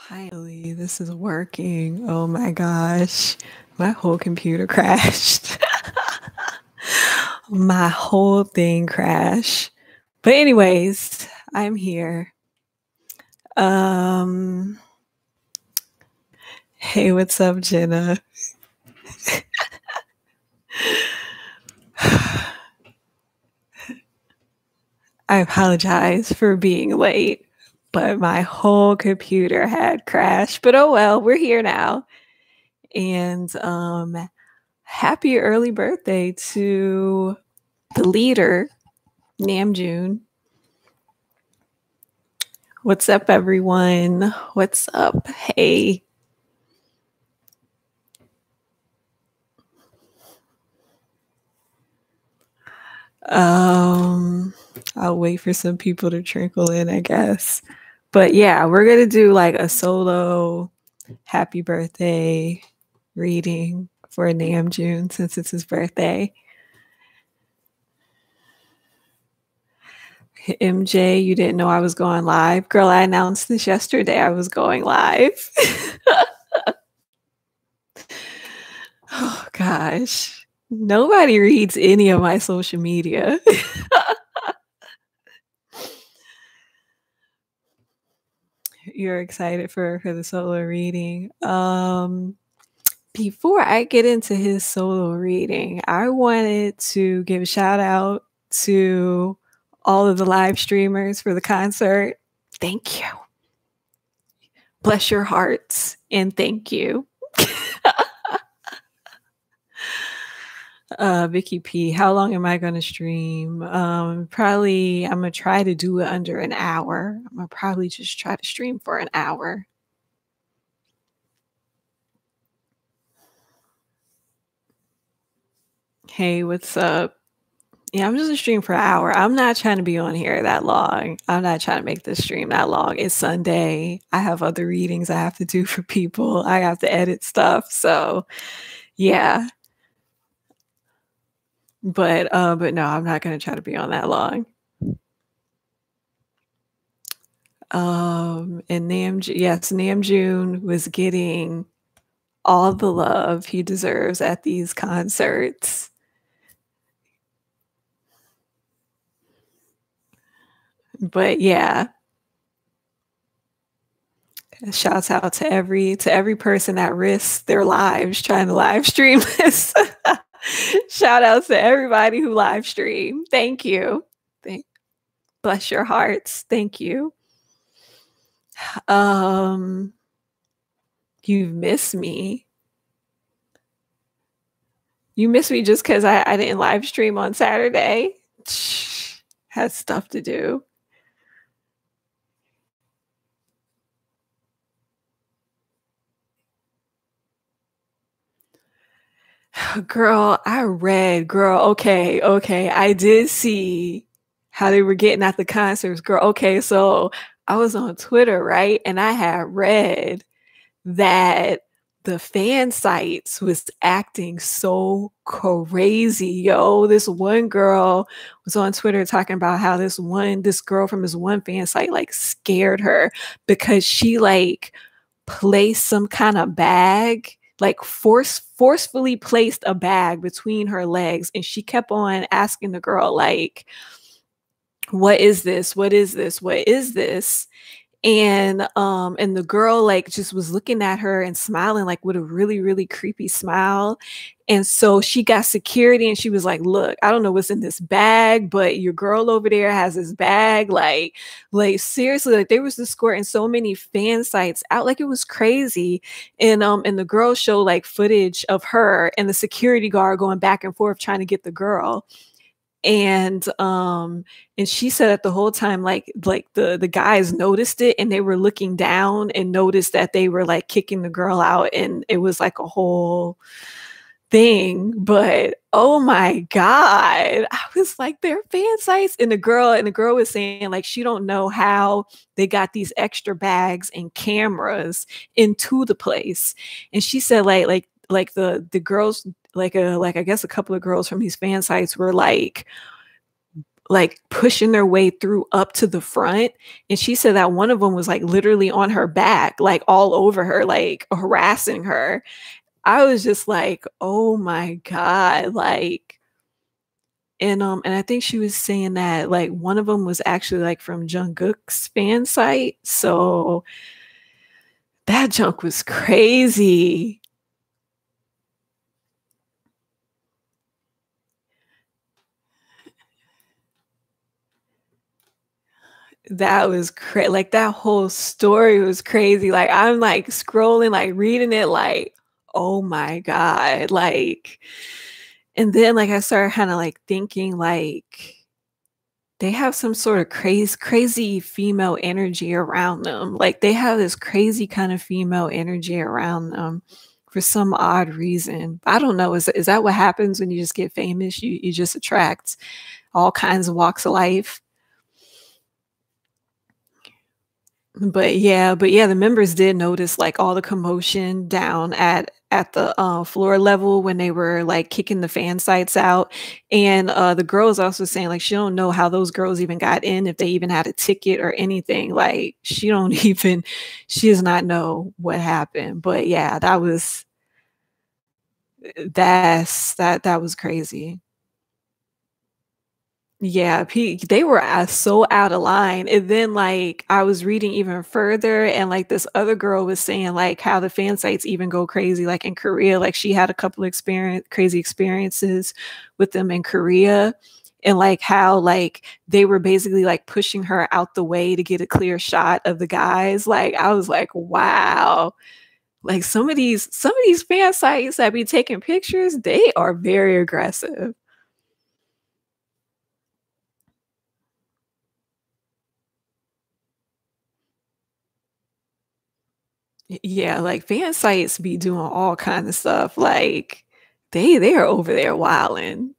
Finally, this is working. Oh my gosh. My whole computer crashed. My whole thing crashed. But anyways, I'm here. Hey, what's up, Jenna? I apologize for being late, but my whole computer had crashed. But oh well, we're here now. And happy early birthday to the leader, Namjoon. What's up, everyone? What's up? Hey. I'll wait for some people to trickle in, I guess. But yeah, we're going to do like a solo happy birthday reading for Namjoon since it's his birthday. MJ, you didn't know I was going live? Girl, I announced this yesterday. I was going live. Oh, gosh. Nobody reads any of my social media. You're excited for the solo reading. Before I get into his solo reading, I wanted to give a shout out to all of the live streamers for the concert. Thank you. Bless your hearts and thank you. Vicky P, how long am I going to stream? Probably, I'm going to try to do it under an hour. I'm going to probably just try to stream for an hour. Hey, what's up? Yeah, I'm just going to stream for an hour. I'm not trying to be on here that long. I'm not trying to make this stream that long. It's Sunday. I have other readings I have to do for people. I have to edit stuff. So, yeah. But no, I'm not going to try to be on that long. And Namjoon was getting all the love he deserves at these concerts. But yeah, shouts out to every person that risks their lives trying to live stream this. Shout out to everybody who live stream. Thank you. Bless your hearts. Thank you. You've missed me. You missed me just because I didn't live stream on Saturday. Had stuff to do. Girl, I read, girl, okay, I did see how they were getting at the concerts, girl. Okay, so I was on Twitter, right? And I had read that the fan sites was acting so crazy, yo. This one girl was on Twitter talking about how this girl from this one fan site like scared her because she like placed some kind of bag, like forcefully placed a bag between her legs, and she kept on asking the girl like, what is this, what is this, what is this? And the girl like just was looking at her and smiling like with a really, really creepy smile. And so she got security and she was like, look, I don't know what's in this bag, but your girl over there has this bag. Like seriously, like they was escorting so many fan sites out, like it was crazy. And the girl showed like footage of her and the security guard going back and forth trying to get the girl. And she said that the whole time like the guys noticed it and they were looking down and noticed that they were like kicking the girl out, and it was like a whole thing. But oh my god, I was like, they're fan sites. And the girl was saying like she don't know how they got these extra bags and cameras into the place. And she said like the girls, like I guess a couple of girls from these fan sites were like like pushing their way through up to the front. And she said that one of them was like literally on her back, like all over her, like harassing her. I was just like, oh my God. Like, and I think she was saying that like one of them was actually like from Jungkook's fan site. So that junk was crazy. That was like that whole story was crazy. Like I'm like scrolling, like reading it, like, oh my God. Like, and then like I started kind of like thinking like they have some sort of crazy female energy around them. Like they have this crazy kind of female energy around them for some odd reason. I don't know. Is that what happens when you just get famous? You just attract all kinds of walks of life. But yeah, the members did notice like all the commotion down at the floor level when they were like kicking the fan sites out. And the girls also saying like she don't know how those girls even got in, if they even had a ticket or anything. Like she does not know what happened. But yeah, that was crazy. Yeah, they were so out of line. And then like I was reading even further, and like this other girl was saying like how the fan sites even go crazy like in Korea. Like she had a couple of crazy experiences with them in Korea, and like how like they were basically like pushing her out the way to get a clear shot of the guys. Like I was like, wow. Like some of these fan sites that be taking pictures, they are very aggressive. Yeah, like fan sites be doing all kind of stuff. Like they are over there wilding.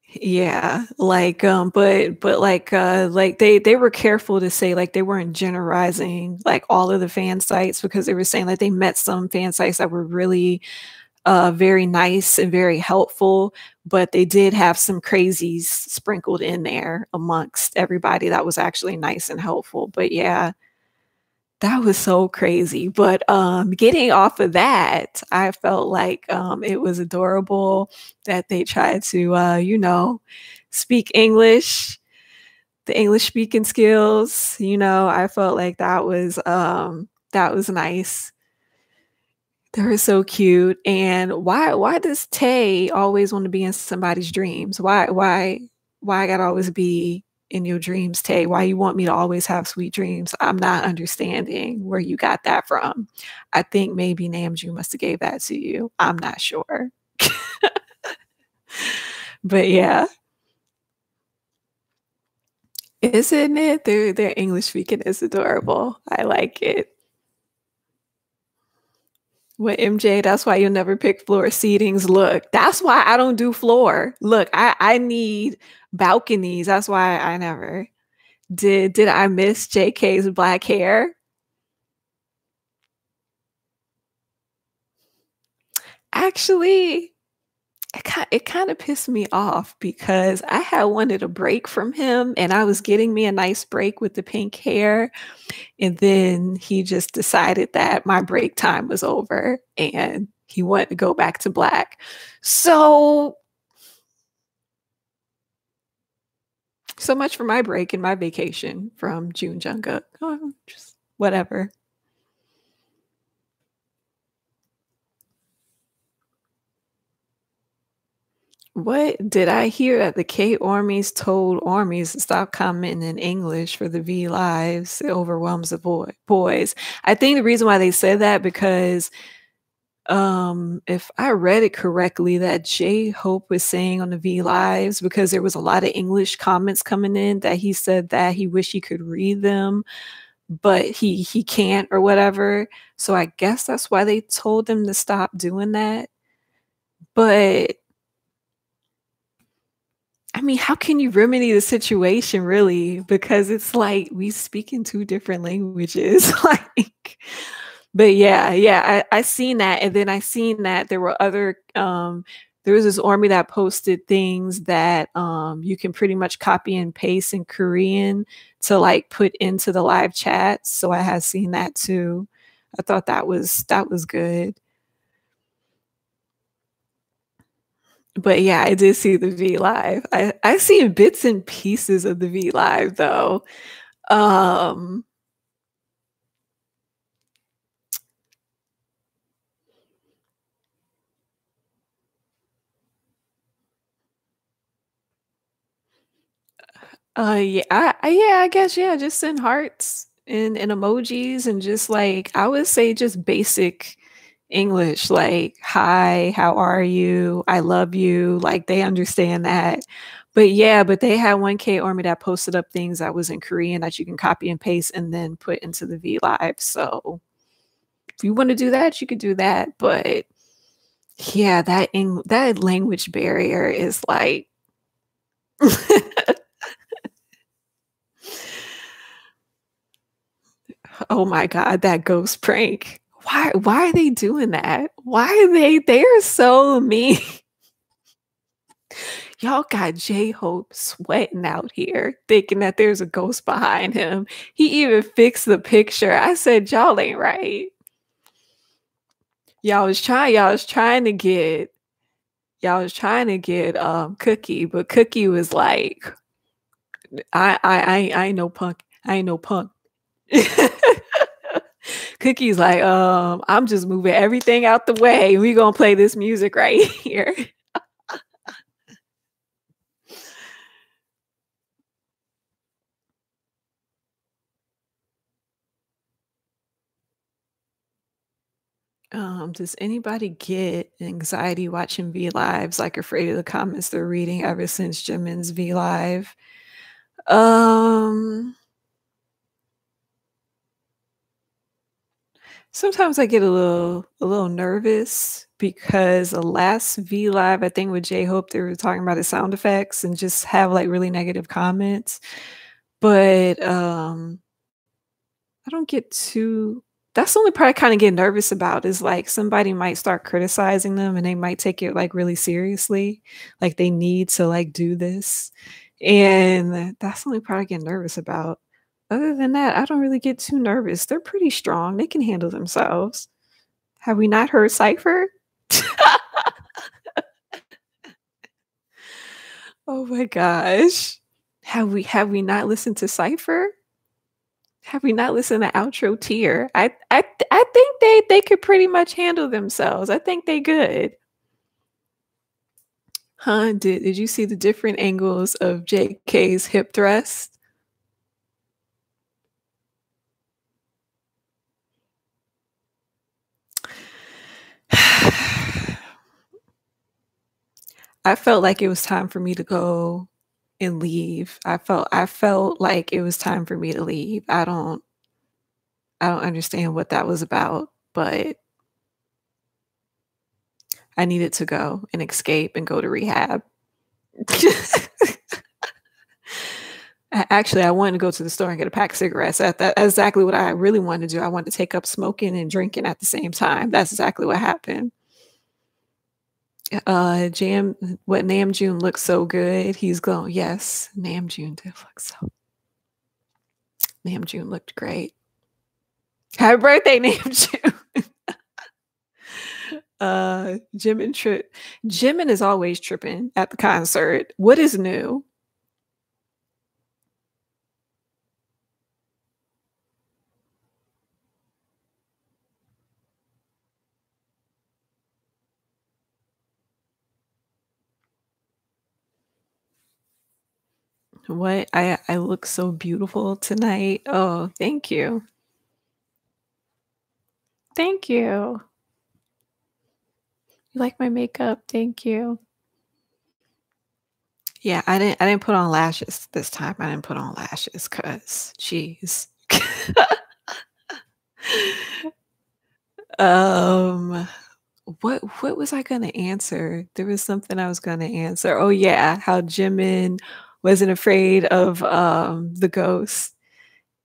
Yeah, like like they were careful to say like they weren't generalizing like all of the fan sites, because they were saying like they met some fan sites that were really very nice and very helpful, but they did have some crazies sprinkled in there amongst everybody that was actually nice and helpful. But yeah, that was so crazy. But getting off of that, I felt like it was adorable that they tried to speak English, the English speaking skills. I felt like that was nice. They were so cute. And why does Tay always want to be in somebody's dreams? Why I gotta always be in your dreams, Tay? Why you want me to always have sweet dreams? I'm not understanding where you got that from. I think maybe Namjoon must have gave that to you. I'm not sure. But yeah. Isn't it? Their English speaking is adorable. I like it. With MJ, that's why you'll never pick floor seatings. Look, that's why I don't do floor. Look, I need balconies. That's why I never did I miss JK's black hair? Actually, it kind of pissed me off because I had wanted a break from him, and I was getting me a nice break with the pink hair. And then he just decided that my break time was over and he wanted to go back to black. So much for my break and my vacation from June Jungkook. Oh, just whatever. What did I hear that the K armies told armies to stop commenting in English for the V lives? It overwhelms the boys. I think the reason why they said that because if I read it correctly, that J Hope was saying on the V lives, because there was a lot of English comments coming in, that he said that he wished he could read them, but he can't or whatever. So I guess that's why they told them to stop doing that. But I mean, how can you remedy the situation really? Because it's like we speak in two different languages. Like, but yeah, I seen that, and then I seen that there were other there was this army that posted things that you can pretty much copy and paste in Korean to like put into the live chat. So I had seen that too. I thought that was good. But yeah, I did see the V Live. I seen bits and pieces of the V Live though. Um yeah, I guess yeah, just send hearts and emojis and just like I would say just basic English like hi, how are you? I love you. Like they understand that. But yeah, but they had 1K Army that posted up things that was in Korean that you can copy and paste and then put into the V Live. So if you want to do that, you could do that. But yeah, that language barrier is like oh my god, that ghost prank. Why are they doing that? Why are they are so mean. Y'all got J-Hope sweating out here, thinking that there's a ghost behind him. He even fixed the picture. I said, y'all ain't right. Y'all was trying to get Cookie, but Cookie was like, I ain't no punk. I ain't no punk. Cookie's like, I'm just moving everything out the way. We gonna play this music right here. Does anybody get anxiety watching V Lives, like afraid of the comments they're reading ever since Jimin's V Live? Sometimes I get a little nervous because the last V Live, I think with J-Hope, they were talking about the sound effects and just have like really negative comments. But I don't get too that's the only part I kind of get nervous about is like somebody might start criticizing them and they might take it like really seriously. Like they need to like do this. And that's the only part I get nervous about. Other than that, I don't really get too nervous. They're pretty strong. They can handle themselves. Have we not heard Cypher? Oh my gosh. Have we not listened to Cypher? Have we not listened to Outro Tier? I think they could pretty much handle themselves. I think they good. Huh? Did you see the different angles of JK's hip thrust? I felt like it was time for me to go and leave. I felt like it was time for me to leave. I don't understand what that was about, but I needed to go and escape and go to rehab. Actually, I wanted to go to the store and get a pack of cigarettes. That's exactly what I really wanted to do. I wanted to take up smoking and drinking at the same time. That's exactly what happened. Jam, what Namjoon looks so good. He's going, yes, Namjoon did look so. Namjoon looked great. Happy birthday, Namjoon. Jimin is always tripping at the concert. What is new? What I look so beautiful tonight. Oh, thank you. Thank you. You like my makeup? Thank you. Yeah, I didn't put on lashes this time. I didn't put on lashes cuz jeez. um what was I gonna answer? There was something I was gonna answer. Oh yeah, how Jimin wasn't afraid of the ghost.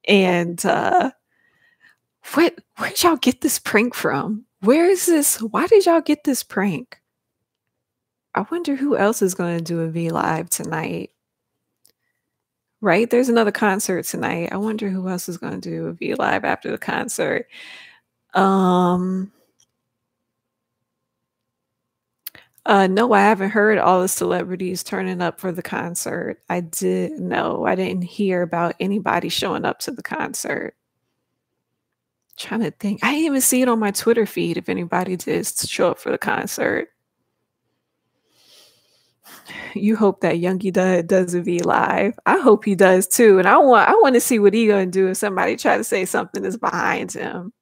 And where'd y'all get this prank from? Where is this? Why did y'all get this prank? I wonder who else is going to do a V Live tonight. Right? There's another concert tonight. I wonder who else is going to do a V Live after the concert. No, I haven't heard all the celebrities turning up for the concert. I didn't hear about anybody showing up to the concert. Trying to think. I didn't even see it on my Twitter feed if anybody did show up for the concert. You hope that Youngie does a V Live. I hope he does too. And I want to see what he gonna do if somebody try to say something is behind him.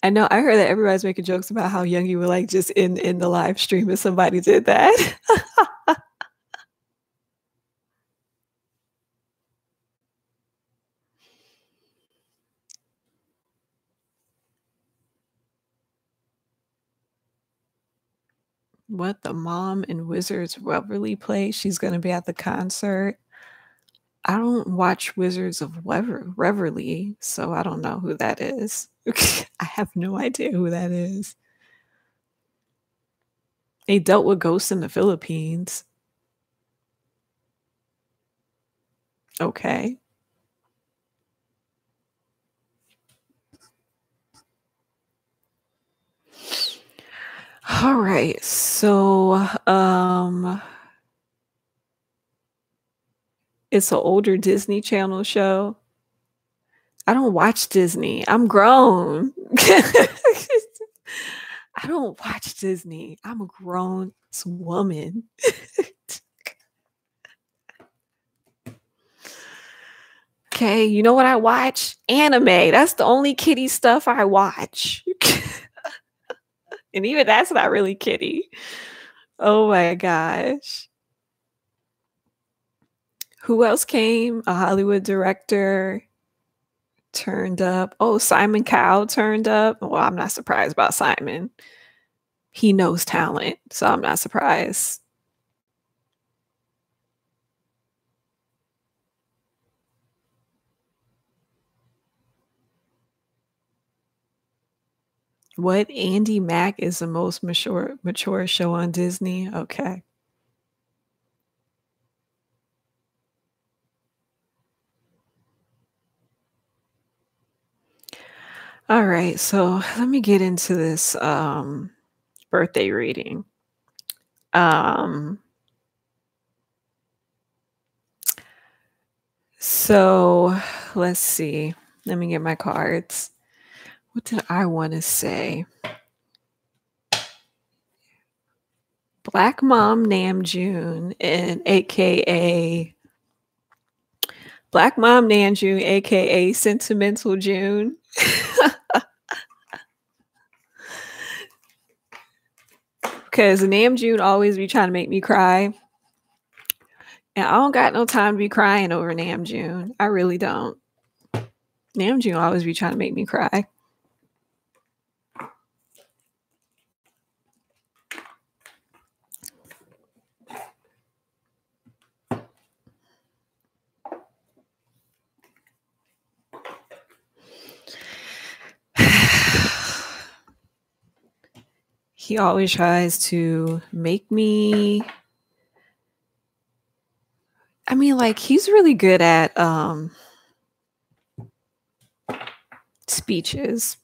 I know I heard that everybody's making jokes about how Youngie would like just in the live stream if somebody did that. What, the mom in Wizards Reverie play? She's gonna be at the concert. I don't watch Wizards of Reverie, so I don't know who that is. I have no idea who that is. They dealt with ghosts in the Philippines. Okay. All right. So, it's an older Disney Channel show. I don't watch Disney. I'm grown. I don't watch Disney. I'm a grown woman. Okay, you know what I watch? Anime. That's the only kiddie stuff I watch. And even that's not really kiddie. Oh my gosh. Who else came? A Hollywood director turned up. Oh, Simon Cowell turned up. Well, I'm not surprised about Simon. He knows talent, so I'm not surprised. What? Andy Mack is the most mature show on Disney? Okay. All right, so let me get into this birthday reading. So let's see. Let me get my cards. What did I want to say? Black Mom Namjoon, and aka Black Mom Namjoon, aka Sentimental June. Because Namjoon always be trying to make me cry. And I don't got no time to be crying over Namjoon. I really don't. Namjoon always be trying to make me cry. He always tries to make me. I mean, like, he's really good at speeches.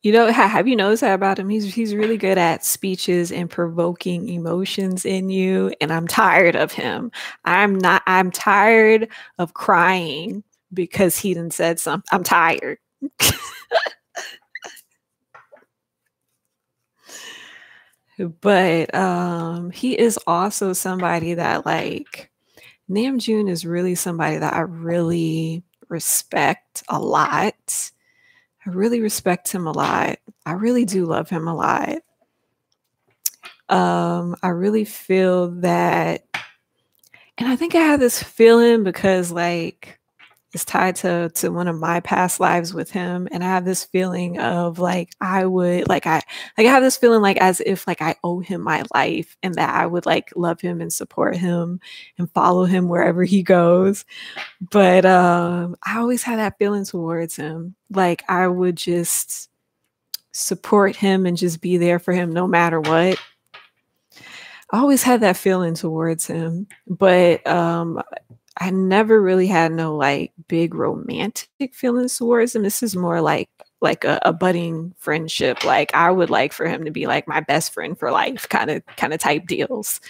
You know, have you noticed that about him? He's really good at speeches and provoking emotions in you, and I'm tired of him. I'm tired of crying because he done said something. I'm tired. But he is also somebody that, like, Namjoon is really somebody that I really respect a lot. I really respect him a lot. I really do love him a lot. I really feel that, and I think I have this feeling because, like, is tied to one of my past lives with him, and I have this feeling of like I would like I have this feeling like as if like I owe him my life and that I would like love him and support him and follow him wherever he goes. But I always had that feeling towards him. Like I would just support him and just be there for him no matter what. I always had that feeling towards him, but I never really had no like big romantic feelings towards him. This is more like a budding friendship. Like I would like for him to be like my best friend for life, kind of type deals.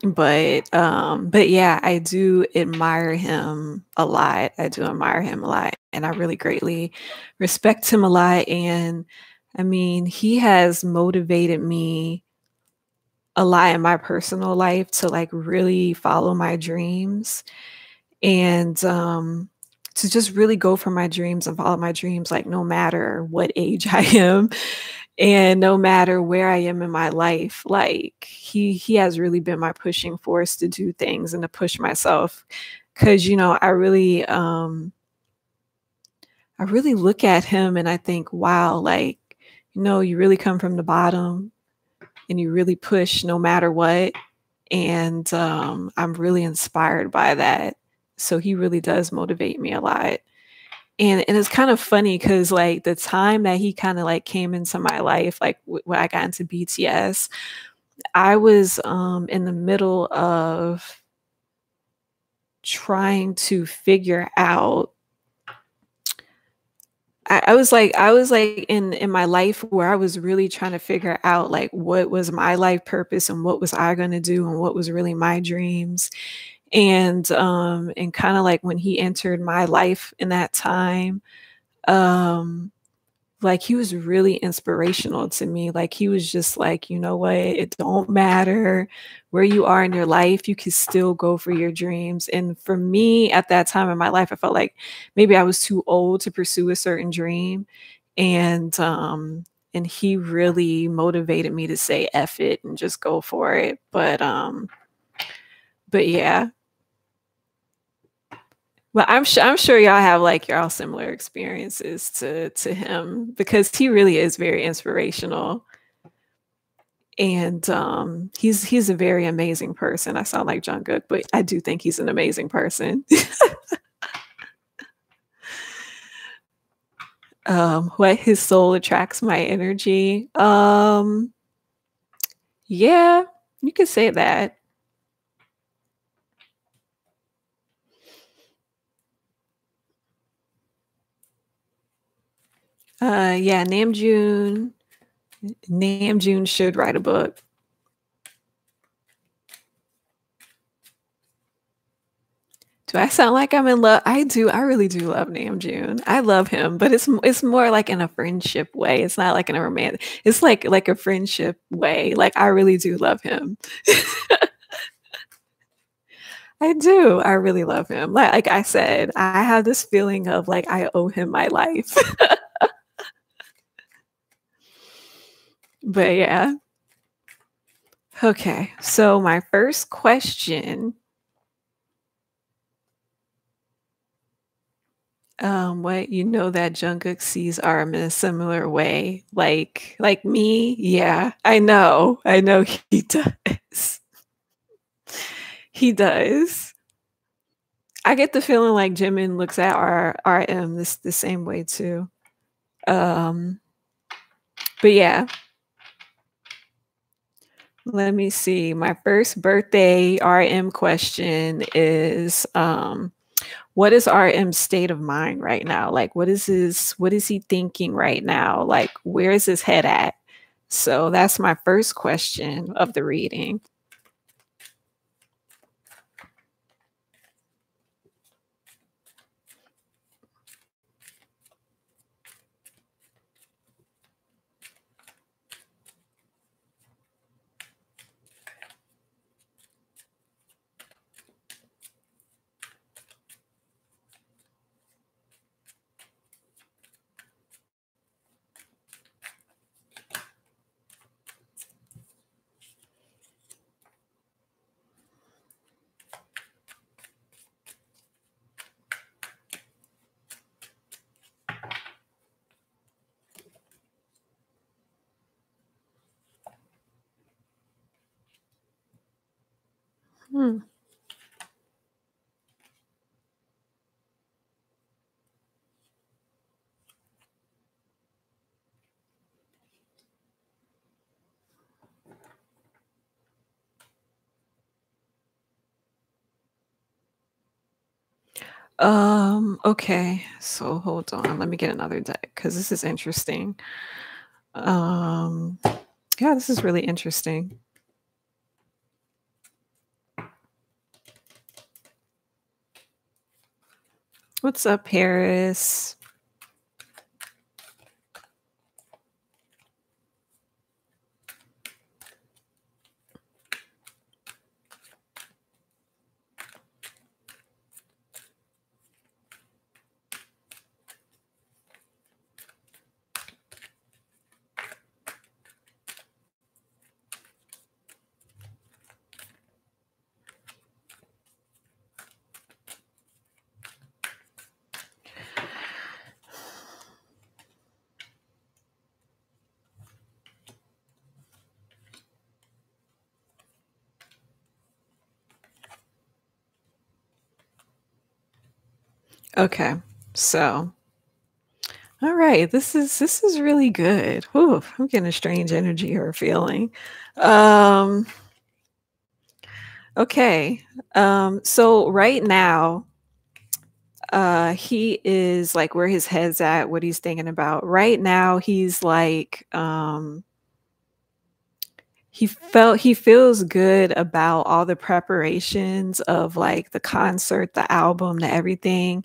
But yeah, I do admire him a lot. I do admire him a lot, and I really greatly respect him a lot. And I mean, he has motivated me a lot in my personal life to like really follow my dreams and to just really go for my dreams and follow my dreams, like no matter what age I am and no matter where I am in my life. Like he has really been my pushing force to do things and to push myself. Cause you know, I really look at him and I think, wow, like, you know, you really come from the bottom and you really push no matter what. And I'm really inspired by that. So he really does motivate me a lot. And it's kind of funny because like the time that he kind of like came into my life, like when I got into BTS, I was in the middle of trying to figure out I was like in my life where I was really trying to figure out like what was my life purpose and what was I going to do and what was really my dreams. And kind of like when he entered my life in that time, um like he was really inspirational to me. Like he was just like, you know what, it don't matter where you are in your life, you can still go for your dreams. And for me at that time in my life, I felt like maybe I was too old to pursue a certain dream. And he really motivated me to say F it and just go for it. But yeah. Well, I'm sure y'all have like y'all similar experiences to him because he really is very inspirational. And he's a very amazing person. I sound like Jungkook, but I do think he's an amazing person. What his soul attracts my energy. Yeah, you could say that. Yeah, Namjoon should write a book. Do I sound like I'm in love? I do. I really do love Namjoon. I love him, but it's more like in a friendship way. It's not like in a romantic. It's like a friendship way. Like I really do love him. I do. I really love him. Like I said, I have this feeling of like I owe him my life. But yeah. Okay. So my first question, what you know that Jungkook sees RM in a similar way. Like me? Yeah. I know. I know he does. He does. I get the feeling like Jimin looks at RM this the same way too. Um, but yeah, let me see. My first birthday RM question is what is RM's state of mind right now? Like what is he thinking right now? Like where is his head at? So that's my first question of the reading. Okay. So hold on. Let me get another deck because this is interesting. Um, yeah, this is really interesting. What's up, Paris? Okay. So, all right, this is really good. Whew, I'm getting a strange energy or feeling. Um, okay. So right now, he is like where his head's at, what he's thinking about. Right now, he's like, he feels good about all the preparations of like the concert, the album, the everything.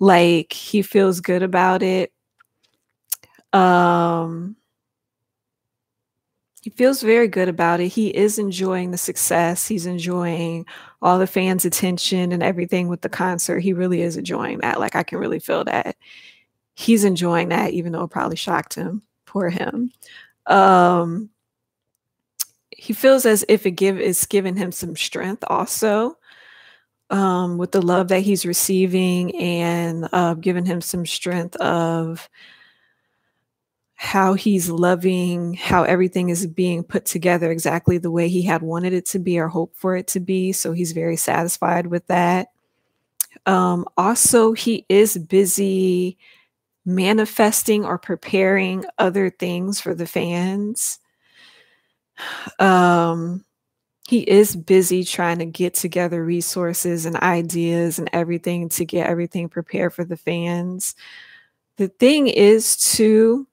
Like he feels good about it. Um, he feels very good about it. He is enjoying the success. He's enjoying all the fans' attention and everything with the concert. He really is enjoying that. Like I can really feel that. He's enjoying that, even though it probably shocked him. Poor him. Um, he feels as if it's giving him some strength also, with the love that he's receiving and giving him some strength of how he's loving how everything is being put together exactly the way he had wanted it to be or hoped for it to be. So he's very satisfied with that. Also, he is busy manifesting or preparing other things for the fans. Um, he is busy trying to get together resources and ideas and everything to get everything prepared for the fans. The thing is, too,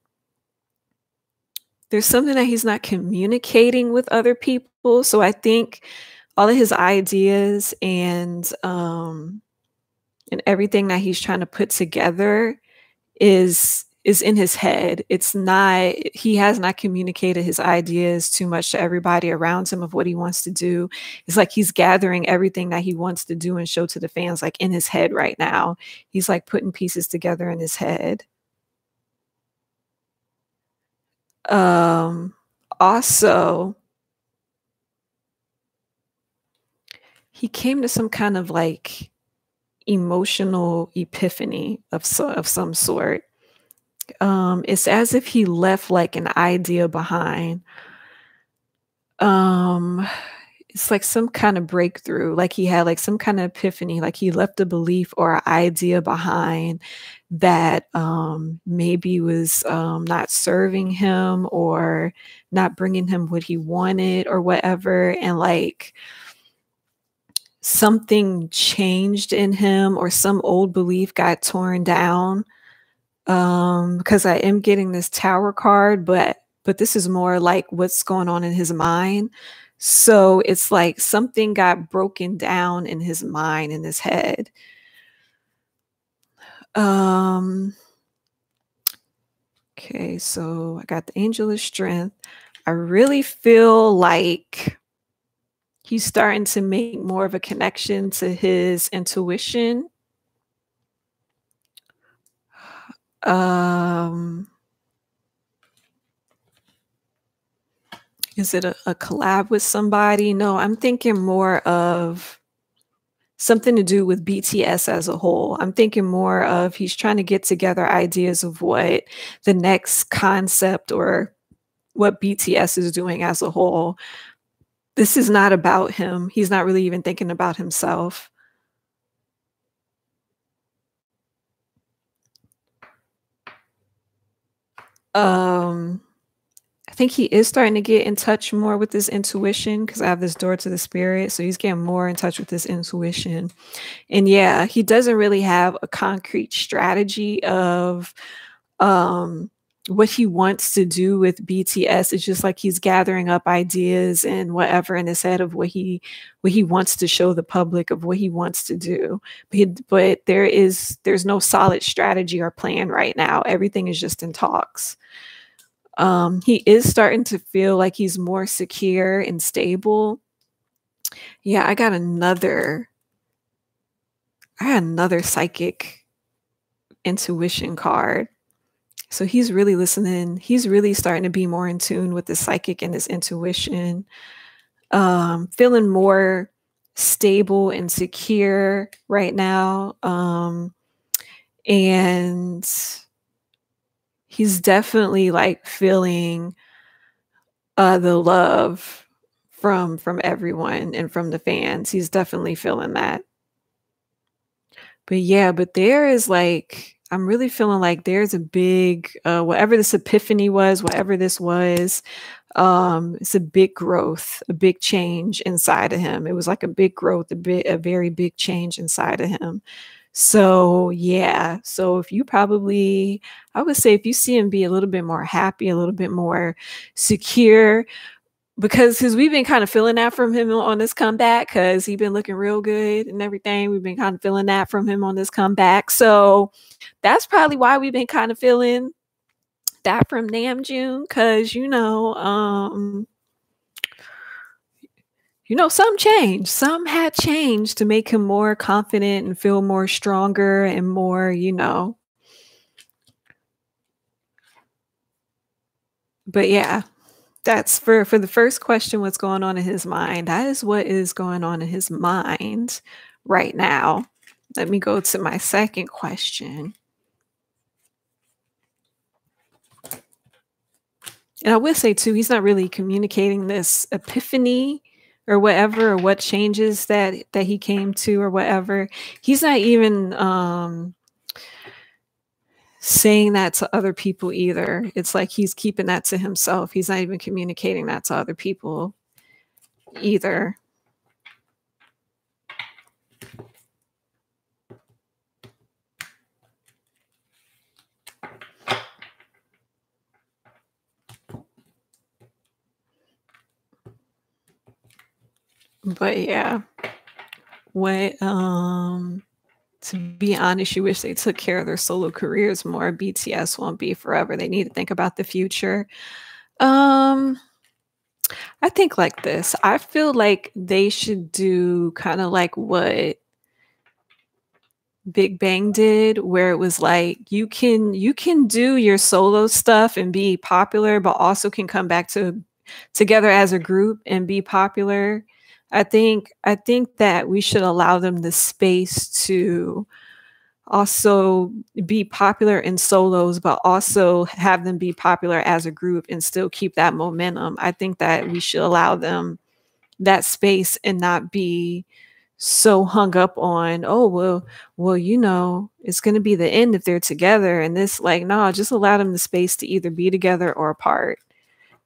there's something that he's not communicating with other people. So I think all of his ideas and everything that he's trying to put together is in his head. It's not he has not communicated his ideas too much to everybody around him of what he wants to do. It's like he's gathering everything that he wants to do and show to the fans like in his head right now. He's like putting pieces together in his head. Um Also, he came to some kind of like emotional epiphany of some sort. It's as if he left like an idea behind. Um, it's like some kind of breakthrough, like he had like some kind of epiphany, like he left a belief or an idea behind that maybe was not serving him or not bringing him what he wanted or whatever. And like something changed in him or some old belief got torn down. Because I am getting this tower card, but this is more like what's going on in his mind. So it's like something got broken down in his mind, in his head. Um, okay, so I got the Angel of Strength. I really feel like he's starting to make more of a connection to his intuition. Um, is it a collab with somebody? No, I'm thinking more of something to do with BTS as a whole. I'm thinking more of he's trying to get together ideas of what the next concept or what BTS is doing as a whole. This is not about him. He's not really even thinking about himself. Um, I think he is starting to get in touch more with his intuition because I have this door to the spirit. So he's getting more in touch with his intuition. And yeah, he doesn't really have a concrete strategy of um what he wants to do with BTS. It's just like he's gathering up ideas and whatever in his head of what he wants to show the public of what he wants to do. But there's no solid strategy or plan right now. Everything is just in talks. He is starting to feel like he's more secure and stable. Yeah, I got another psychic intuition card. So he's really listening. He's really starting to be more in tune with the psychic and his intuition. Feeling more stable and secure right now. And he's definitely like feeling the love from everyone and from the fans. He's definitely feeling that. But yeah, but there is like, I'm really feeling like there's a big whatever this epiphany was, whatever this was, it's a big growth, a big change inside of him. It was like a big growth, a very big change inside of him. So yeah, so if you probably, I would say if you see him be a little bit more happy, a little bit more secure, because we've been kind of feeling that from him on this comeback, because he's been looking real good and everything. We've been kind of feeling that from him on this comeback. So that's probably why we've been kind of feeling that from Namjoon, because some changed. Some had changed to make him more confident and feel more stronger and more. But yeah, that's for the first question, what's going on in his mind. That is what is going on in his mind right now. Let me go to my second question. And I would say too, he's not really communicating this epiphany or whatever, or what changes that he came to or whatever. He's not even saying that to other people either. It's like he's keeping that to himself. He's not even communicating that to other people either. But yeah, what to be honest, you wish they took care of their solo careers more. BTS won't be forever. They need to think about the future. I think like this. I feel like they should do kind of like what Big Bang did, where it was like you can do your solo stuff and be popular, but also can come back together as a group and be popular. I think that we should allow them the space to also be popular in solos, but also have them be popular as a group and still keep that momentum. I think that we should allow them that space and not be so hung up on, oh, well, it's going to be the end if they're together. And this, like, no, just allow them the space to either be together or apart.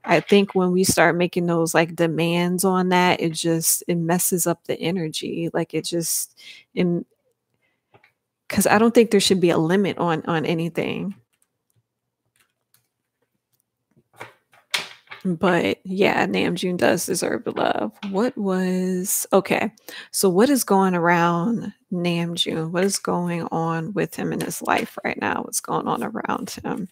I think when we start making those like demands on that, it messes up the energy. Like because I don't think there should be a limit on anything. But yeah, Namjoon does deserve the love. Okay? So what is going around Namjoon? What is going on with him in his life right now? What's going on around him?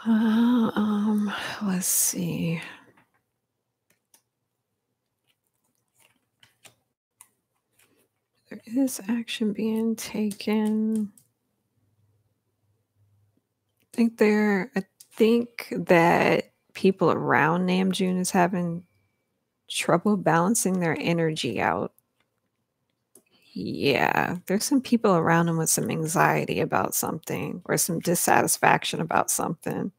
Let's see. There is action being taken. I think that people around Namjoon is having trouble balancing their energy out. Yeah, there's some people around him with some anxiety about something or some dissatisfaction about something.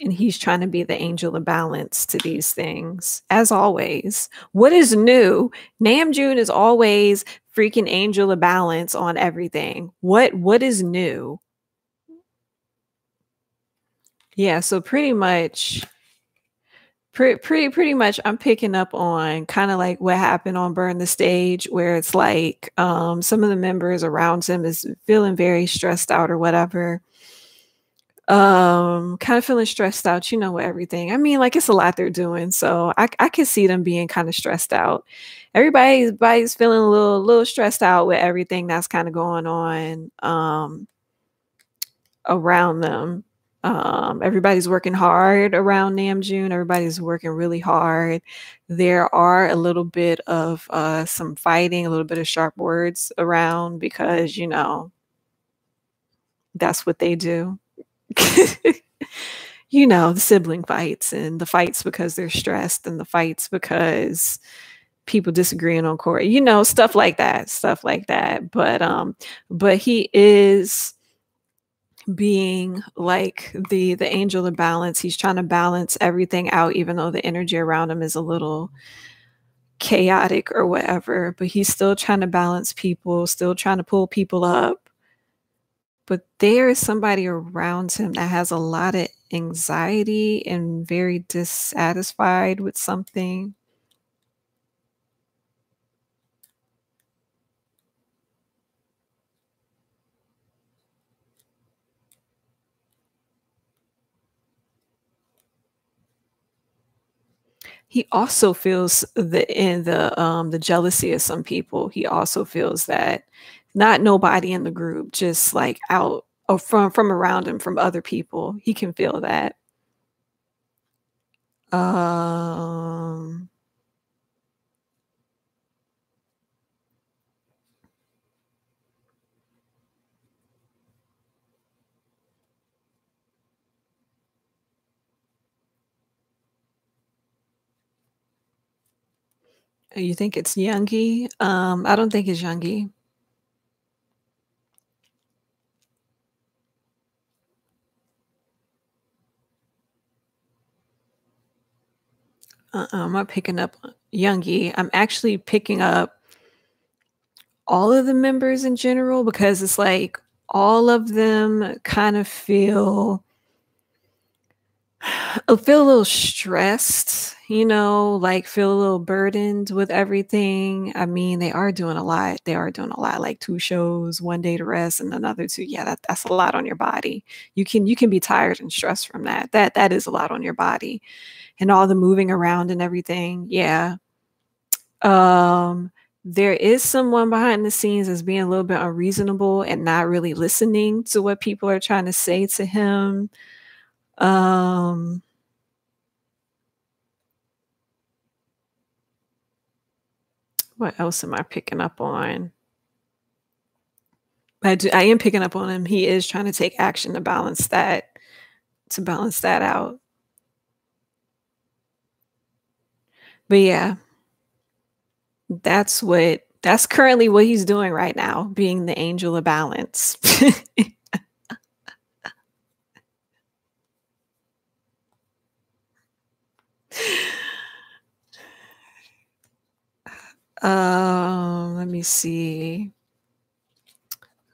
And he's trying to be the angel of balance to these things, as always. What is new? Namjoon is always freaking angel of balance on everything. What is new? Yeah, so pretty much I'm picking up on kind of like what happened on Burn the Stage, where it's like some of the members around him is feeling very stressed out or whatever. Kind of feeling stressed out, with everything. I mean, like it's a lot they're doing, so I can see them being kind of stressed out. Everybody's feeling a little stressed out with everything that's kind of going on around them. Everybody's working hard around Namjoon. Everybody's working really hard. There are a little bit of some fighting, a little bit of sharp words around because that's what they do. The sibling fights and the fights because they're stressed and the fights because people disagreeing on court, stuff like that. But he is being like the angel of balance. He's trying to balance everything out, even though the energy around him is a little chaotic or whatever, but he's still trying to balance people, still trying to pull people up. But there is somebody around him that has a lot of anxiety and very dissatisfied with something. He also feels the jealousy of some people. He also feels that not nobody in the group, just like out or from around him, from other people. He can feel that. Um you think it's Youngie? I don't think it's Youngie. I'm not picking up Youngie. I'm actually picking up all of the members in general because it's like all of them kind of feel a little stressed, like feel a little burdened with everything. I mean, they are doing a lot. They are doing a lot, like 2 shows, 1 day to rest and another 2. Yeah, that's a lot on your body. You can be tired and stressed from that. That is a lot on your body. And all the moving around and everything. Yeah. Um, there is someone behind the scenes that's being a little bit unreasonable and not really listening to what people are trying to say to him. Um, what else am I picking up on? I am picking up on him. He is trying to take action to balance that out. But yeah, that's currently what he's doing right now, being the angel of balance. Let me see.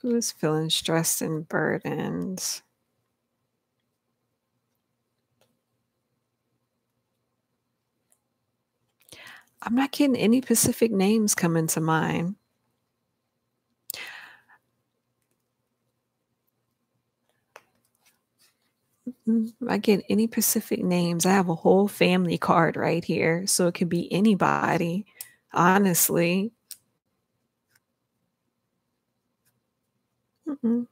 Who is feeling stressed and burdened? I'm not getting any specific names coming to mind. I get any specific names. I have a whole family card right here, so it could be anybody, honestly. Mm-mm.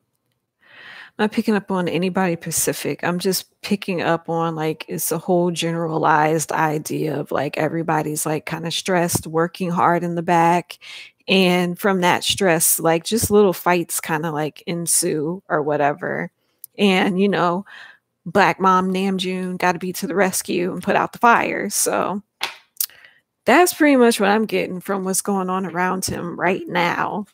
I'm not picking up on anybody Pacific. I'm just picking up on like it's a whole generalized idea of like everybody's like kind of stressed, working hard in the back. And from that stress, like just little fights kind of like ensue or whatever. And, you know, Black Mom Namjoon got to be to the rescue and put out the fire. So that's pretty much what I'm getting from what's going on around him right now.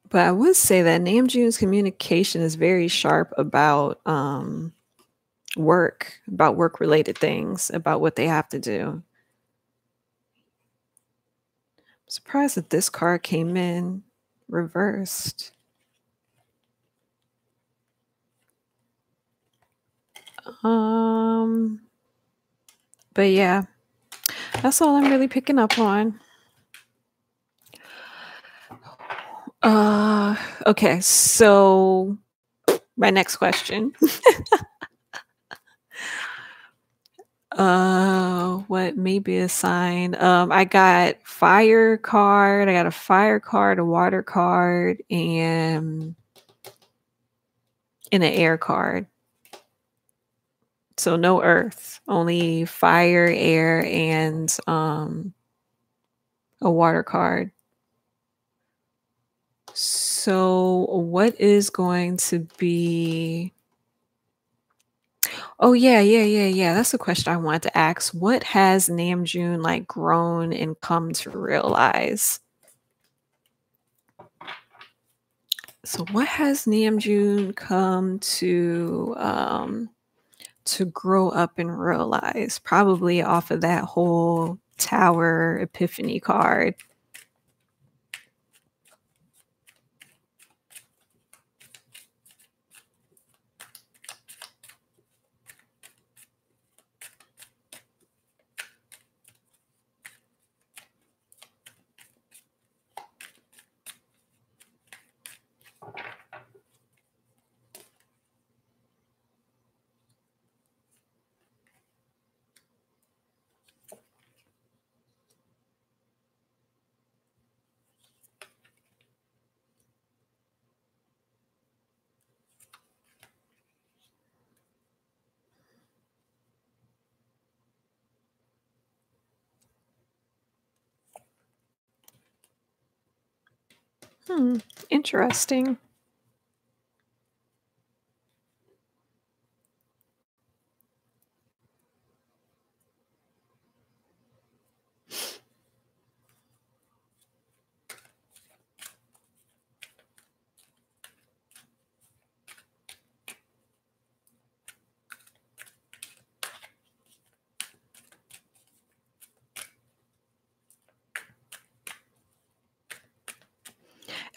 But I would say that Namjoon's communication is very sharp about work, about work-related things, about what they have to do. I'm surprised that this card came in reversed. But yeah, that's all I'm really picking up on. Okay, so my next question. What may be a sign? I got fire card, I got a fire card, a water card, and an air card. So no earth, only fire, air, and a water card. So what is going to be... Oh yeah. That's the question I wanted to ask. What has Namjoon like grown and come to realize? So what has Namjoon come to grow up and realize? Probably off of that whole Tower Epiphany card. Interesting.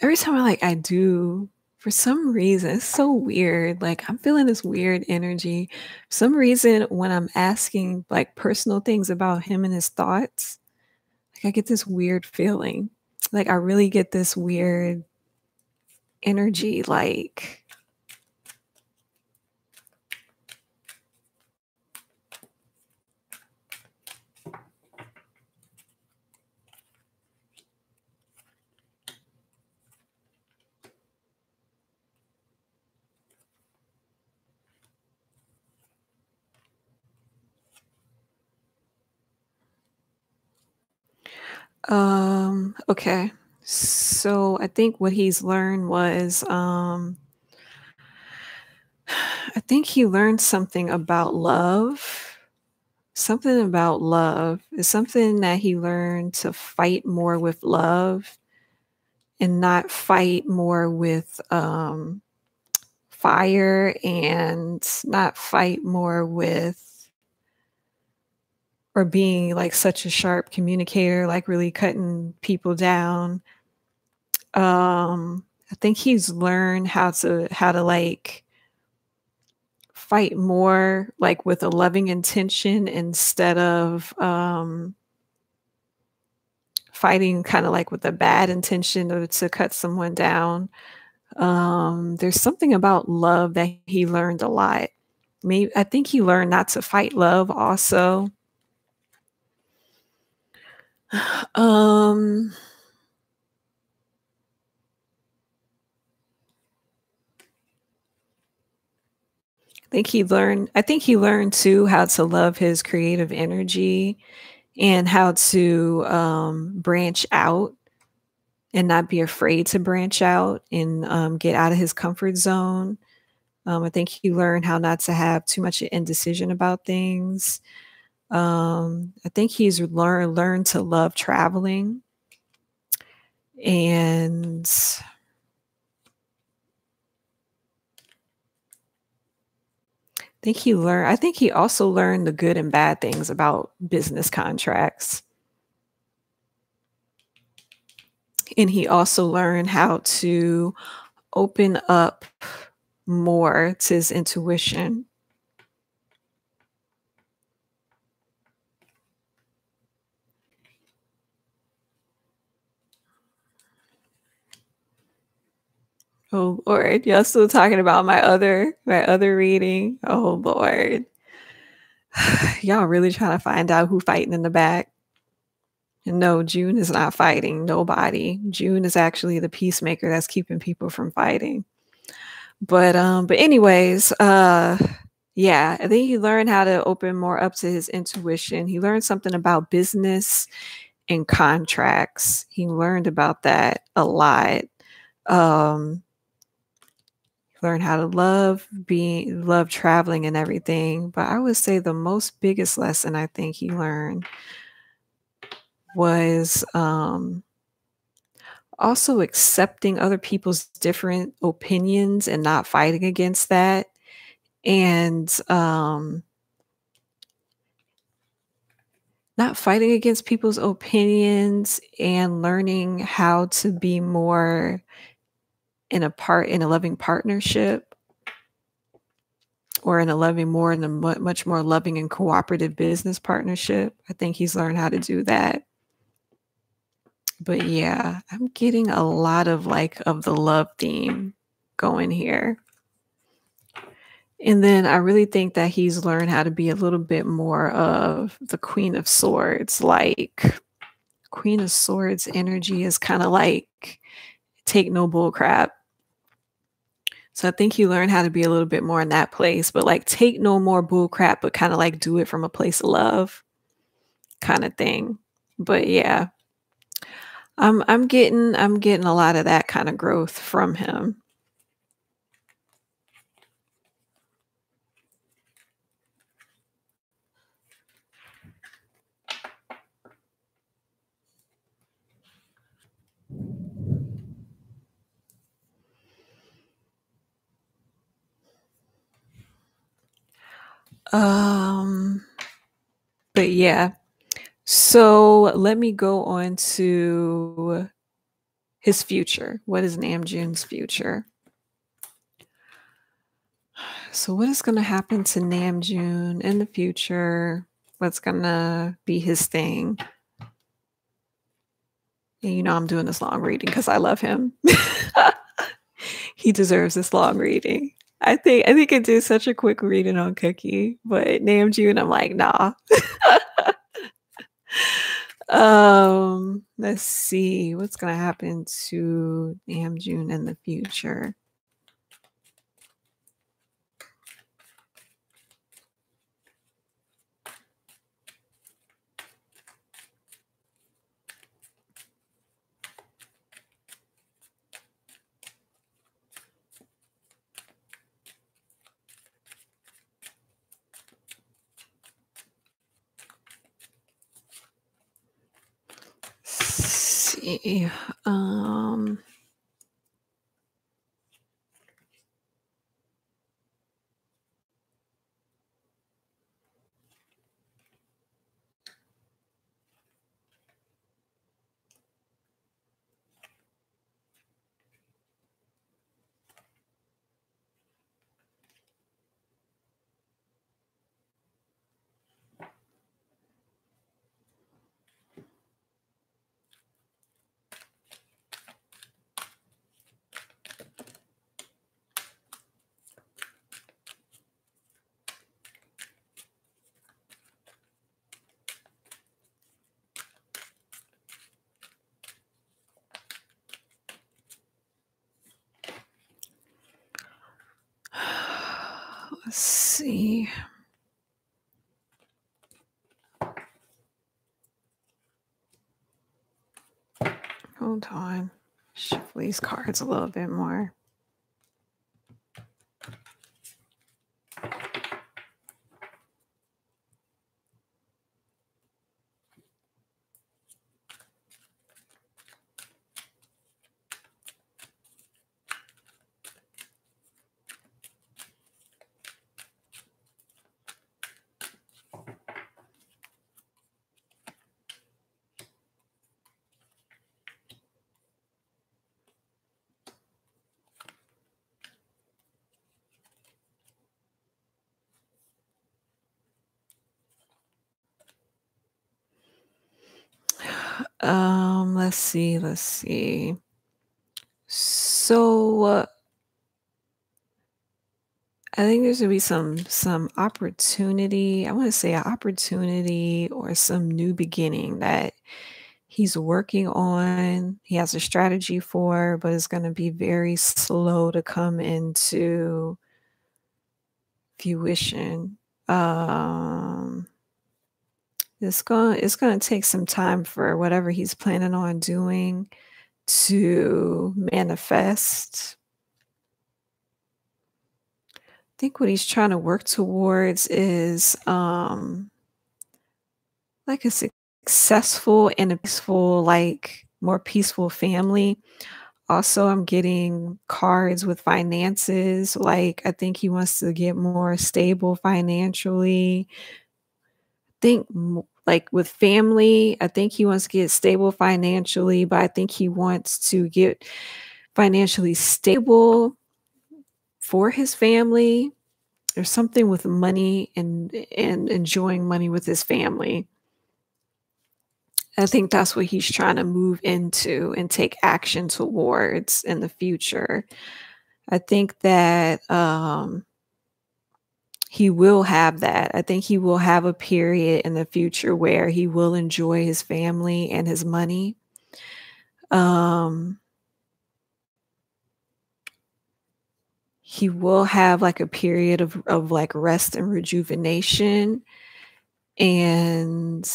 Every time I do, for some reason, it's so weird. Like I'm feeling this weird energy. For some reason, when I'm asking like personal things about him and his thoughts, like I get this weird feeling. Like I really get this weird energy. Like okay. So I think what he's learned was I think he learned something about love. Something about love is something that he learned to fight more with love and not fight more with fire, and not fight more with or being like such a sharp communicator, like really cutting people down. I think he's learned how to like fight more like with a loving intention instead of fighting kind of like with a bad intention to cut someone down. There's something about love that he learned a lot. Maybe I think he learned not to fight love also. Um I think he learned too how to love his creative energy and how to branch out and not be afraid to branch out and get out of his comfort zone. I think he learned how not to have too much indecision about things. I think he's learned to love traveling, and I think he also learned the good and bad things about business contracts. And he also learned how to open up more to his intuition. Oh Lord, y'all still talking about my other reading? Oh Lord. Y'all really trying to find out who fighting in the back? No, June is not fighting nobody. June is actually the peacemaker that's keeping people from fighting. But anyways, yeah, I think he learned how to open more up to his intuition. He learned something about business and contracts. He learned about that a lot. Um, learn how to love traveling and everything. But I would say the most biggest lesson I think he learned was also accepting other people's different opinions and not fighting against that. And not fighting against people's opinions and learning how to be more in a loving partnership, or in a much more loving and cooperative business partnership. I think he's learned how to do that. But yeah, I'm getting a lot of the love theme going here. And then I really think that he's learned how to be a little bit more of the Queen of Swords. Like, Queen of Swords energy is kind of like take no bull crap. So I think he learned how to be a little bit more in that place, but like take no more bull crap, but kind of like do it from a place of love kind of thing. But yeah, I'm getting a lot of that kind of growth from him. Um but yeah. So let me go on to his future. What is Namjoon's future? So what is going to happen to Namjoon in the future? What's going to be his thing? And you know I'm doing this long reading because I love him. He deserves this long reading. I think it did such a quick reading on Cookie, but Namjoon, I'm like, nah. Let's see what's gonna happen to Namjoon in the future. See. Let's see. Hold on. Shuffle these cards a little bit more. Let's see. So I think there's gonna be some opportunity. I want to say an opportunity or some new beginning that he's working on. He has a strategy for, but it's gonna be very slow to come into fruition. It's gonna take some time for whatever he's planning on doing to manifest. I think what he's trying to work towards is like a successful and a peaceful, like more peaceful family. Also, I'm getting cards with finances. Like I think he wants to get more stable financially. Think like with family, I think he wants to get stable financially, but I think he wants to get financially stable for his family. There's something with money and enjoying money with his family. I think that's what he's trying to move into and take action towards in the future. I think that he will have that. I think he will have a period in the future where he will enjoy his family and his money. He will have like a period of like rest and rejuvenation. And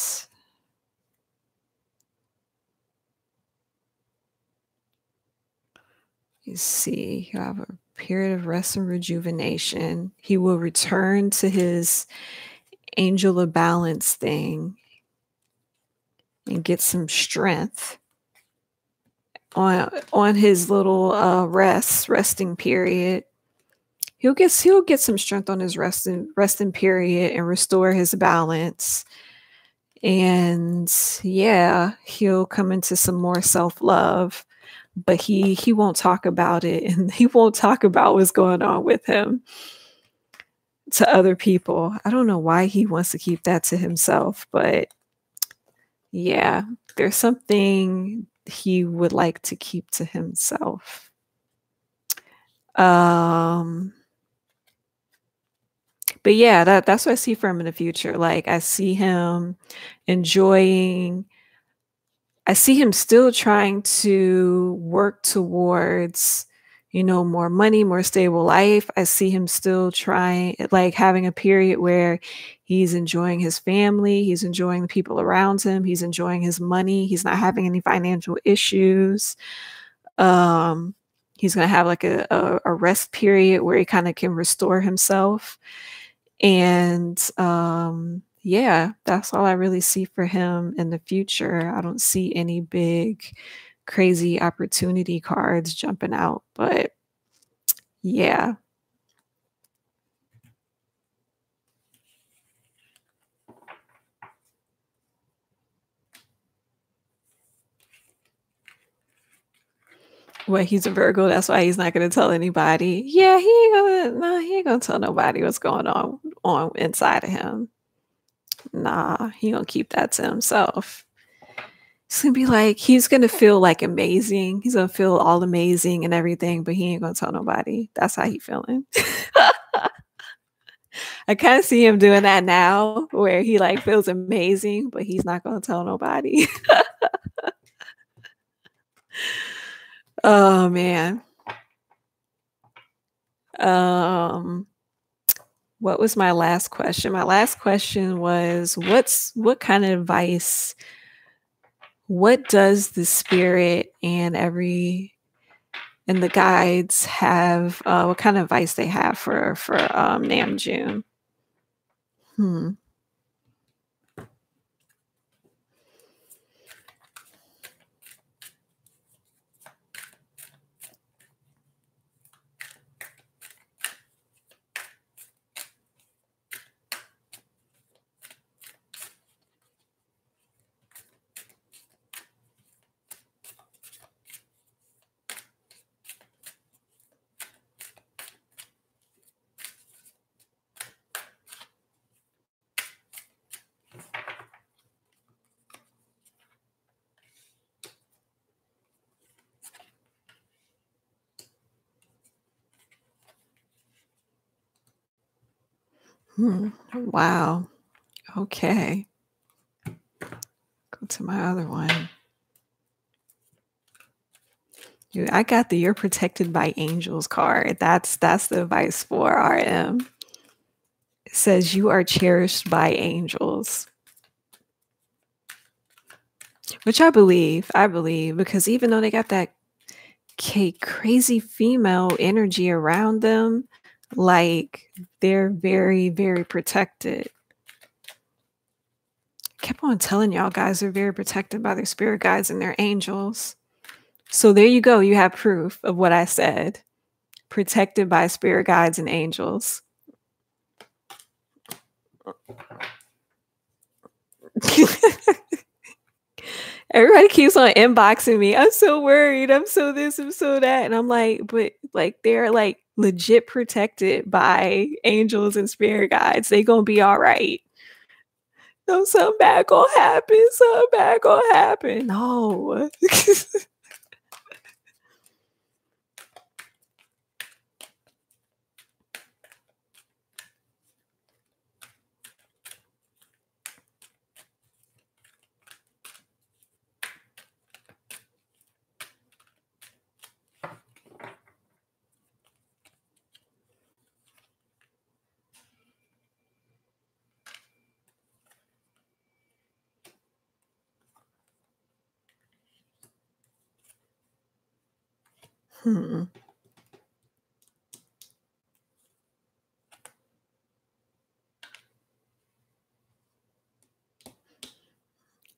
you see, he'll have a period of rest and rejuvenation. He will return to his angel of balance thing and get some strength on his little resting period. He'll get some strength on his resting period and restore his balance. And yeah, he'll come into some more self-love, but he won't talk about it, and he won't talk about what's going on with him to other people. I don't know why he wants to keep that to himself, but yeah, there's something he would like to keep to himself. But yeah, that's what I see for him in the future. Like I see him enjoying, I see him still trying to work towards, more money, more stable life. I see him still trying, like having a period where he's enjoying his family, he's enjoying the people around him, he's enjoying his money, he's not having any financial issues. He's gonna have like a rest period where he kind of can restore himself. And yeah, that's all I really see for him in the future. I don't see any big crazy opportunity cards jumping out, but yeah. Well, he's a Virgo, that's why he's not gonna tell anybody. Yeah, he ain't gonna tell nobody what's going on inside of him. Nah, he gonna keep that to himself. It's gonna be like he's gonna feel like amazing. He's gonna feel all amazing and everything, but he ain't gonna tell nobody. That's how he feeling. I kind of see him doing that now, where he like feels amazing, but he's not gonna tell nobody. Oh man. Um, What was my last question? My last question was what kind of advice, what does the spirit and the guides have, what kind of advice they have for Namjoon? Hmm. Wow. Okay. Go to my other one. Dude, I got the "You're Protected by Angels" card. That's the advice for RM. It says you are cherished by angels. Which I believe, because even though they got that crazy female energy around them, like they're very, very protected. I kept on telling y'all guys they're very protected by their spirit guides and their angels. So there you go. You have proof of what I said. Protected by spirit guides and angels. Everybody keeps on inboxing me. I'm so worried. I'm so this, I'm so that. And I'm like, but like they're like legit protected by angels and spirit guides. They gonna be all right. No, something bad gonna happen. Something bad gonna happen. No.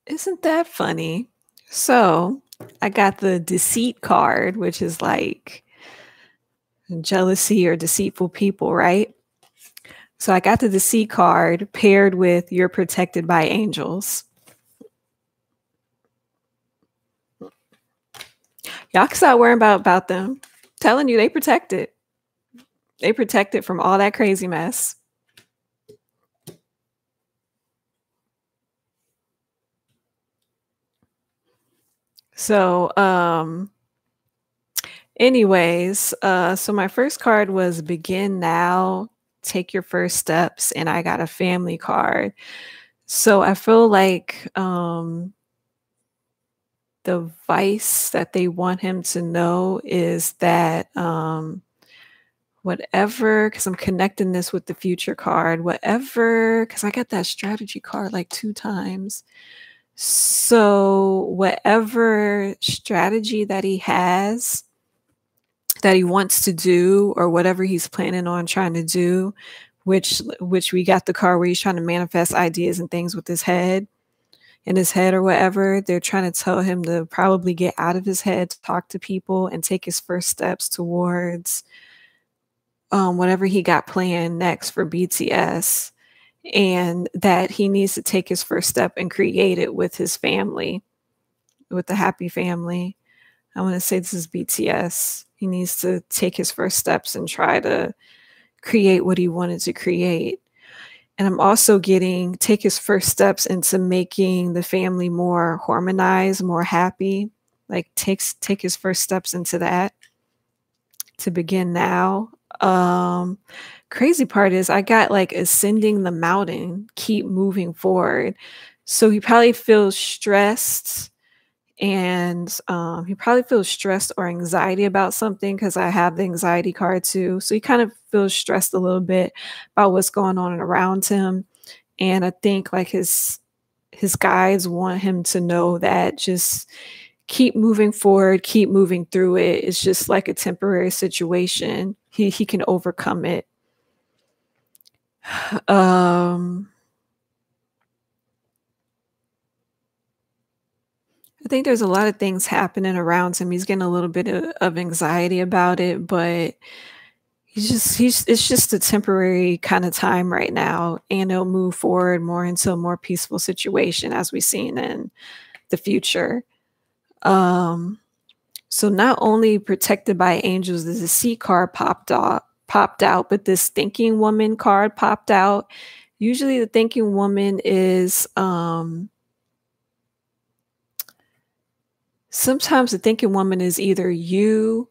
Isn't that funny? So I got the deceit card, which is like jealousy or deceitful people, right? So I got the deceit card paired with "You're Protected by Angels." Y'all can stop worrying about them. I'm telling you, they protected. They protected from all that crazy mess. So, anyways, so my first card was "Begin Now, Take Your First Steps," and I got a family card. So I feel like the advice that they want him to know is that whatever, because I'm connecting this with the future card, whatever, because I got that strategy card like 2 times. So whatever strategy that he has, that he wants to do, or whatever he's planning on trying to do, which we got the card where he's trying to manifest ideas and things with his head, in his head or whatever, they're trying to tell him to probably get out of his head, to talk to people, and take his first steps towards whatever he got planned next for BTS, and that he needs to take his first step and create it with his family, with the happy family. I want to say this is BTS. He needs to take his first steps and try to create what he wanted to create. And I'm also getting take his first steps into making the family more harmonized, more happy. Like take his first steps into that, to begin now. Crazy part is I got like ascending the mountain, keep moving forward. So he probably feels stressed and he probably feels stressed or anxiety about something because I have the anxiety card too. So he kind of feels stressed a little bit about what's going on around him. And I think like his guides want him to know that just keep moving forward, keep moving through it. It's just like a temporary situation. He can overcome it. Um I think there's a lot of things happening around him. He's getting a little bit of anxiety about it, but he's it's just a temporary kind of time right now, and he'll move forward more into a more peaceful situation as we've seen in the future. Um, so not only protected by angels, there's a C card popped out, but this thinking woman card popped out. Usually the thinking woman is sometimes the thinking woman is either either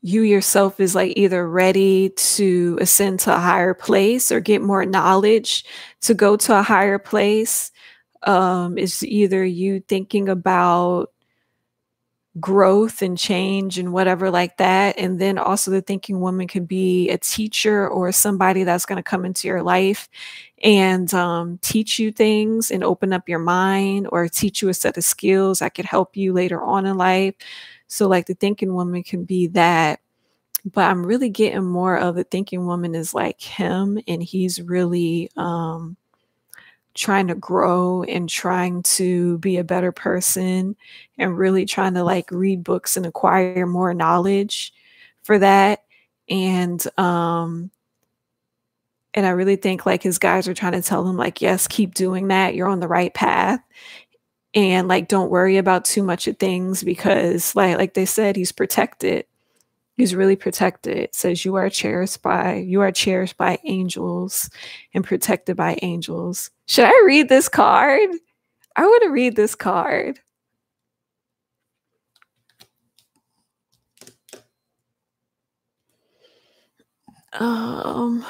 you yourself is like either ready to ascend to a higher place or get more knowledge to go to a higher place. It's either you thinking about growth and change and whatever like that. And then also the thinking woman could be a teacher or somebody that's going to come into your life and teach you things and open up your mind or teach you a set of skills that could help you later on in life. So like the thinking woman can be that. But I'm really getting more of the thinking woman is like him, and he's really trying to grow and trying to be a better person and really trying to like read books and acquire more knowledge for that. And I really think like his guys are trying to tell him like, yes, keep doing that. You're on the right path. And like don't worry about too much of things because like they said, he's protected. He's really protected. It says you are cherished by angels and protected by angels. Should I read this card? I want to read this card. Um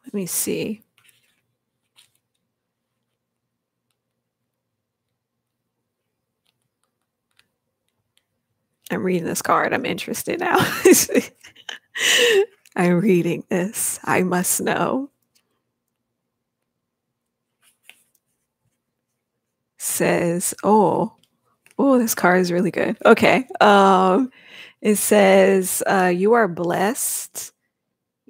Let me see. I'm reading this card. I'm interested now. I'm reading this. I must know. Says, oh, this card is really good. Okay. It says, you are blessed.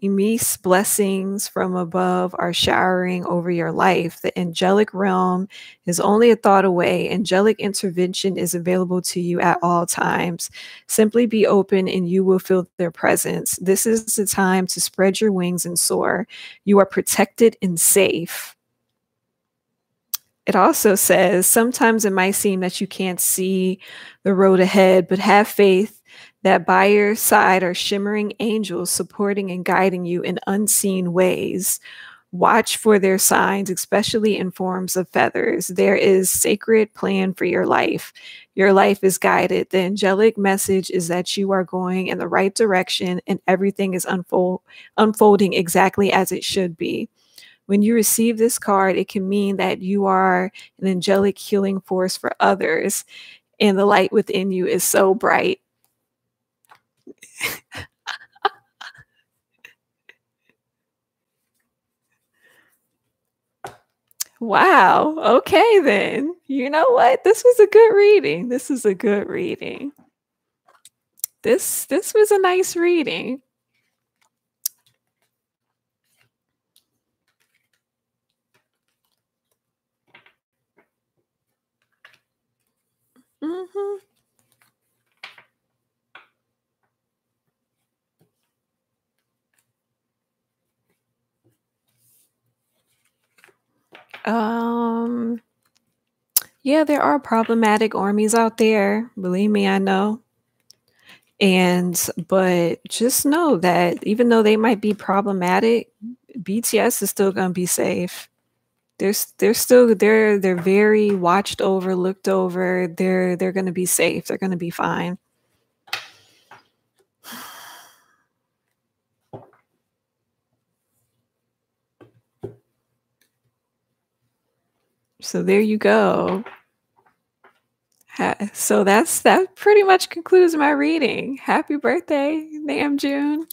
Immense blessings from above are showering over your life. The angelic realm is only a thought away. Angelic intervention is available to you at all times. Simply be open and you will feel their presence. This is the time to spread your wings and soar. You are protected and safe. It also says, sometimes it might seem that you can't see the road ahead, but have faith that by your side are shimmering angels supporting and guiding you in unseen ways. Watch for their signs, especially in forms of feathers. There is sacred plan for your life. Your life is guided. The angelic message is that you are going in the right direction and everything is unfolding exactly as it should be. When you receive this card, it can mean that you are an angelic healing force for others, and the light within you is so bright. Wow. Okay, then. You know what? This was a good reading. This is a good reading. This was a nice reading. Mm-hmm. Yeah, there are problematic armies out there. Believe me, I know. But just know that even though they might be problematic, BTS is still gonna be safe. They're very watched over, looked over. They're gonna be safe. They're gonna be fine. So there you go. So that pretty much concludes my reading. Happy birthday, Namjoon.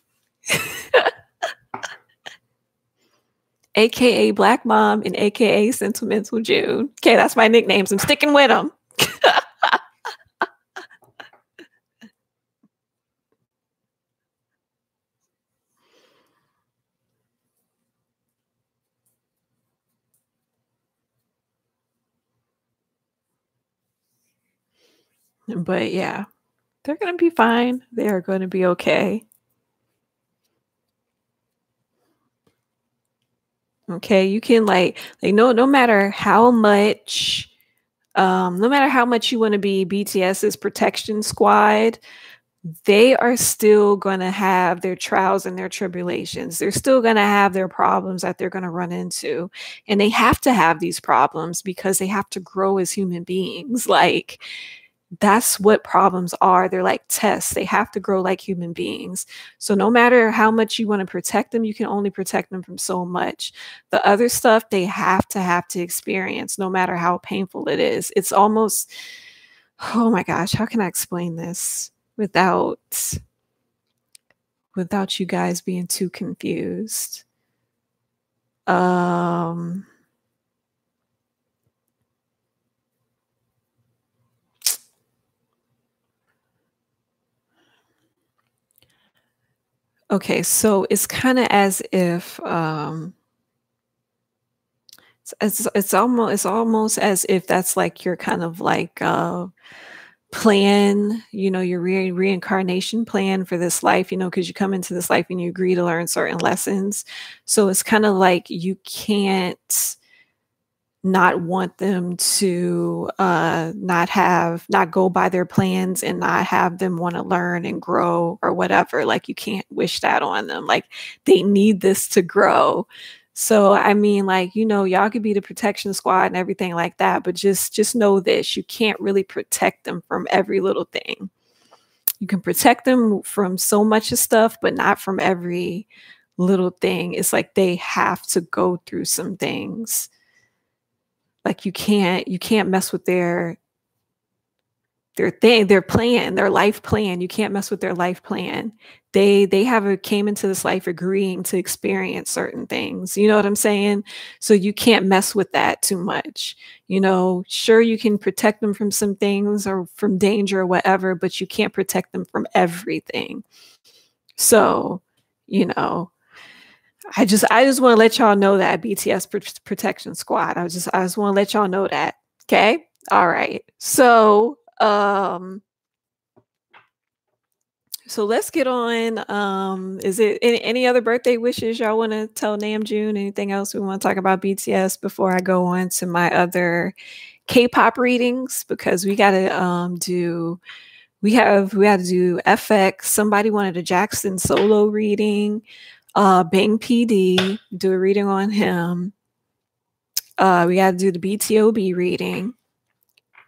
AKA Black Mom and AKA Sentimental June. Okay, that's my nicknames. I'm sticking with them. But yeah, they're going to be fine. They are going to be okay. Okay, you can no matter how much you want to be BTS's protection squad, they are still going to have their trials and their tribulations. They're still going to have their problems that they're going to run into. And they have to have these problems because they have to grow as human beings. Like, that's what problems are. They're like tests. They have to grow like human beings. So no matter how much you want to protect them, you can only protect them from so much. The other stuff they have to experience, no matter how painful it is. It's almost, oh my gosh, how can I explain this without you guys being too confused? Okay, so it's kind of as if it's almost as if that's like your kind of like plan, your reincarnation plan for this life, because you come into this life and you agree to learn certain lessons. So it's kind of like you can't not want them to not go by their plans and not have them want to learn and grow or whatever. Like, you can't wish that on them. Like, they need this to grow. So I mean, like, y'all could be the protection squad and everything like that, but just know this: you can't really protect them from every little thing. You can protect them from so much of stuff, but not from every little thing. It's like they have to go through some things. Like, you can't mess with their thing, their plan, their life plan. You can't mess with their life plan. They came into this life agreeing to experience certain things. You know what I'm saying? So you can't mess with that too much. Sure, you can protect them from some things or from danger or whatever, but you can't protect them from everything. So, I just want to let y'all know that, BTS protection squad. I just want to let y'all know that. Okay. All right. So let's get on. Is it any other birthday wishes y'all want to tell Namjoon? Anything else we want to talk about BTS before I go on to my other K-pop readings? Because we got to do FX. Somebody wanted a Jackson solo reading. Bang PD, do a reading on him. We got to do the BtoB reading.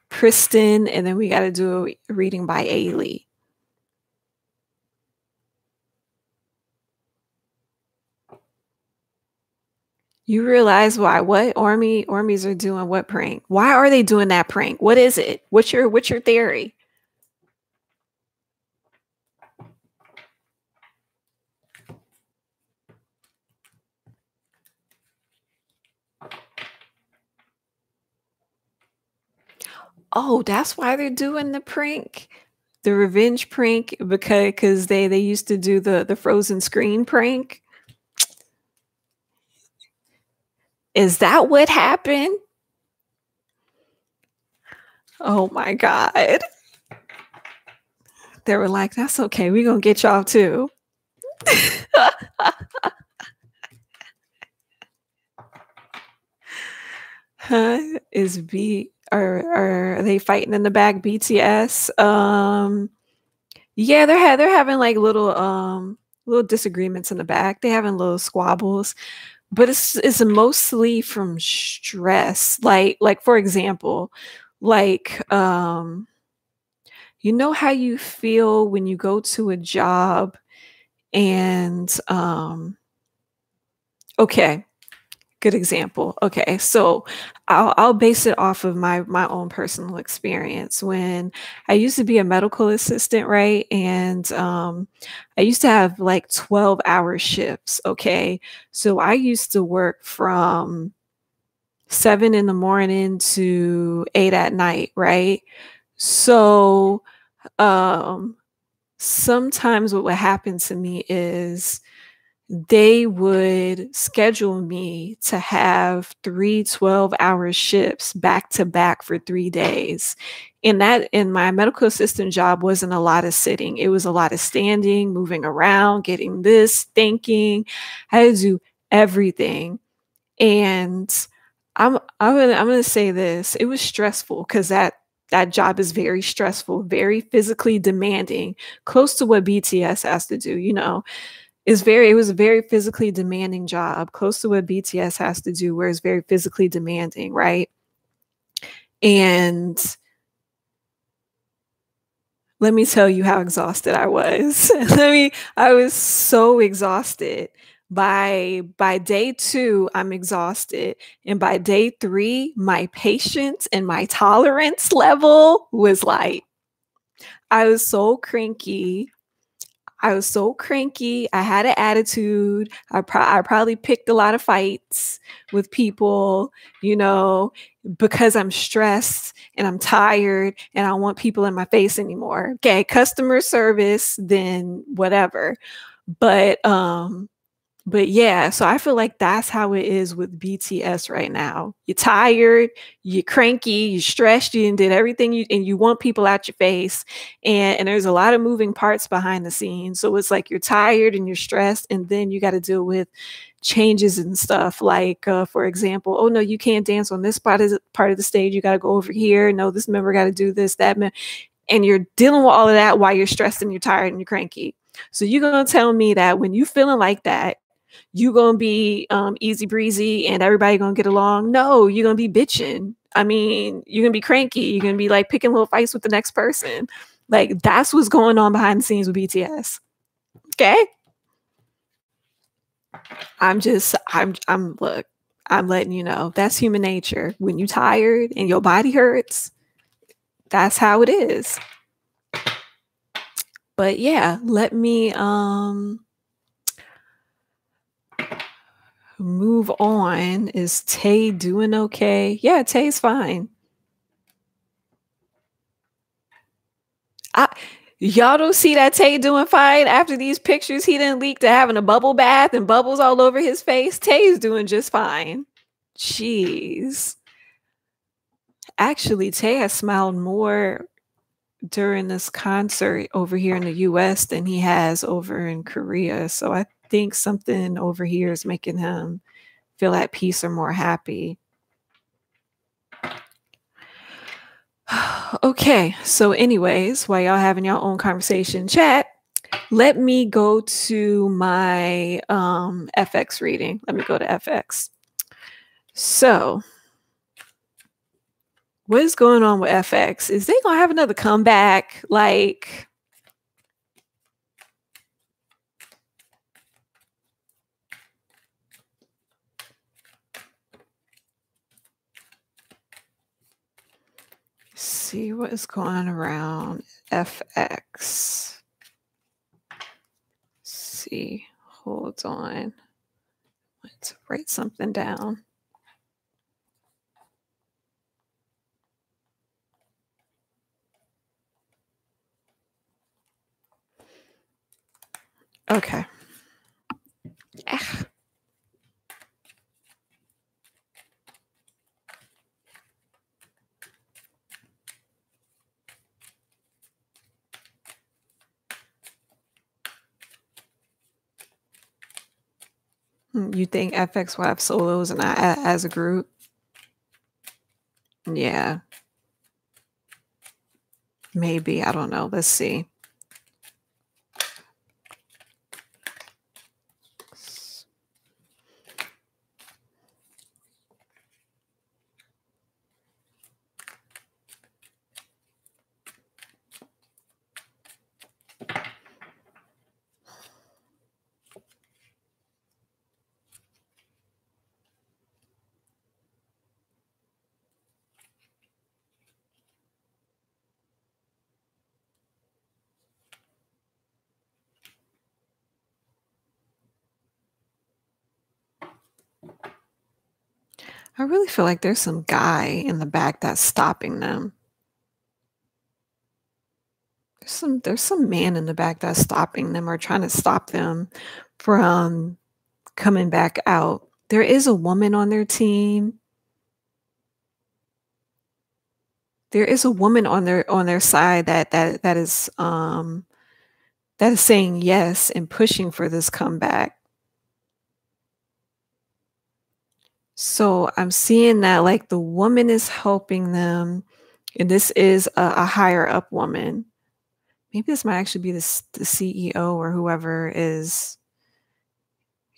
Pristin, and then we got to do a reading by Ailee. You realize why? What armies are doing what prank? Why are they doing that prank? What is it? What's your theory? Oh, that's why they're doing the prank, the revenge prank, because they used to do the frozen screen prank. Is that what happened? Oh my God. They were like, that's okay. We're going to get y'all too. Huh? Are they fighting in the back, BTS? Yeah, they're having like little disagreements in the back. They're having little squabbles, but it's mostly from stress. Like for example, like you know how you feel when you go to a job and okay, Good example. Okay, so I'll base it off of my own personal experience. When I used to be a medical assistant, right? And I used to have like 12-hour shifts. Okay, so I used to work from 7 in the morning to 8 at night, right? So um, sometimes what would happen to me is they would schedule me to have 3 12-hour shifts back to back for 3 days. And that in my medical assistant job wasn't a lot of sitting. It was a lot of standing, moving around, getting this, thinking. I had to do everything. And I'm gonna say this. It was stressful because that job is very stressful, very physically demanding, close to what BTS has to do, you know. It was a very physically demanding job, close to what BTS has to do, where it's very physically demanding, right? And let me tell you how exhausted I was. I was so exhausted. By day 2, I'm exhausted. And by day 3, my patience and my tolerance level was like, I was so cranky. I was so cranky. I had an attitude. I probably picked a lot of fights with people, you know, because I'm stressed and I'm tired and I don't want people in my face anymore. Okay, customer service, then whatever. But but yeah, so I feel like that's how it is with BTS right now. You're tired, you're cranky, you're stressed, you did everything and you want people out your face. And there's a lot of moving parts behind the scenes. So it's like you're tired and you're stressed, and then you got to deal with changes and stuff. Like for example, oh no, you can't dance on this part of the stage. You got to go over here. No, this member got to do this, that. And you're dealing with all of that while you're stressed and you're tired and you're cranky. So you're gonna tell me that when you feeling like that, you gonna be easy breezy and everybody gonna get along? No, you're gonna be bitching. I mean, you're gonna be cranky. You're gonna be like picking little fights with the next person. Like that's what's going on behind the scenes with BTS. Okay. Look, I'm letting you know that's human nature. When you tired and your body hurts, that's how it is. But yeah, let me move on. Is Tay doing okay? Yeah, Tay's fine. Y'all don't see that Tay doing fine after these pictures he didn't leak to having a bubble bath and bubbles all over his face? Tay's doing just fine. Jeez. Actually, Tay has smiled more during this concert over here in the US than he has over in Korea. So I think something over here is making him feel at peace or more happy. Okay, so anyways, while y'all having your own conversation chat, let me go to my FX reading. Let me go to FX. So what is going on with FX? Is they gonna have another comeback? Like, see what is going around FX. See, hold on. Let's write something down. Okay. You think FX will have solos and as a group? Yeah. Maybe. I don't know. Let's see. I really feel like there's some guy in the back that's stopping them. There's some man in the back that's stopping them or trying to stop them from coming back out. There is a woman on their team. There is a woman on their side that is saying yes and pushing for this comeback. So I'm seeing that like the woman is helping them, and this is a higher up woman. Maybe this might actually be the CEO or whoever is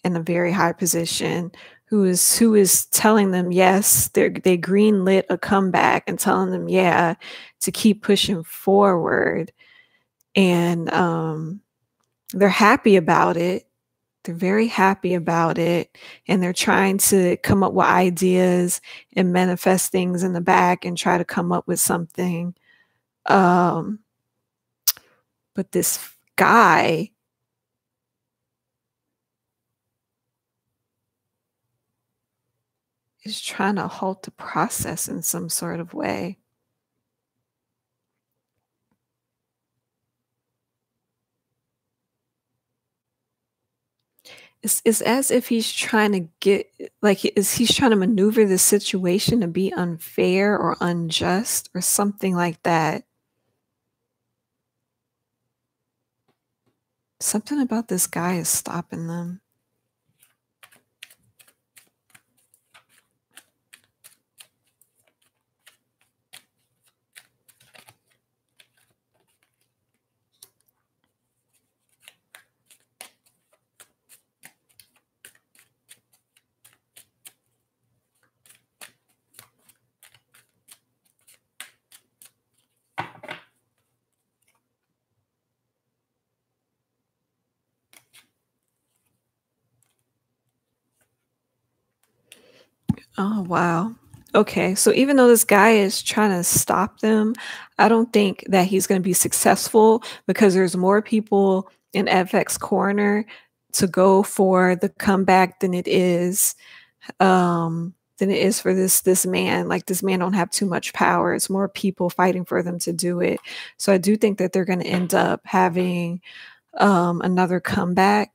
in a very high position who is telling them yes, they green lit a comeback and telling them yeah to keep pushing forward, and they're happy about it. They're very happy about it, and they're trying to come up with ideas and manifest things in the back and try to come up with something. Um, but this guy is trying to halt the process in some sort of way. It's as if he's trying to get like he's trying to maneuver the situation to be unfair or unjust or something like that. Something about this guy is stopping them. Oh, wow. Okay, so even though this guy is trying to stop them, I don't think that he's gonna be successful because there's more people in FX corner to go for the comeback than it is for this man. Like, this man don't have too much power. It's more people fighting for them to do it. So I do think that they're gonna end up having, another comeback.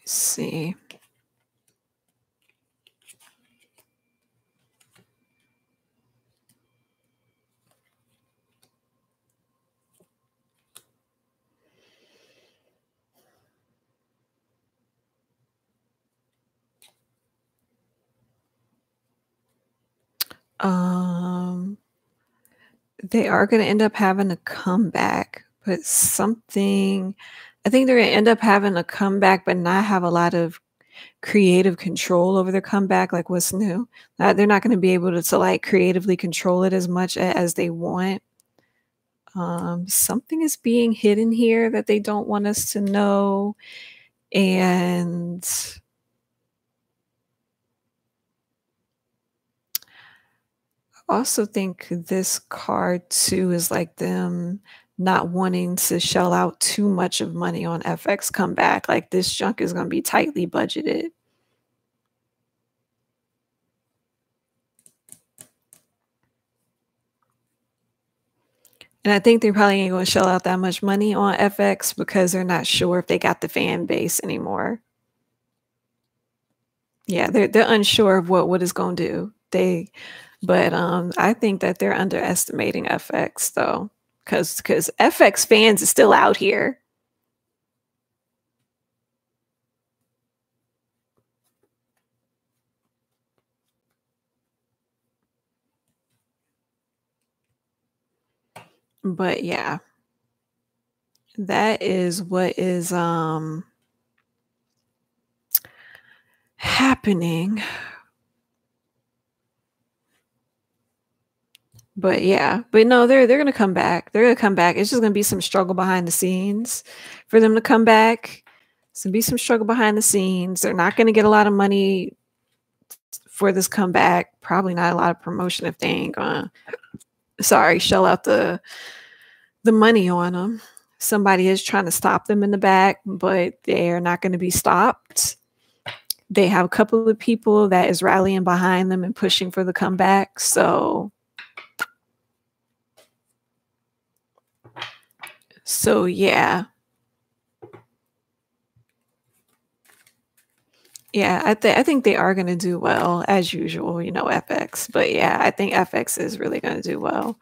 Let's see. Um They are gonna end up having a comeback, but something I think they're gonna end up having a comeback, but not have a lot of creative control over their comeback, like, what's new? They're not gonna be able to, like, creatively control it as much as they want. Something is being hidden here that they don't want us to know, and I also think this card too is like them not wanting to shell out too much of money on FX comeback. Like, this junk is gonna be tightly budgeted. And I think they probably ain't gonna shell out that much money on FX because they're not sure if they got the fan base anymore. Yeah, they're unsure of what it's gonna do. I think that they're underestimating FX though, because FX fans is still out here. But yeah, that is what is happening. But yeah, but no, they're gonna come back. They're gonna come back. It's just gonna be some struggle behind the scenes for them to come back. So be some struggle behind the scenes. They're not gonna get a lot of money for this comeback. Probably not a lot of promotion if they ain't gonna shell out the money on them. Somebody is trying to stop them in the back, but they're not going to be stopped. They have a couple of people that is rallying behind them and pushing for the comeback. So yeah. Yeah, I think they are going to do well as usual, you know, FX. But yeah, I think FX is really going to do well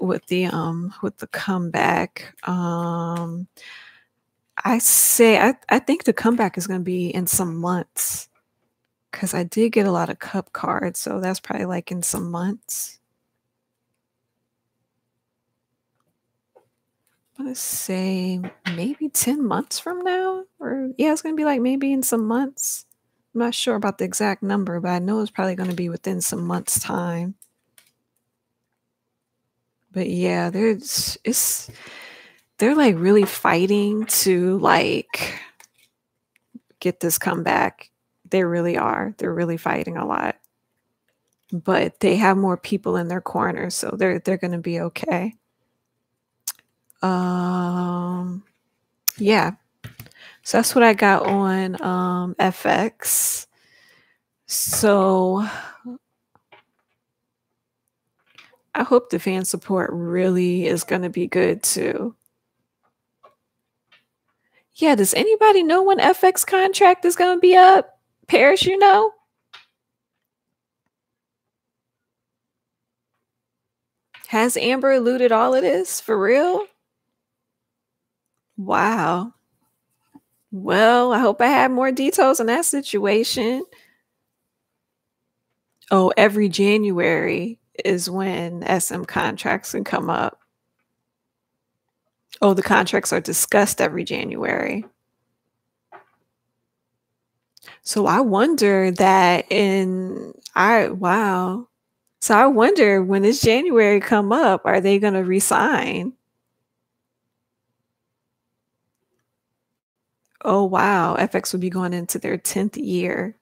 with the comeback. I think the comeback is going to be in some months because I did get a lot of cup cards, so that's probably like in some months. Let's say maybe 10 months from now, or yeah, it's going to be like maybe in some months. I'm not sure about the exact number, but I know it's probably going to be within some months' time. But yeah, they're like really fighting to like get this comeback. They really are. They're really fighting a lot. But they have more people in their corner, so they're going to be okay. Yeah. So that's what I got on FX. So I hope the fan support really is going to be good too. Yeah, does anybody know when FX contract is going to be up? Paris, you know? Has Amber eluded all of this for real? Wow. Well, I hope I have more details on that situation. Oh, every January is when SM contracts can come up. Oh, the contracts are discussed every January. So I wonder that wow. So I wonder when this January come up, are they going to resign? Oh, wow. FX will be going into their 10th year.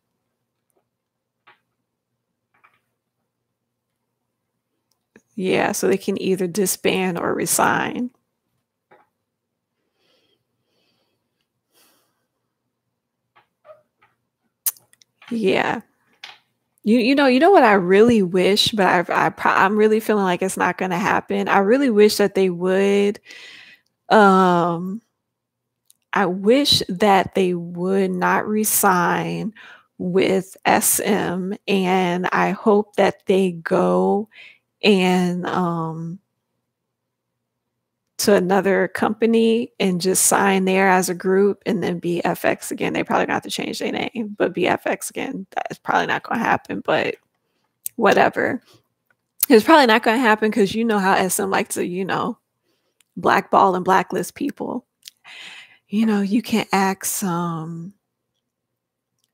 Yeah, so they can either disband or resign. Yeah. You know what I really wish, but I'm really feeling like it's not going to happen. I really wish that they would. I wish that they would not resign with SM, and I hope that they go and to another company and just sign there as a group and then be FX again. They probably got to change their name, but be FX again. That's probably not going to happen, but whatever. It's probably not going to happen because you know how SM likes to, you know, blackball and blacklist people. You know, you can ask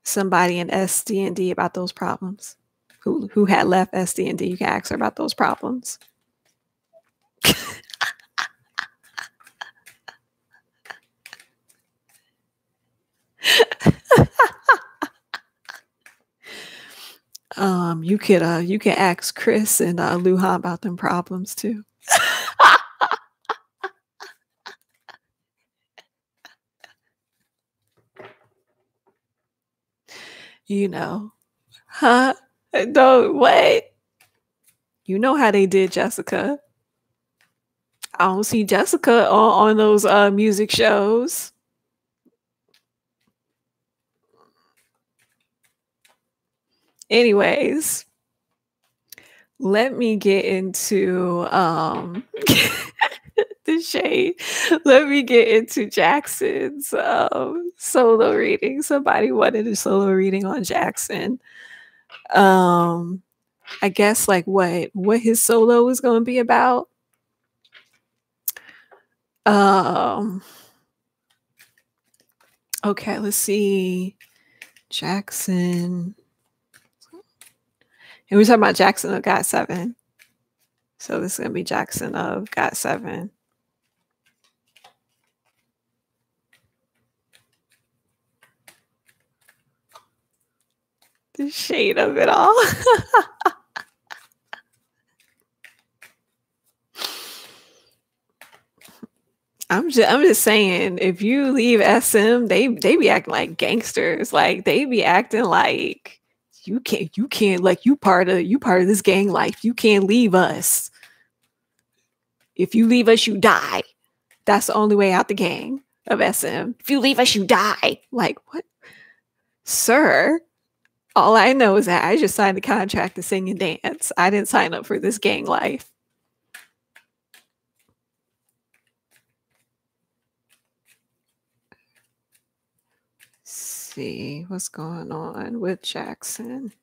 somebody in SD&D about those problems who had left SD&D. You can ask her about those problems. You can ask Chris and Luhan about them problems too. You know, huh? No, wait. You know how they did Jessica. I don't see Jessica on those music shows. Anyways, let me get into the shade. Let me get into Jackson's solo reading. Somebody wanted a solo reading on Jackson. I guess like what his solo is going to be about. Okay, let's see. Jackson. And we're talking about Jackson of God 7. So this is gonna be Jackson of GOT7. The shade of it all. I'm just saying, if you leave SM, they be acting like gangsters. Like they be acting like you can't like you part of this gang life. You can't leave us. If you leave us, you die. That's the only way out the gang of SM. If you leave us, you die. Like what? Sir, all I know is that I just signed the contract to sing and dance. I didn't sign up for this gang life. See what's going on with Jackson.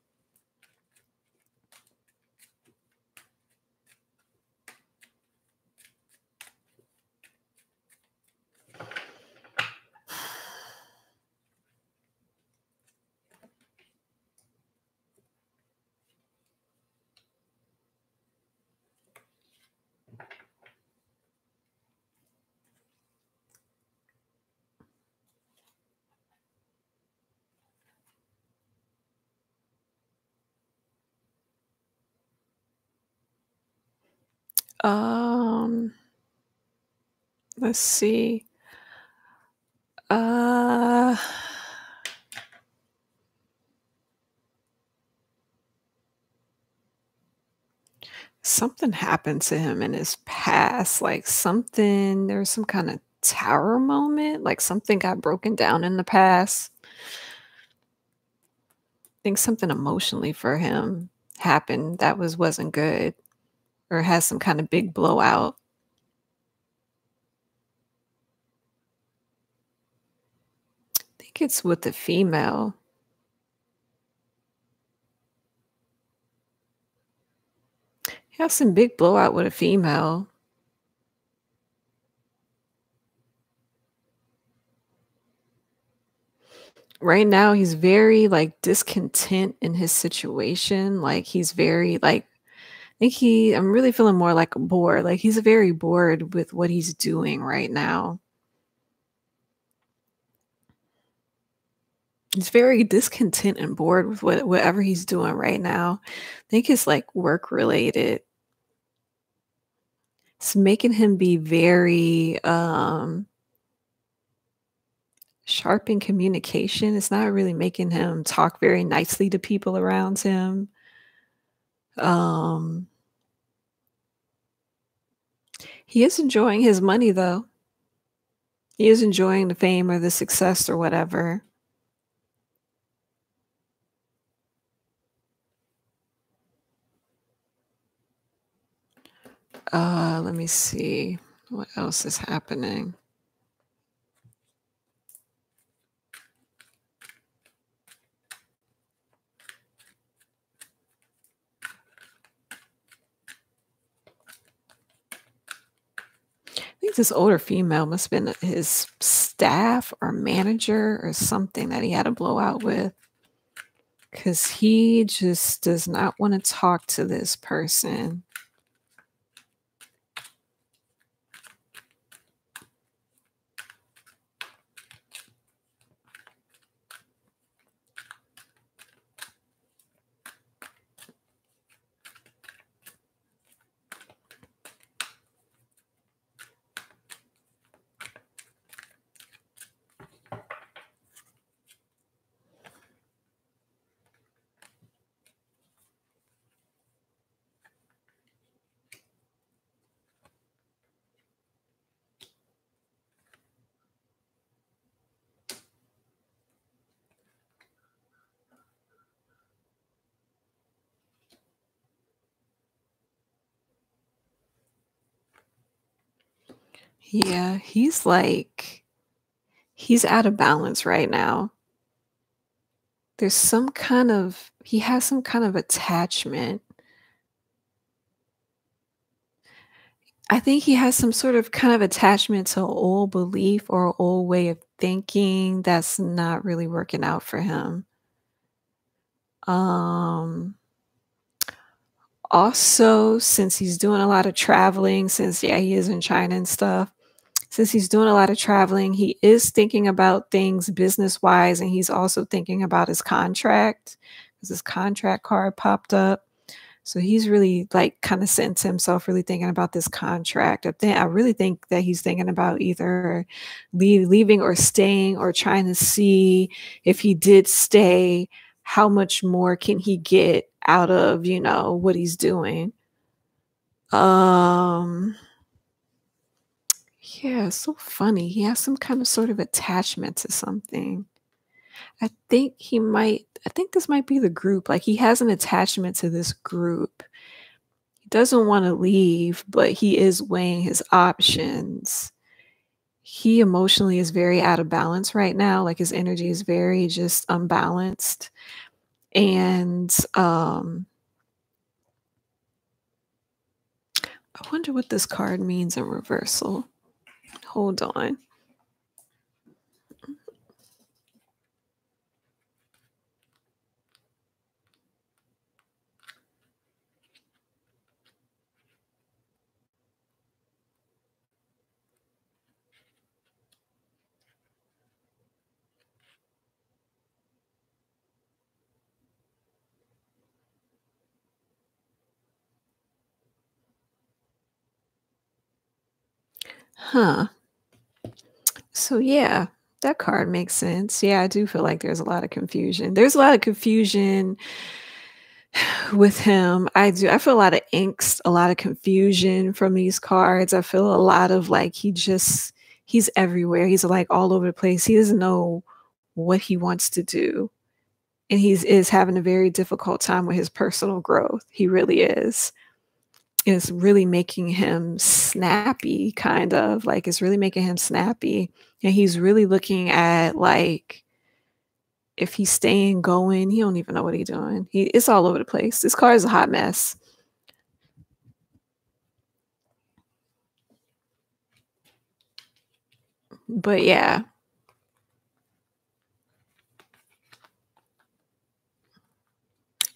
Let's see. Something happened to him in his past, like there was some kind of tower moment, like something got broken down in the past. I think something emotionally for him happened that wasn't good, or has some kind of big blowout. I think it's with the female. He has some big blowout with a female. Right now, he's very like discontent in his situation. Like he's very like I'm really feeling more like bored. Like he's very bored with what he's doing right now. He's very discontent and bored with whatever he's doing right now. I think it's like work related. It's making him be very sharp in communication. It's not really making him talk very nicely to people around him. He is enjoying his money though. He is enjoying the fame or the success or whatever. Let me see what else is happening. I think this older female must have been his staff or manager or something that he had a blowout with, because he just does not want to talk to this person. Yeah, he's out of balance right now. He has some kind of attachment. I think he has some sort of kind of attachment to an old belief or an old way of thinking that's not really working out for him. Also, since he's doing a lot of traveling, since yeah, he is in China and stuff, since he's doing a lot of traveling, he is thinking about things business-wise, and he's also thinking about his contract, 'cause his contract card popped up. So he's really, like, kinda sitting to himself, really thinking about this contract. I really think that he's thinking about either leaving or staying, or trying to see if he did stay, how much more can he get out of, you know, what he's doing. Um, yeah, it's so funny. He has some kind of sort of attachment to something. I think this might be the group. Like, he has an attachment to this group. He doesn't wanna leave, but he is weighing his options. He emotionally is very out of balance right now, like, his energy is very just unbalanced, and, I wonder what this card means in reversal. Hold on. Huh. So, yeah, that card makes sense. Yeah, I do feel like there's a lot of confusion. There's a lot of confusion with him. I feel a lot of angst, a lot of confusion from these cards. I feel a lot of, like, he's everywhere. He's, like, all over the place. He doesn't know what he wants to do, and he's is having a very difficult time with his personal growth. He really is. It's really making him snappy, kind of, like, it's really making him snappy, and he's really looking at, like, if he's staying going, he don't even know what he's doing. It's all over the place. This car is a hot mess. But yeah.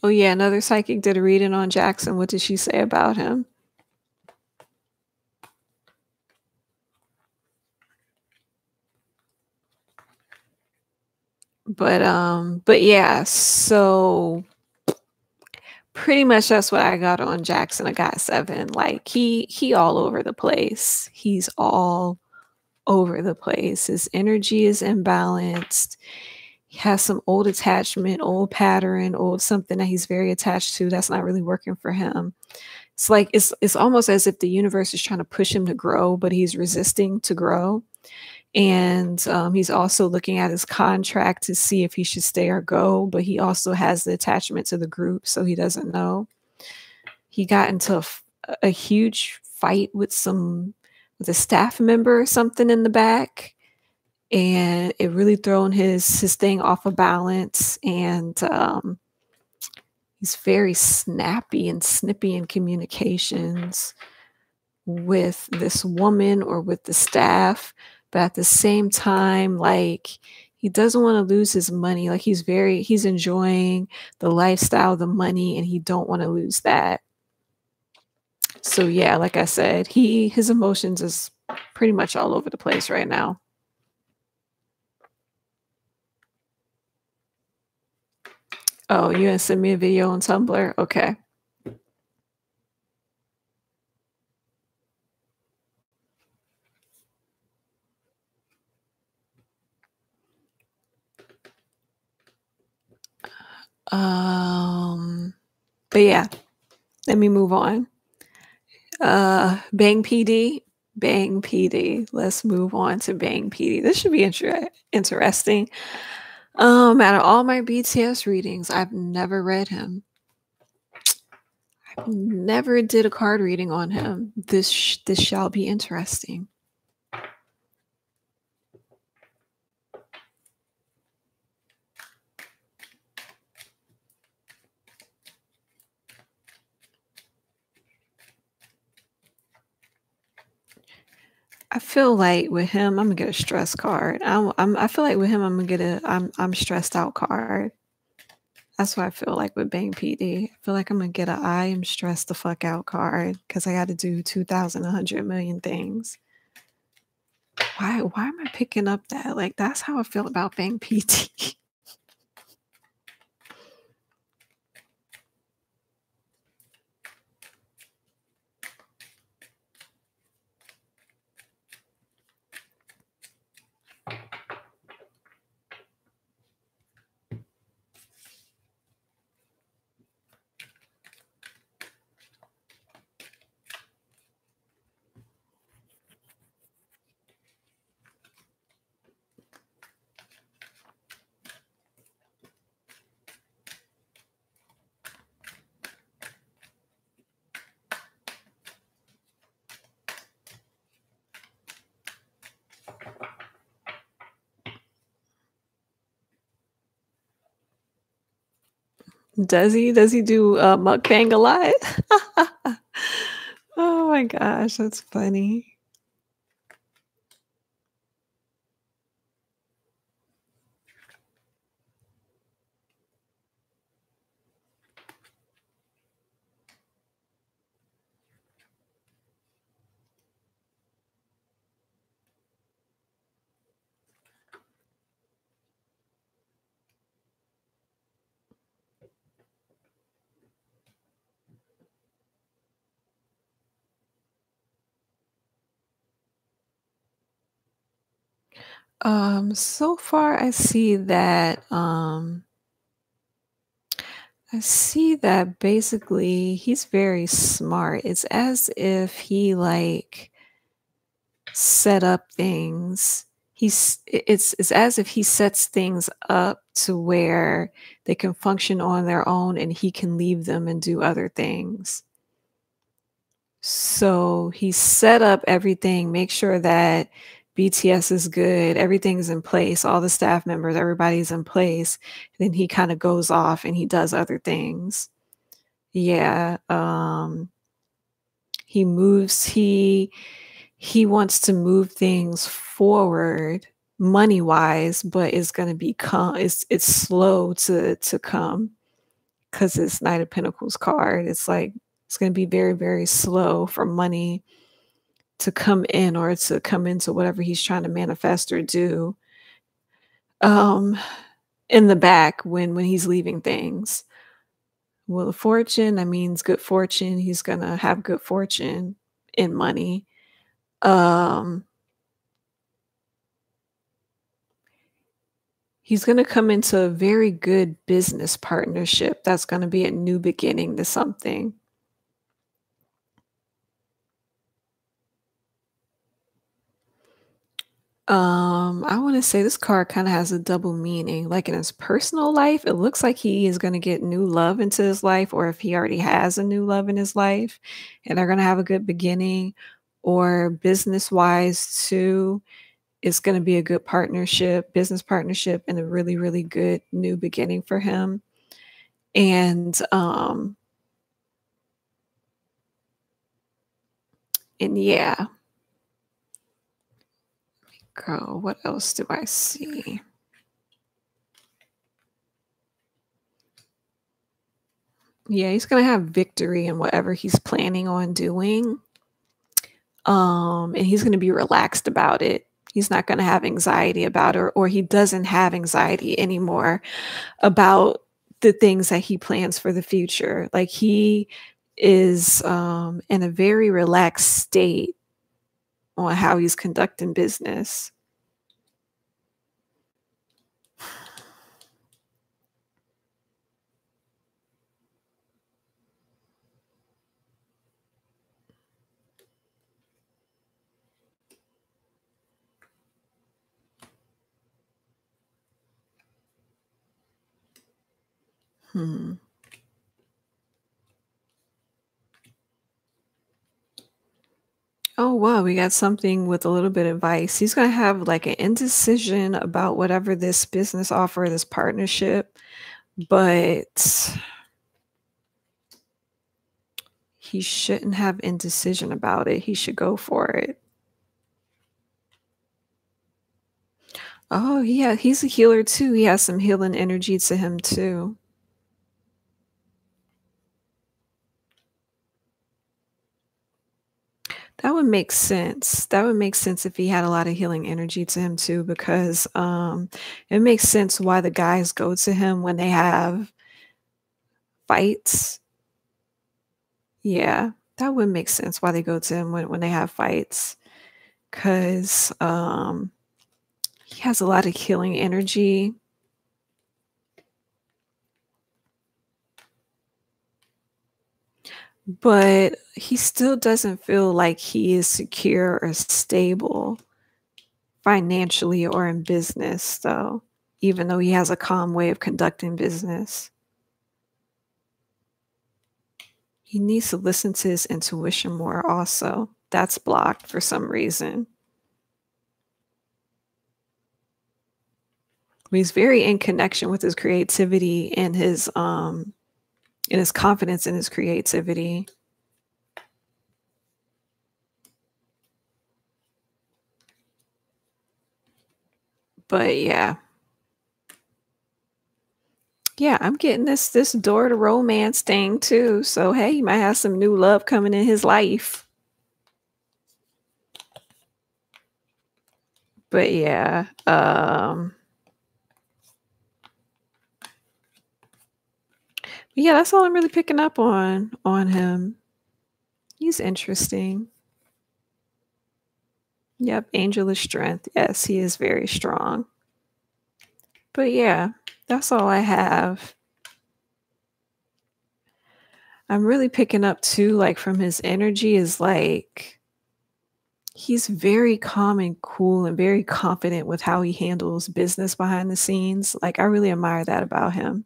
Oh, yeah, another psychic did a reading on Jackson. What did she say about him? But yeah, so pretty much that's what I got on Jackson. I got 7. Like, he all over the place. He's all over the place. His energy is imbalanced. He has some old attachment, old pattern, old something that he's very attached to that's not really working for him. It's like it's almost as if the universe is trying to push him to grow, but he's resisting to grow. And he's also looking at his contract to see if he should stay or go, but he also has the attachment to the group, so he doesn't know. He got into a huge fight with a staff member or something in the back, and it really thrown his thing off of balance. And he's very snappy and snippy in communications with this woman or with the staff, but at the same time, like, he doesn't want to lose his money. Like, he's enjoying the lifestyle, the money, and he don't want to lose that. So yeah, like I said, his emotions is pretty much all over the place right now. Oh, you gonna send me a video on Tumblr? Okay. Um, but yeah, let me move on. Bang PD. Bang PD. Let's move on to Bang PD. This should be interesting. Out of all my BTS readings, I've never read him. I never did a card reading on him. This shall be interesting. I feel like with him, I'm gonna get a stress card. I feel like with him, I'm gonna get I'm stressed out card. That's what I feel like with Bang PD. I feel like I'm gonna get a I am stressed the fuck out card because I got to do 2,100 million things. Why am I picking up that? Like, that's how I feel about Bang PD. Does he? Does he do mukbang a lot? Oh my gosh, that's funny. So far I see that basically he's very smart. It's as if he like set up things. It's as if he sets things up to where they can function on their own and he can leave them and do other things. So he set up everything, make sure that BTS is good, everything's in place, all the staff members, everybody's in place. Then he kind of goes off and he does other things. Yeah, he moves he wants to move things forward money-wise, but it's gonna become it's slow to come because it's Knight of Pentacles card. It's like it's gonna be very, very slow for money to come in or to come into whatever he's trying to manifest or do, um, in the back when he's leaving things. Wheel of Fortune, that means good fortune. He's gonna have good fortune in money. Um, he's gonna come into a very good business partnership that's gonna be a new beginning to something. I wanna say this card kinda has a double meaning. Like, in his personal life, it looks like he is gonna get new love into his life, or if he already has a new love in his life, and they're gonna have a good beginning, or business-wise too, it's gonna be a good partnership, business partnership, and a really, really good new beginning for him. And and yeah. Girl, what else do I see? Yeah, he's gonna have victory in whatever he's planning on doing. And he's gonna be relaxed about it. He's not gonna have anxiety about it, or he doesn't have anxiety anymore about the things that he plans for the future. Like he is in a very relaxed state on how he's conducting business. Hmm. Oh, wow, we got something with a little bit of advice. He's gonna have like an indecision about whatever this business offer, this partnership, but he shouldn't have indecision about it. He should go for it. Oh, yeah, he's a healer too. He has some healing energy to him too. would make sense. That would make sense if he had a lot of healing energy to him too, because it makes sense why the guys go to him when they have fights. Yeah, that would make sense why they go to him when they have fights, because he has a lot of healing energy. But he still doesn't feel like he is secure or stable financially or in business, though, even though he has a calm way of conducting business. He needs to listen to his intuition more also. That's blocked for some reason. But he's very in connection with his creativity and his confidence in his creativity. But yeah. Yeah, I'm getting this door to romance thing too. So hey, he might have some new love coming in his life. But yeah, yeah, that's all I'm really picking up on him. He's interesting. Yep, angel of strength. Yes, he is very strong. But yeah, that's all I have. I'm really picking up too, like from his energy is like he's very calm and cool and very confident with how he handles business behind the scenes. Like I really admire that about him.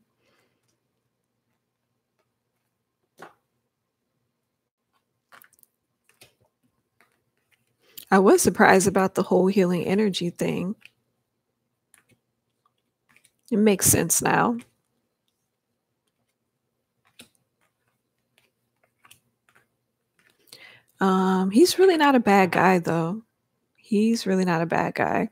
I was surprised about the whole healing energy thing. It makes sense now. He's really not a bad guy though. He's really not a bad guy.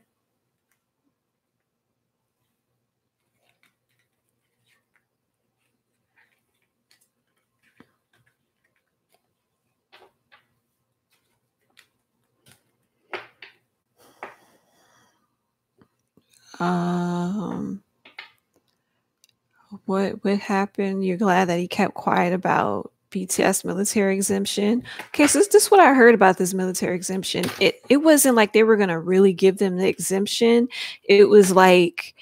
What happened? You're glad that he kept quiet about BTS military exemption. Okay, so this is what I heard about this military exemption. It wasn't like they were gonna really give them the exemption. It was like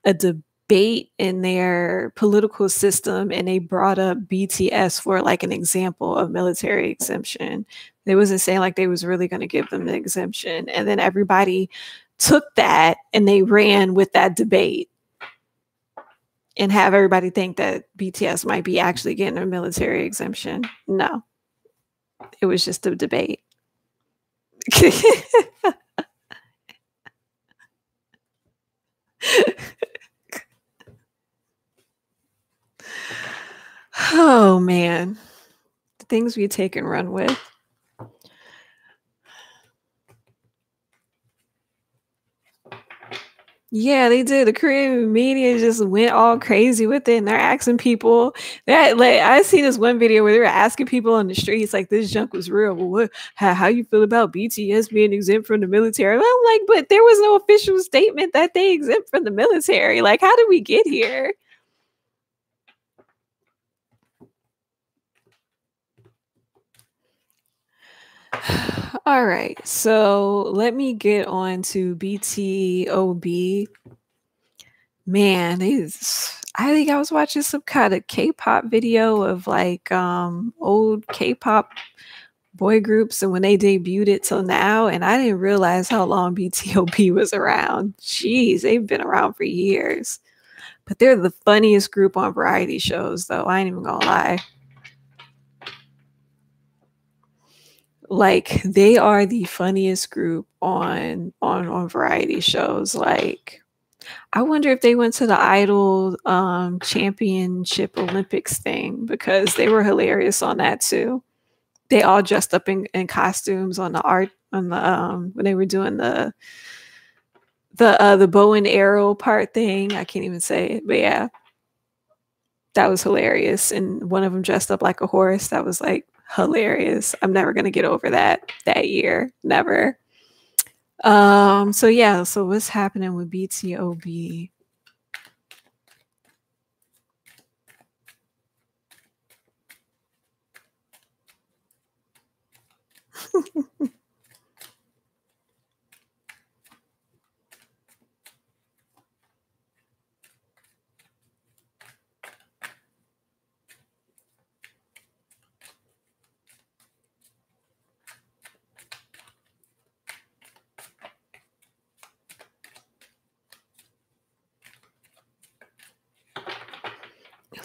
a debate in their political system, and they brought up BTS for like an example of military exemption. They wasn't saying like they was really gonna give them the exemption, and then everybody took that and they ran with that debate and have everybody think that BTS might be actually getting a military exemption. No, it was just a debate. Oh man, the things we take and run with. Yeah, they did. The Korean media just went all crazy with it, and they're asking people that. Like, I seen this one video where they were asking people on the streets, like, "This junk was real. Well, what? How you feel about BTS being exempt from the military?" And I'm like, but there was no official statement that they exempt from the military. Like, how did we get here? All right, so let me get on to BtoB. Man, I think I was watching some kind of K-pop video of like old K-pop boy groups and when they debuted it till now, and I didn't realize how long BtoB was around. Jeez, they've been around for years. But they're the funniest group on variety shows, though. I ain't even gonna lie. Like they are the funniest group on variety shows. Like I wonder if they went to the Idol championship Olympics thing, because they were hilarious on that too. They all dressed up in costumes on the art on the when they were doing the bow and arrow part thing. I can't even say it, but yeah, that was hilarious. And one of them dressed up like a horse. That was like hilarious. I'm never gonna get over that year. Never. So yeah, so what's happening with BtoB?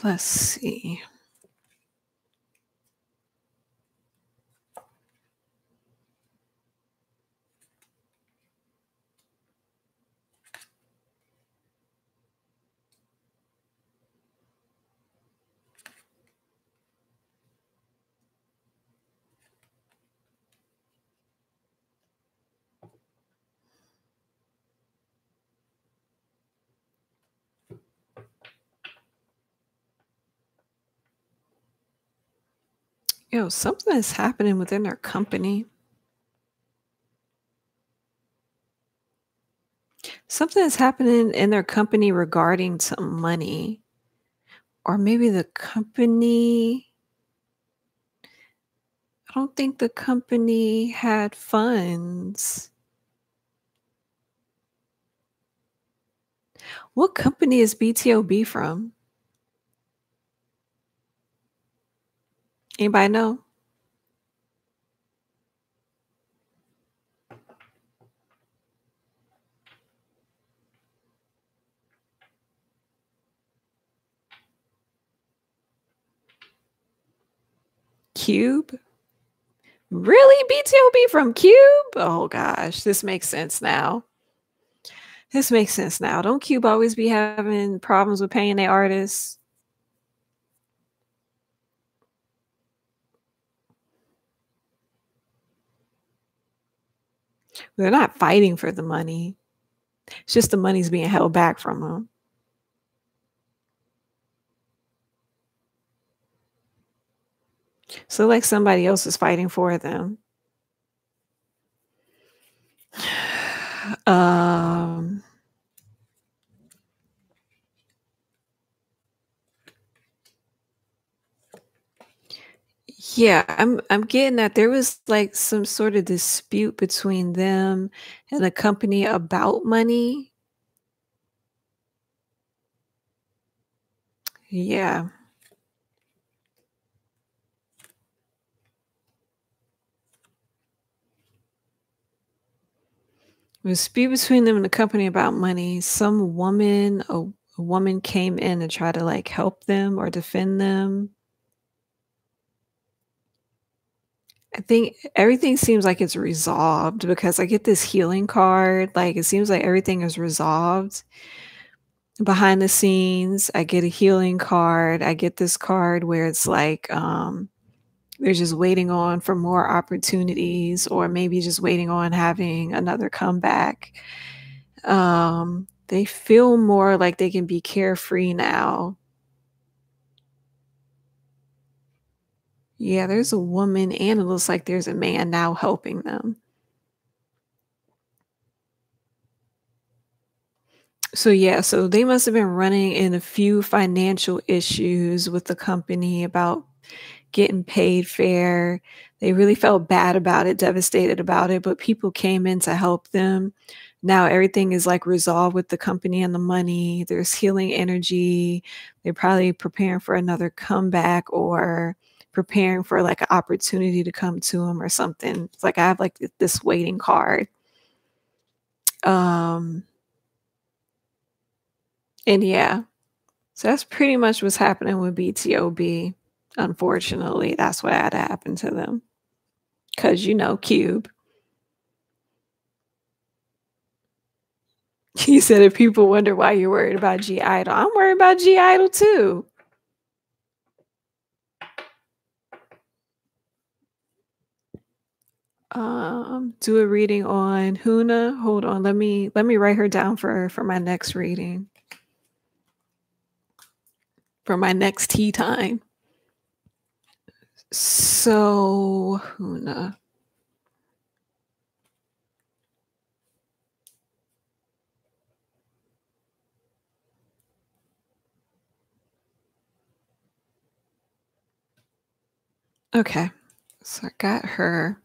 Let's see. Yo, something is happening within their company. Something is happening in their company regarding some money. Or maybe the company, I don't think the company had funds. What company is BtoB from? Anybody know? Cube? Really? BtoB from Cube? Oh gosh, this makes sense now. This makes sense now. Don't Cube always be having problems with paying their artists? They're not fighting for the money. It's just the money's being held back from them. So like somebody else is fighting for them. Yeah, I'm getting that there was like some sort of dispute between them and the company about money. Yeah. A dispute between them and the company about money. Some woman, a woman came in to try to like help them or defend them. I think everything seems like it's resolved because I get this healing card. Like it seems like everything is resolved behind the scenes. I get a healing card. I get this card where it's like they're just waiting on for more opportunities or maybe just waiting on having another comeback. They feel more like they can be carefree now. Yeah, there's a woman and it looks like there's a man now helping them. So yeah, so they must have been running in a few financial issues with the company about getting paid fair. They really felt bad about it, devastated about it, but people came in to help them. Now everything is like resolved with the company and the money. There's healing energy. They're probably preparing for another comeback or preparing for like an opportunity to come to them or something. It's like I have like this waiting card. And yeah, so that's pretty much what's happening with BtoB. Unfortunately, that's what had to happen to them. Because, you know, Cube. He said if people wonder why you're worried about G Idol, I'm worried about G Idol too. Do a reading on Huna. Hold on, let me write her down for my next reading. For my next tea time. So, Huna. Okay. So I got her.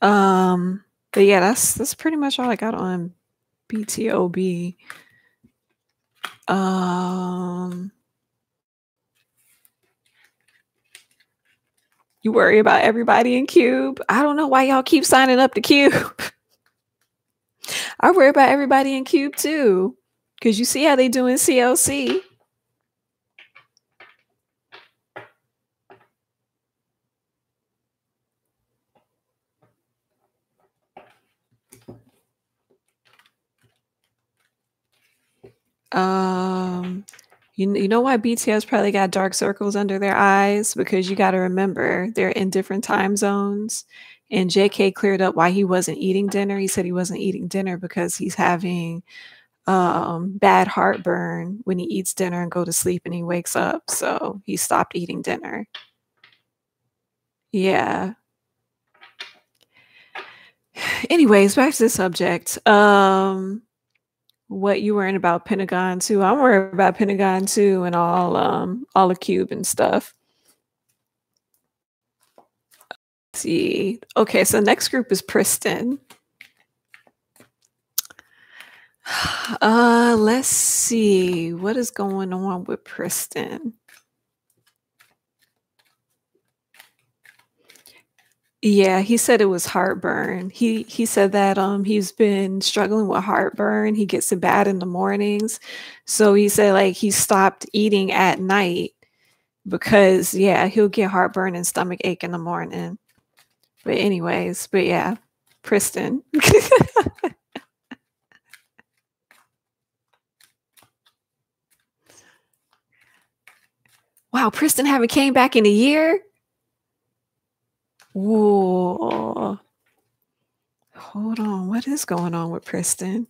But yeah, that's pretty much all I got on BtoB. You worry about everybody in Cube. I don't know why y'all keep signing up to Cube. I worry about everybody in Cube too. Cause you see how they doing CLC. You know why BTS probably got dark circles under their eyes? Because you got to remember they're in different time zones. And JK cleared up why he wasn't eating dinner. He said he wasn't eating dinner because he's having bad heartburn when he eats dinner and go to sleep and he wakes up. So he stopped eating dinner. Yeah. Anyways, back to the subject. What you worrying about Pentagon too? I'm worried about Pentagon too and all the Cube and stuff. Let's see. Okay, so next group is Pristin. Let's see. What is going on with Pristin? Yeah, he said it was heartburn. He said that he's been struggling with heartburn. He gets it bad in the mornings. So he said like he stopped eating at night because yeah, he'll get heartburn and stomach ache in the morning. But anyways, but yeah, Pristin. Wow, Pristin haven't came back in a year? Whoa. Hold on. What is going on with Pristin?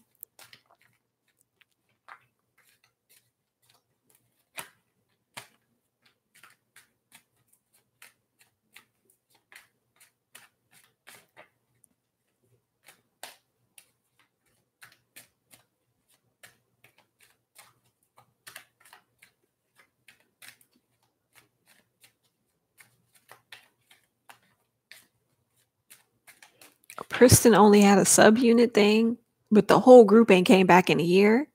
Pristin only had a subunit thing, but the whole group ain't came back in a year.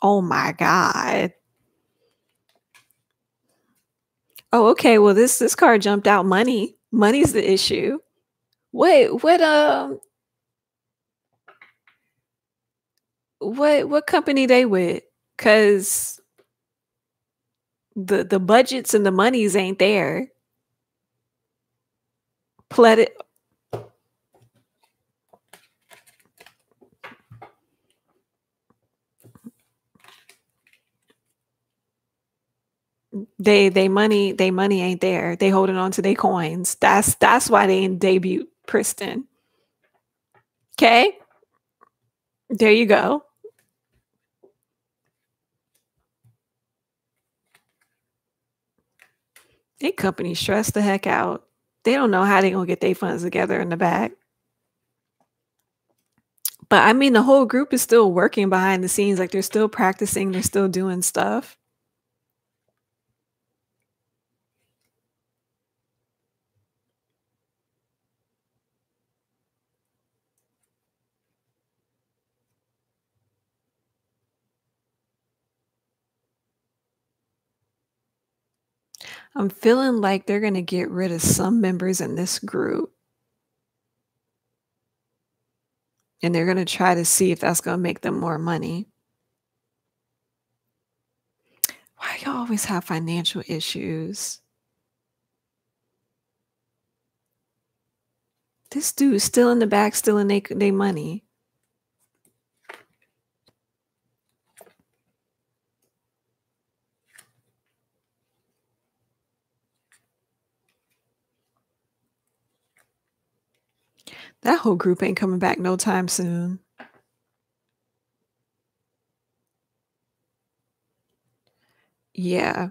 Oh my god. Oh, okay. Well, this card jumped out. Money. Money's the issue. Wait, what company they with? Cause the budgets and the monies ain't there. Planet they money ain't there. They holding on to their coins. That's why they didn't debut Pristin. Okay, there you go. They company stressed the heck out. They don't know how they gonna get their funds together in the back. But I mean, the whole group is still working behind the scenes. Like they're still practicing. They're still doing stuff. I'm feeling like they're gonna get rid of some members in this group. And they're gonna try to see if that's gonna make them more money. Why y'all always have financial issues? This dude's still in the back, still in their money. That whole group ain't coming back no time soon. Yeah.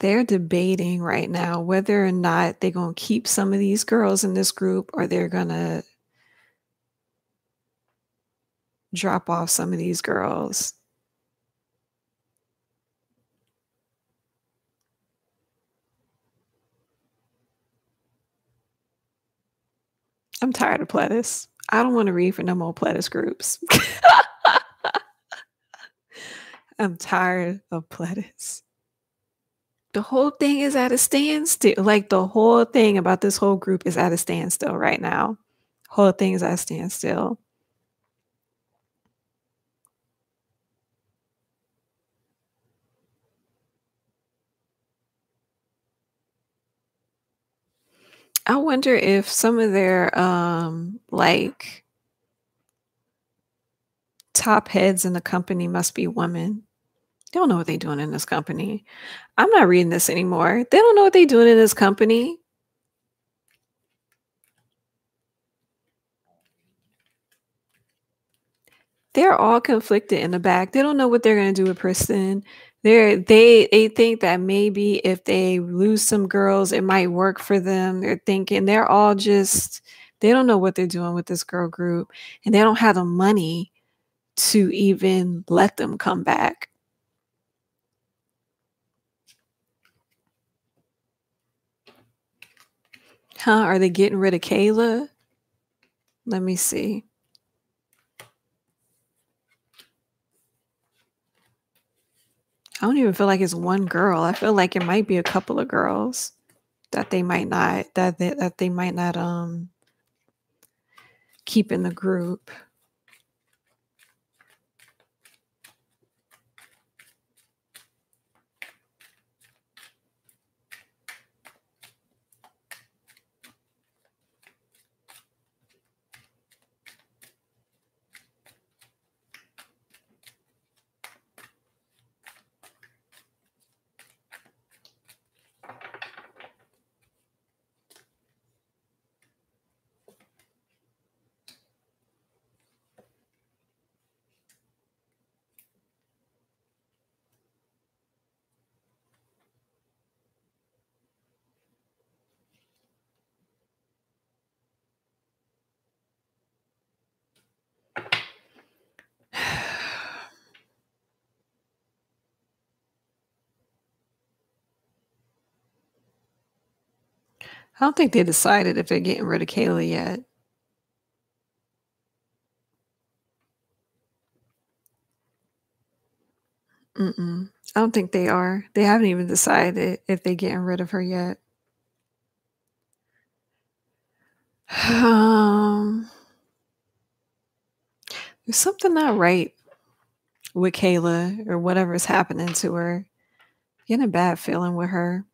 They're debating right now whether or not they're going to keep some of these girls in this group or they're going to drop off some of these girls. I'm tired of Pledis. I don't want to read for no more Pledis groups. I'm tired of Pledis. The whole thing is at a standstill. Like the whole thing about this whole group is at a standstill right now. Whole thing is at a standstill. I wonder if some of their like top heads in the company must be women. They don't know what they're doing in this company. I'm not reading this anymore. They don't know what they're doing in this company. They're all conflicted in the back. They don't know what they're gonna do with Pristin. They think that maybe if they lose some girls, it might work for them. They're thinking they're all just they don't know what they're doing with this girl group, and they don't have the money to even let them come back. Huh? Are they getting rid of Kayla? Let me see. I don't even feel like it's one girl. I feel like it might be a couple of girls that they might not keep in the group. I don't think they decided if they're getting rid of Kayla yet. I don't think they are. They haven't even decided if they're getting rid of her yet. There's something not right with Kayla or whatever is happening to her. Getting a bad feeling with her.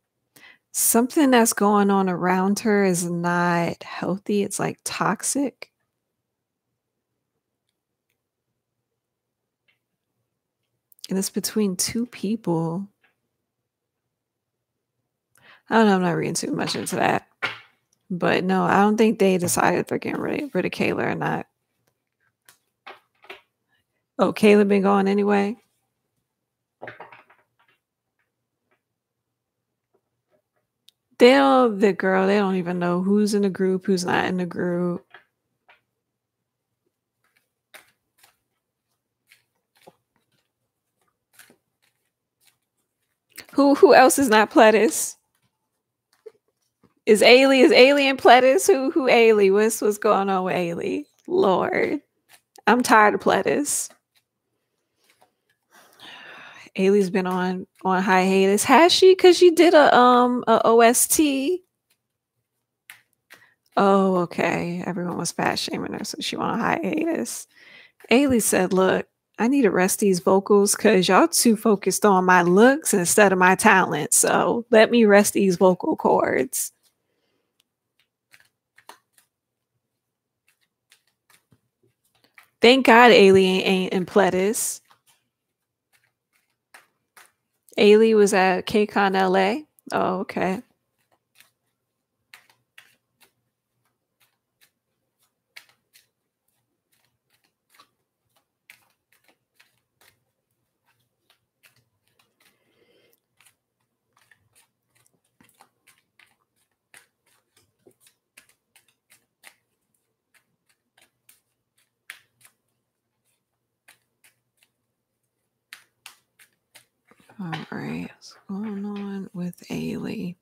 Something that's going on around her is not healthy. It's like toxic. And it's between two people. I don't know. I'm not reading too much into that. But no, I don't think they decided if they're getting rid of Kayla or not. Oh, Kayla been gone anyway? They don't even know who's in the group, who's not in the group. Who else is not Pledis? Is Ailee and Pledis? Who Ailee? What's going on with Ailee? Lord. I'm tired of Pledis. Ailey's been on hiatus. Has she? Because she did a OST. Oh, okay. Everyone was fat shaming her, so she went on hiatus. Ailee said, look, I need to rest these vocals because y'all too focused on my looks instead of my talent. So let me rest these vocal cords. Thank God Ailee ain't in Pledis. Ailee was at KCON LA. Oh, okay. All right, what's going on with Ailee?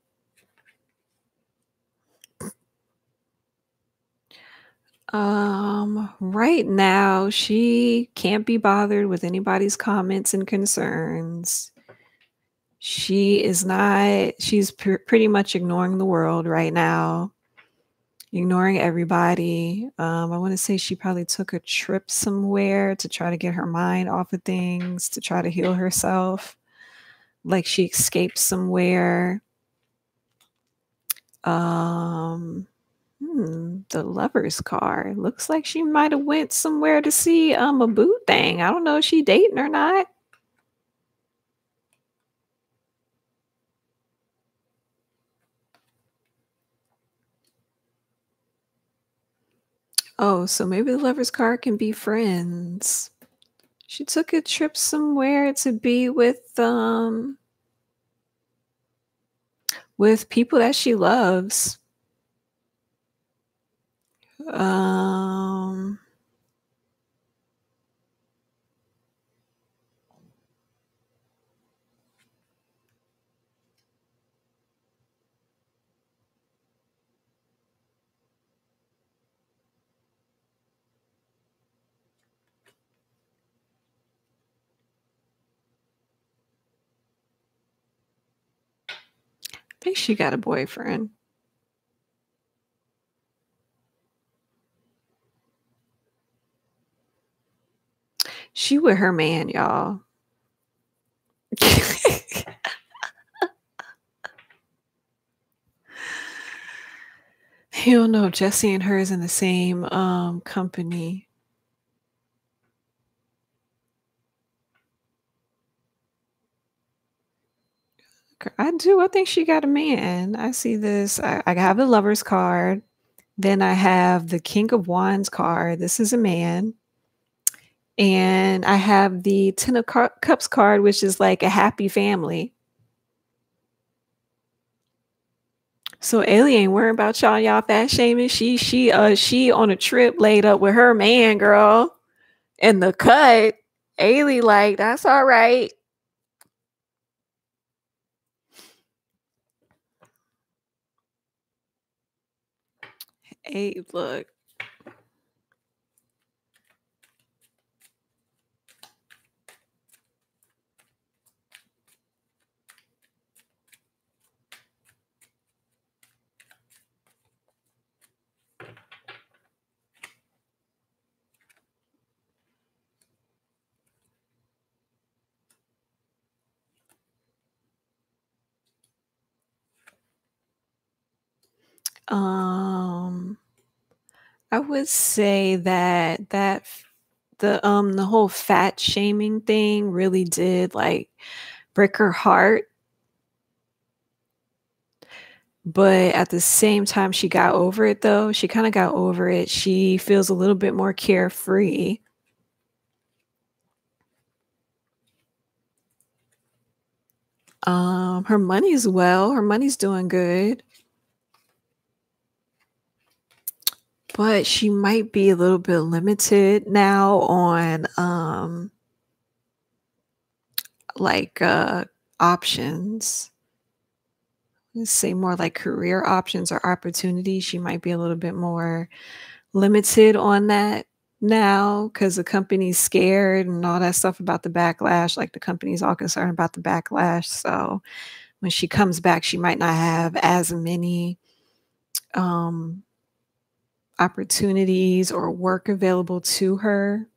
Right now, she can't be bothered with anybody's comments and concerns. She is not, she's pretty much ignoring the world right now, ignoring everybody. I want to say she probably took a trip somewhere to try to get her mind off of things, to try to heal herself. Like she escaped somewhere. The Lover's card. Looks like she might have went somewhere to see a boo thing. I don't know if she dating or not. Oh, so maybe the Lover's card can be friends. She took a trip somewhere to be with people that she loves. I think she got a boyfriend. She with her man, y'all. You don't know if Jesse and her is in the same company. I do. I think she got a man. I see this. I have the Lover's card. Then I have the King of Wands card. This is a man. And I have the Ten of Cups card, which is like a happy family. So Ailee ain't worrying about y'all fat shaming. She on a trip laid up with her man, girl. In the cut. Ailee like, that's all right. Hey, look. I would say that the whole fat shaming thing really did like break her heart. But at the same time she got over it though. She kind of got over it. She feels a little bit more carefree. Her money's well. Her money's doing good. But she might be a little bit limited now on like options. Let's say more like career options or opportunities. She might be a little bit more limited on that now because the company's scared and all that stuff about the backlash. Like the company's all concerned about the backlash. So when she comes back, she might not have as many opportunities or work available to her.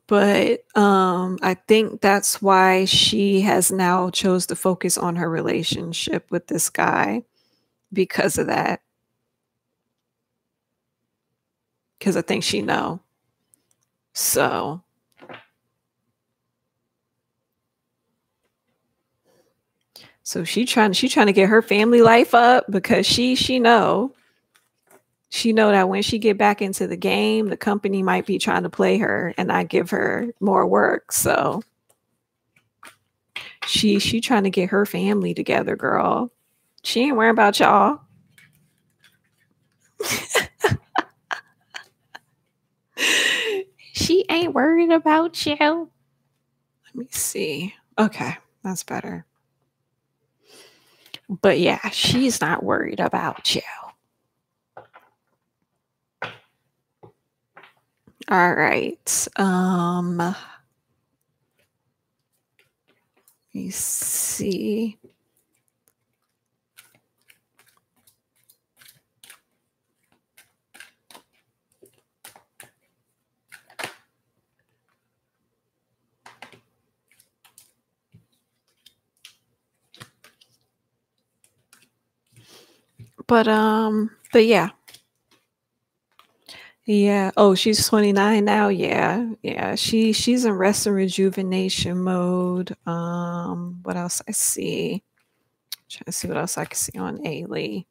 But I think that's why she has now chose to focus on her relationship with this guy because of that. Because I think she know. So she trying to get her family life up because she know that when she get back into the game, the company might be trying to play her and not give her more work. So she trying to get her family together, girl. She ain't worrying about y'all. she ain't worried about you. Let me see. Okay, that's better. But yeah, she's not worried about you. All right. Let me see. But yeah. Yeah. Oh, she's 29 now. Yeah. Yeah. She's in rest and rejuvenation mode. What else I see? Trying to see what else I can see on Ailee.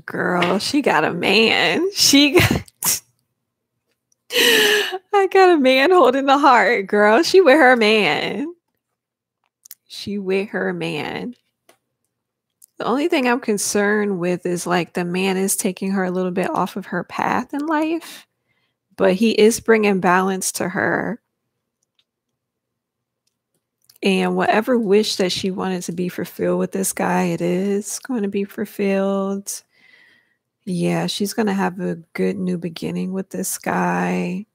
Girl, she got a man. I got a man holding the heart, girl. She with her man. She with her man. The only thing I'm concerned with is like the man is taking her a little bit off of her path in life, but he is bringing balance to her. And whatever wish that she wanted to be fulfilled with this guy, it is going to be fulfilled. Yeah, she's going to have a good new beginning with this guy.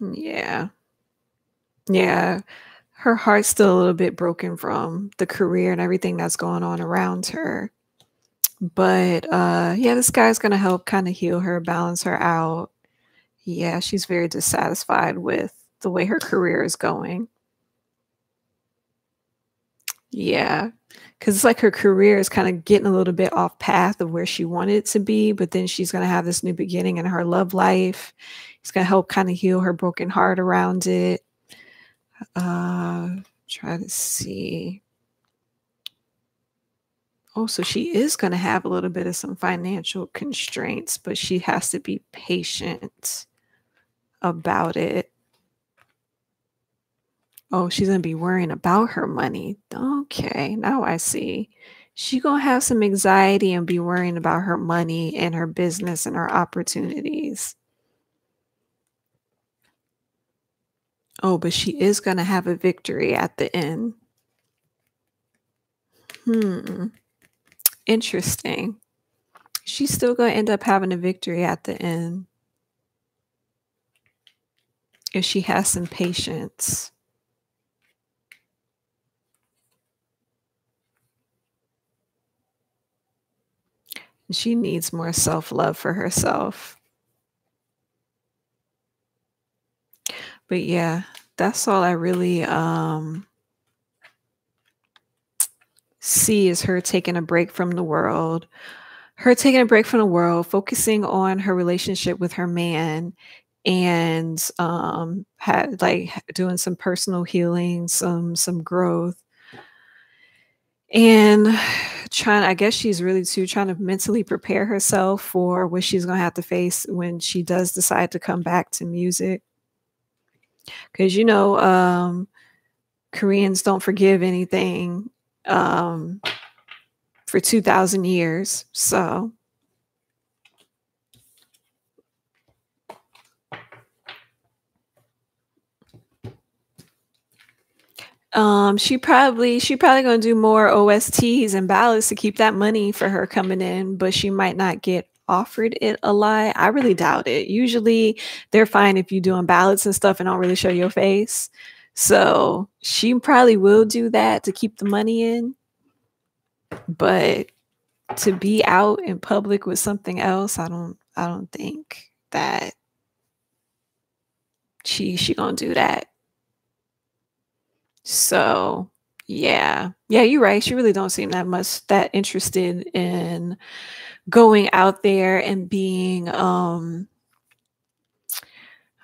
Yeah. Yeah. Her heart's still a little bit broken from the career and everything that's going on around her. But yeah, this guy's going to help kind of heal her, balance her out. Yeah, she's very dissatisfied with the way her career is going. Yeah, because it's like her career is kind of getting a little bit off path of where she wanted it to be, but then she's going to have this new beginning in her love life. It's going to help kind of heal her broken heart around it. Try to see. Oh, so she is going to have a little bit of some financial constraints, but she has to be patient about it. Oh, she's going to be worrying about her money. Okay, now I see. She going to have some anxiety and be worrying about her money and her business and her opportunities. Oh, but she is going to have a victory at the end. Interesting. She's still going to end up having a victory at the end if she has some patience. She needs more self-love for herself. But yeah, that's all I really see is her taking a break from the world. Her taking a break from the world, focusing on her relationship with her man, and had like doing some personal healing, some growth. And I guess she's really too trying to mentally prepare herself for what she's going to have to face when she does decide to come back to music. Because, you know, Koreans don't forgive anything for 2,000 years. So she probably gonna do more OSTs and ballads to keep that money for her coming in, but she might not get offered it a lot. I really doubt it. Usually they're fine if you're doing ballads and stuff and don't really show your face. So she probably will do that to keep the money in. But to be out in public with something else, I don't think that she gonna do that. So yeah, you're right. She really don't seem that interested in going out there and being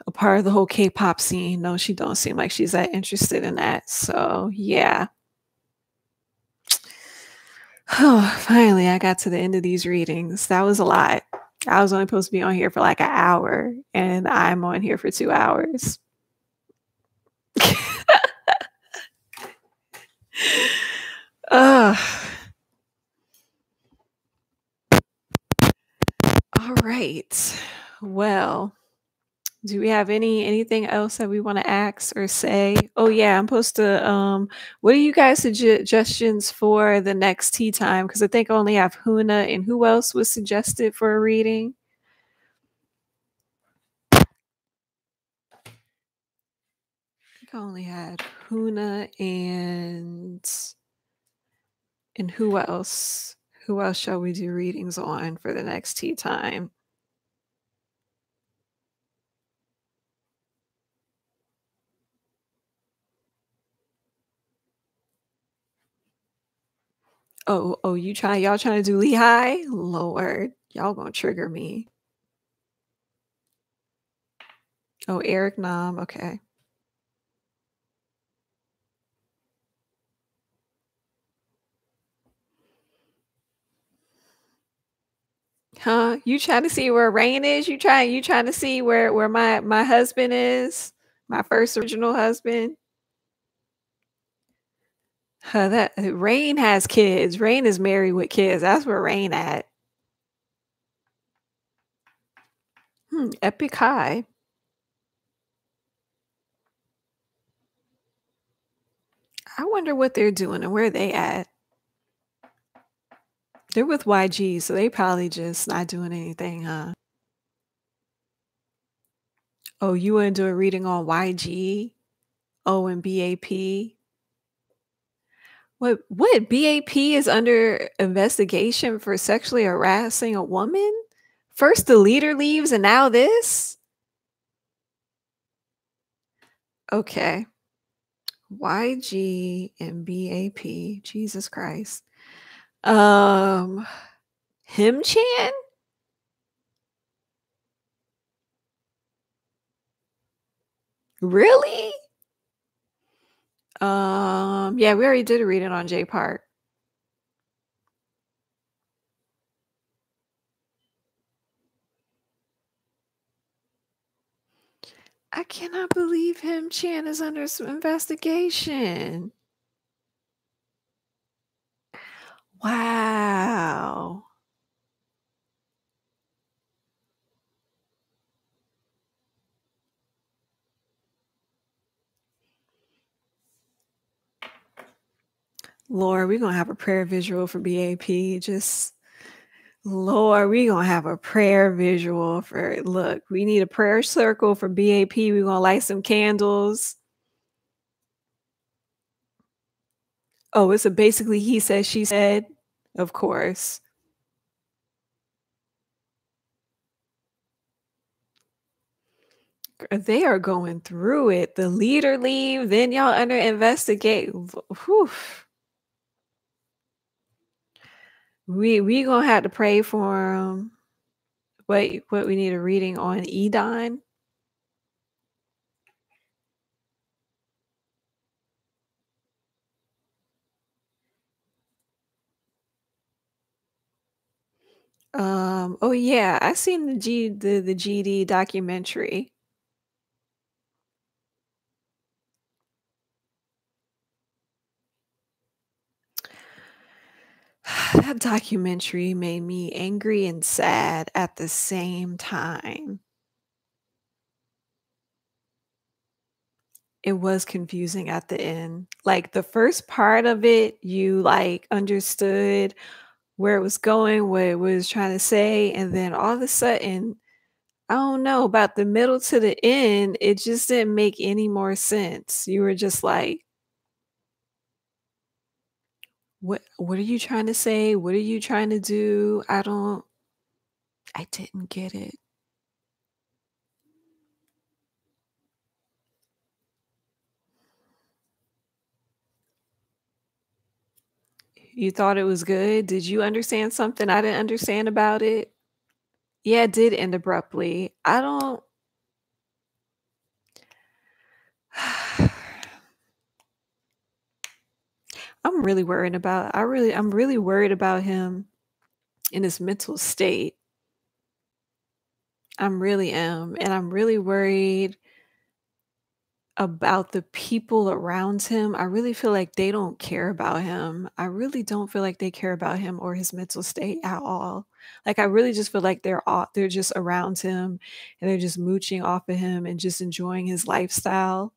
a part of the whole K-pop scene. No, she don't seem like she's that interested in that. So yeah. Finally, I got to the end of these readings. That was a lot. I was only supposed to be on here for like an hour, and I'm on here for 2 hours. Ugh. All right. Well, do we have anything else that we want to ask or say? Oh yeah, I'm supposed to what are you guys suggestions for the next tea time? Because I think I only have Huna, and who else was suggested for a reading? I think I only had Huna and who else? Who else shall we do readings on for the next tea time? Oh, y'all trying to do Lehigh? Lord, y'all gonna trigger me. Oh, Eric Nam, okay. Huh? You trying to see where Rain is? You trying to see where my husband is? My first original husband? Huh, that Rain has kids. Rain is married with kids. That's where Rain at. Epic High. I wonder what they're doing and where they at. They're with YG, so they probably just not doing anything, huh? Oh, you want to do a reading on YG? Oh, and BAP? What BAP is under investigation for sexually harassing a woman? First the leader leaves and now this? Okay. YG and BAP. Jesus Christ. Him Chan? Really? Yeah, we already did a reading on J Park. I cannot believe Him Chan is under some investigation. Wow. Lord, we're gonna have a prayer visual for BAP. Just Lord, we're gonna have a prayer visual for look, we need a prayer circle for BAP. We're gonna light some candles. Oh, it's a basically he said, she said, of course. They are going through it. The leader leave, then y'all under investigate. Whew. We gonna have to pray for him. Wait, what we need a reading on Edon? Oh yeah, I seen the GD documentary. That documentary made me angry and sad at the same time. It was confusing at the end. Like the first part of it, you like understood where it was going, what it was trying to say, and then all of a sudden, I don't know, about the middle to the end, it just didn't make any more sense. You were just like, what are you trying to say? What are you trying to do? I didn't get it. You thought it was good? Did you understand something I didn't understand about it? Yeah, it did end abruptly. I don't I'm really worried about him in his mental state. I really am, and I'm really worried about the people around him. I really feel like they don't care about him. I really don't feel like they care about him or his mental state at all. Like, I really just feel like they're just around him, and they're just mooching off of him and just enjoying his lifestyle.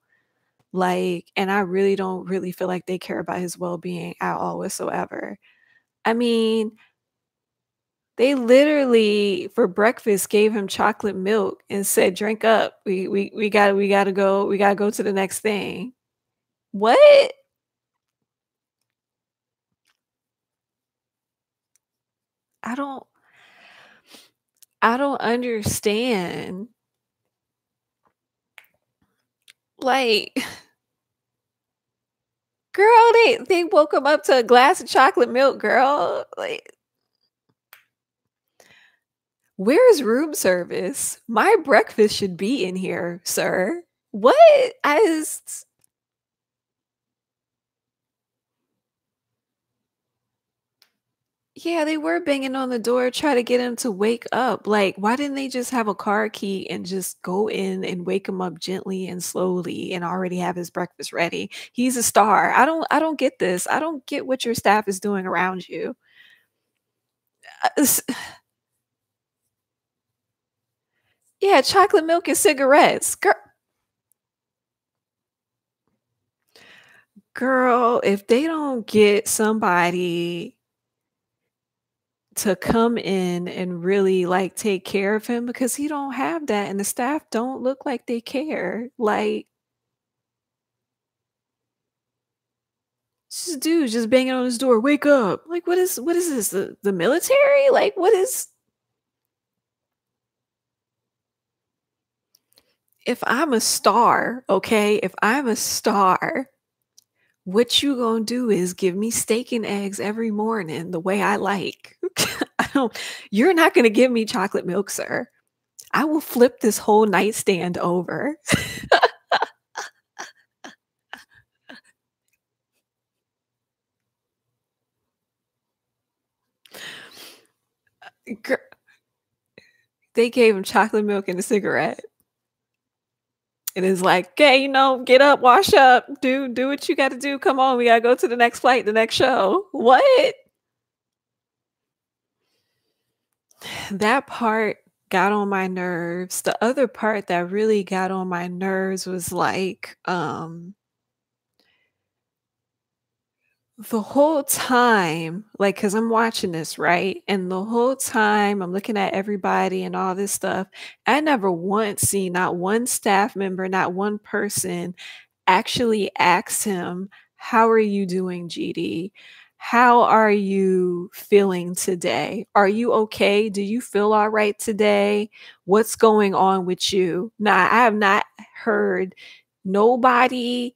Like, and I really don't really feel like they care about his well-being at all whatsoever. I mean, they literally, for breakfast, gave him chocolate milk and said, "Drink up. We gotta go to the next thing." What? I don't I don't understand. Like, girl, they woke him up to a glass of chocolate milk, girl. Like, where is room service? My breakfast should be in here, sir. What? I just Yeah, they were banging on the door, try to get him to wake up. Like, why didn't they just have a car key and just go in and wake him up gently and slowly and already have his breakfast ready? He's a star. I don't get this. I don't get what your staff is doing around you. S Yeah, chocolate milk and cigarettes. Girl, if they don't get somebody to come in and really, like, take care of him because he don't have that and the staff don't look like they care. Like, this dude just banging on his door, "Wake up." Like, what is this, the military? Like, what is if I'm a star, okay? If I'm a star, what you gonna do is give me steak and eggs every morning the way I like. I don't You're not gonna give me chocolate milk, sir. I will flip this whole nightstand over. Gir They gave him chocolate milk and a cigarette. And it's like, "Okay, get up, wash up, do what you gotta do. Come on, we gotta go to the next flight, the next show." What? That part got on my nerves. The other part that really got on my nerves was like, the whole time, like, because 'cause I'm watching this, right? And the whole time I'm looking at everybody and all this stuff, I never once seen not one staff member, not one person actually asked him, "How are you doing, GD? How are you feeling today? Are you okay? Do you feel all right today? What's going on with you?" Now, I have not heard nobody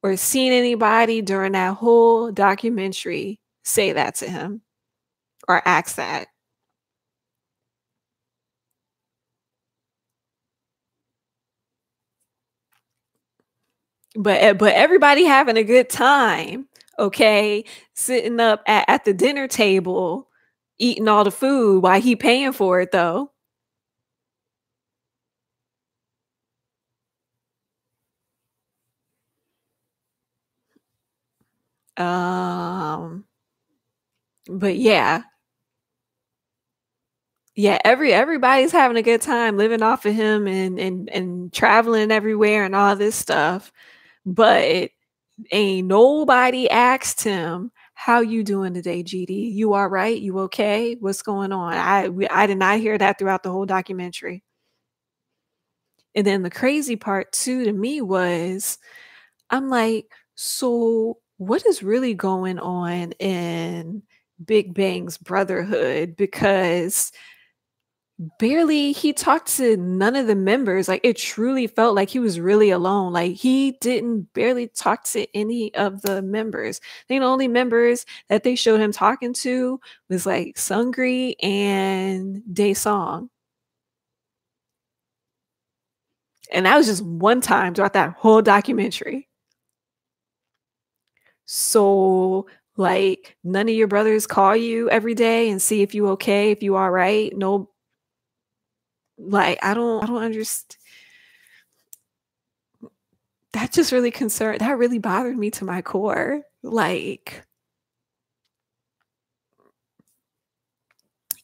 or seen anybody during that whole documentary say that to him or ask that. But everybody having a good time, okay, sitting up at the dinner table, eating all the food while he paying for it though. Um, but yeah, yeah, everybody's having a good time living off of him and traveling everywhere and all this stuff. But ain't nobody asked him, "How you doing today, GD? You all right? You okay? What's going on?" I did not hear that throughout the whole documentary. And then the crazy part too to me was, I'm like, so what is really going on in Big Bang's brotherhood? Because barely he talked to none of the members. Like, it truly felt like he was really alone. Like, he didn't barely talk to any of the members. I think the only members that they showed him talking to was like Sungri and Dae Song. And that was just one time throughout that whole documentary. So, like, none of your brothers call you every day and see if you okay, if you alright? No, like, I don't understand. That just really concerned that really bothered me to my core. Like,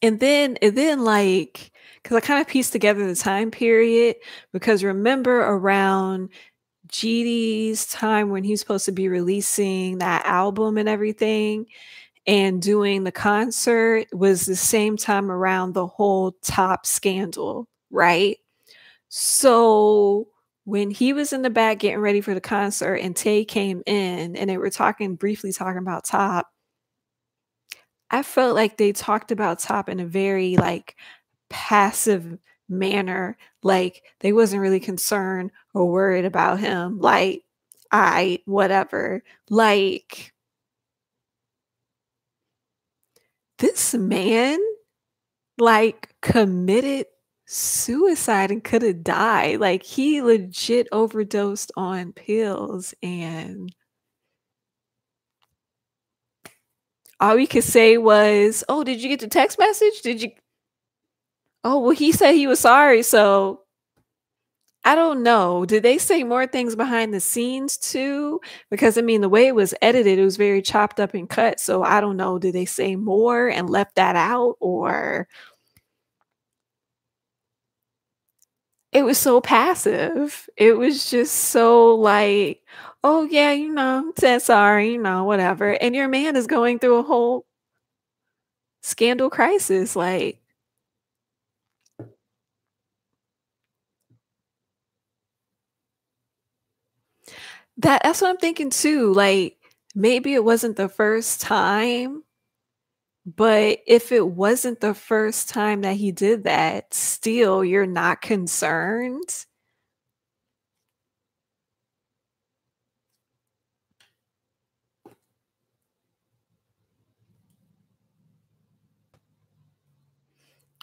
and then, like, because I kinda pieced together the time period, because remember around GD's time when he's supposed to be releasing that album and everything and doing the concert was the same time around the whole Top scandal, right? So, when he was in the back getting ready for the concert and Tay came in and they were briefly talking about Top, I felt like they talked about Top in a very, like, passive manner, like, they wasn't really concerned or worried about him, like, "I whatever." Like, this man, like, committed suicide and coulda died, like, he legit overdosed on pills, and all we could say was, "Oh, did you get the text message? Did you?" "Oh, well, he said he was sorry," so I don't know. Did they say more things behind the scenes too? Because, I mean, the way it was edited, it was very chopped up and cut, so I don't know, did they say more and left that out, or it was so passive. It was just so like, "Oh, yeah, said sorry, whatever," and your man is going through a whole scandal crisis, like, that's what I'm thinking too, like, maybe it wasn't the first time. But if it wasn't the first time that he did that, still you're not concerned?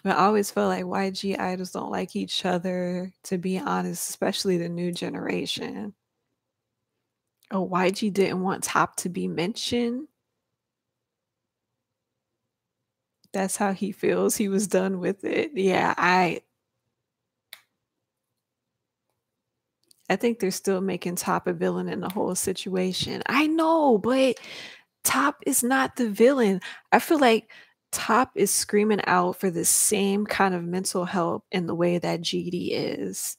I always feel like YG idols don't like each other, to be honest, especially the new generation. Oh, YG didn't want Top to be mentioned? That's how he feels, he was done with it. Yeah, I think they're still making Top a villain in the whole situation. I know, but Top is not the villain. I feel like Top is screaming out for the same kind of mental help in the way that GD is.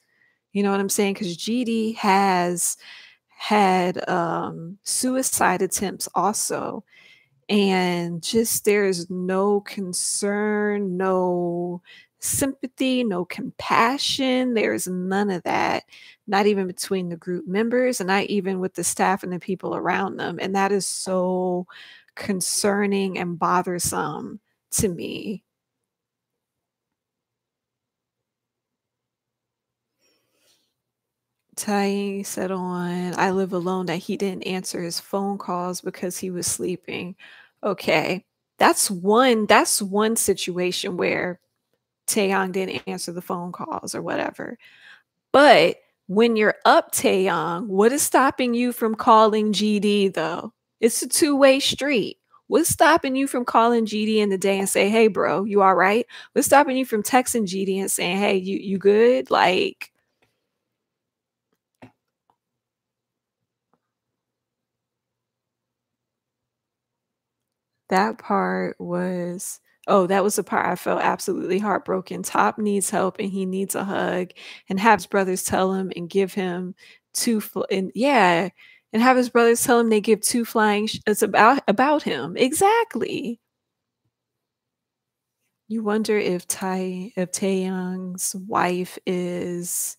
You know what I'm saying? Because GD has had suicide attempts also, and just there's no concern, no sympathy, no compassion. There's none of that, not even between the group members and not even with the staff and the people around them. And that is so concerning and bothersome to me. Tai said on I Live Alone that he didn't answer his phone calls because he was sleeping. Okay. That's one situation where Taeyong didn't answer the phone calls or whatever. But when you're up Taeyong, what is stopping you from calling GD though? It's a two-way street. What's stopping you from calling GD in the day and say, "Hey bro, you all right?" What's stopping you from texting GD and saying, "Hey, you good?" Like, that part was that was the part I felt absolutely heartbroken. Top needs help and he needs a hug, and have his brothers tell him and give him and yeah, and have his brothers tell him they give two flying it's about him. Exactly. You wonder if Taeyong's wife is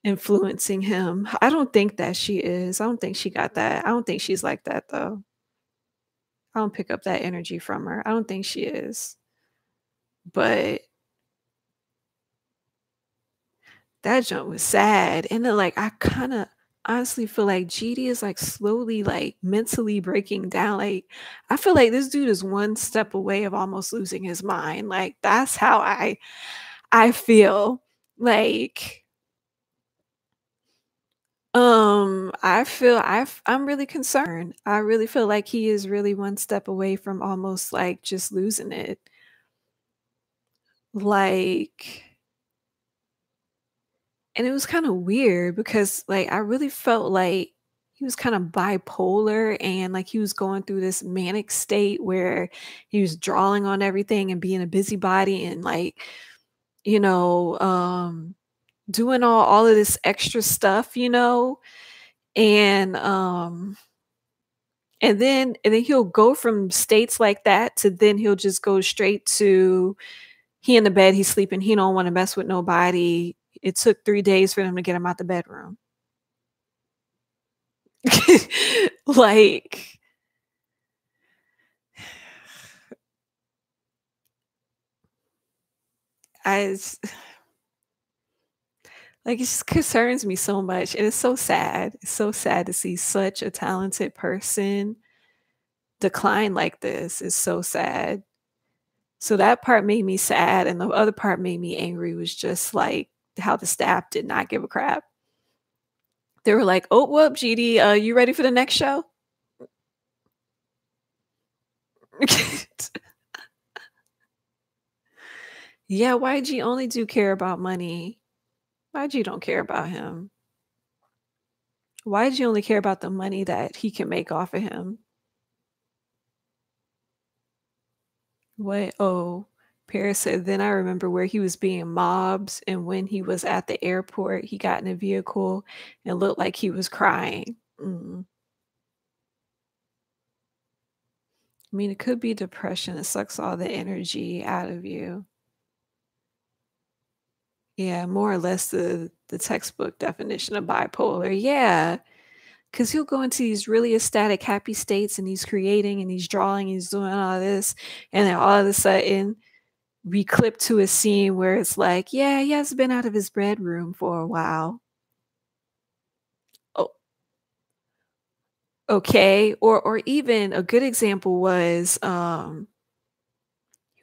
influencing him. I don't think that she is. I don't think she got that. I don't think she's like that though. I don't pick up that energy from her. I don't think she is. But that jump was sad, and then, like, I kinda honestly feel like GD is, like, slowly, like, mentally breaking down, like, I feel like this dude is one step away of almost losing his mind, like, that's how I feel, like, I'm really concerned. I really feel like he is really one step away from almost like just losing it. Like, and it was kind of weird because like I really felt like he was kind of bipolar and like he was going through this manic state where he was drawing on everything and being a busybody and like, you know, doing all of this extra stuff, you know, and and then he'll go from states like that to then he'll just go straight to he in the bed, he's sleeping, he don't want to mess with nobody. It took 3 days for them to get him out the bedroom. Like I like, it just concerns me so much, and it's so sad. It's so sad to see such a talented person decline like this. It's so sad. So that part made me sad, and the other part made me angry was just, like, how the staff did not give a crap. They were like, "Oh, well, GD, you ready for the next show?" Yeah, YG only do care about money. YG don't care about him. YG only care about the money that he can make off of him. What? Oh, Paris said, then I remember where he was being mobbed, and when he was at the airport, he got in a vehicle and looked like he was crying. Mm. I mean, it could be depression. It sucks all the energy out of you. Yeah, more or less the textbook definition of bipolar. Yeah, because he'll go into these really ecstatic, happy states, and he's creating and he's drawing, and he's doing all this, and then all of a sudden we clip to a scene where it's like, yeah, he has been out of his bedroom for a while. Oh, okay. Or even a good example was he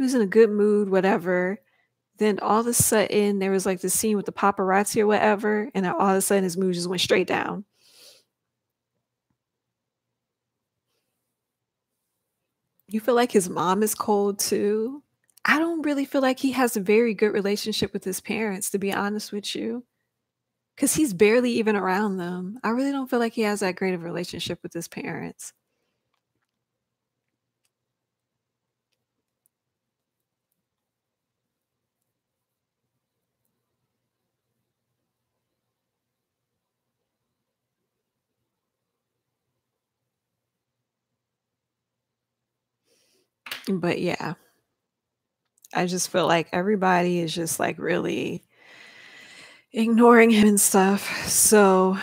was in a good mood, whatever. Then all of a sudden there was like the scene with the paparazzi or whatever, and then all of a sudden his mood just went straight down. You feel like his mom is cold too? I don't really feel like he has a very good relationship with his parents, to be honest with you. Because he's barely even around them. I really don't feel like he has that great of a relationship with his parents. But yeah, I just feel like everybody is just like really ignoring him and stuff. So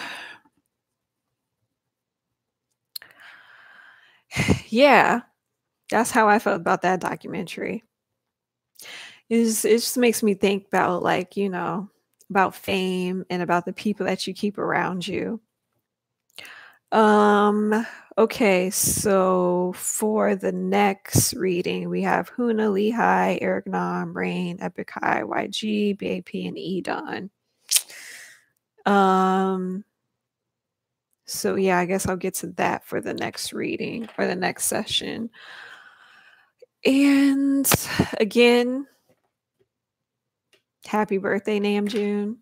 yeah, that's how I felt about that documentary. It just makes me think about like, you know, about fame and about the people that you keep around you. Um, okay, so for the next reading, we have Huna, Lehigh, Eric Nam, Rain, Epic High, YG, BAP, and Edon. Um, so yeah, I guess I'll get to that for the next reading or the next session. And again, happy birthday, Namjoon.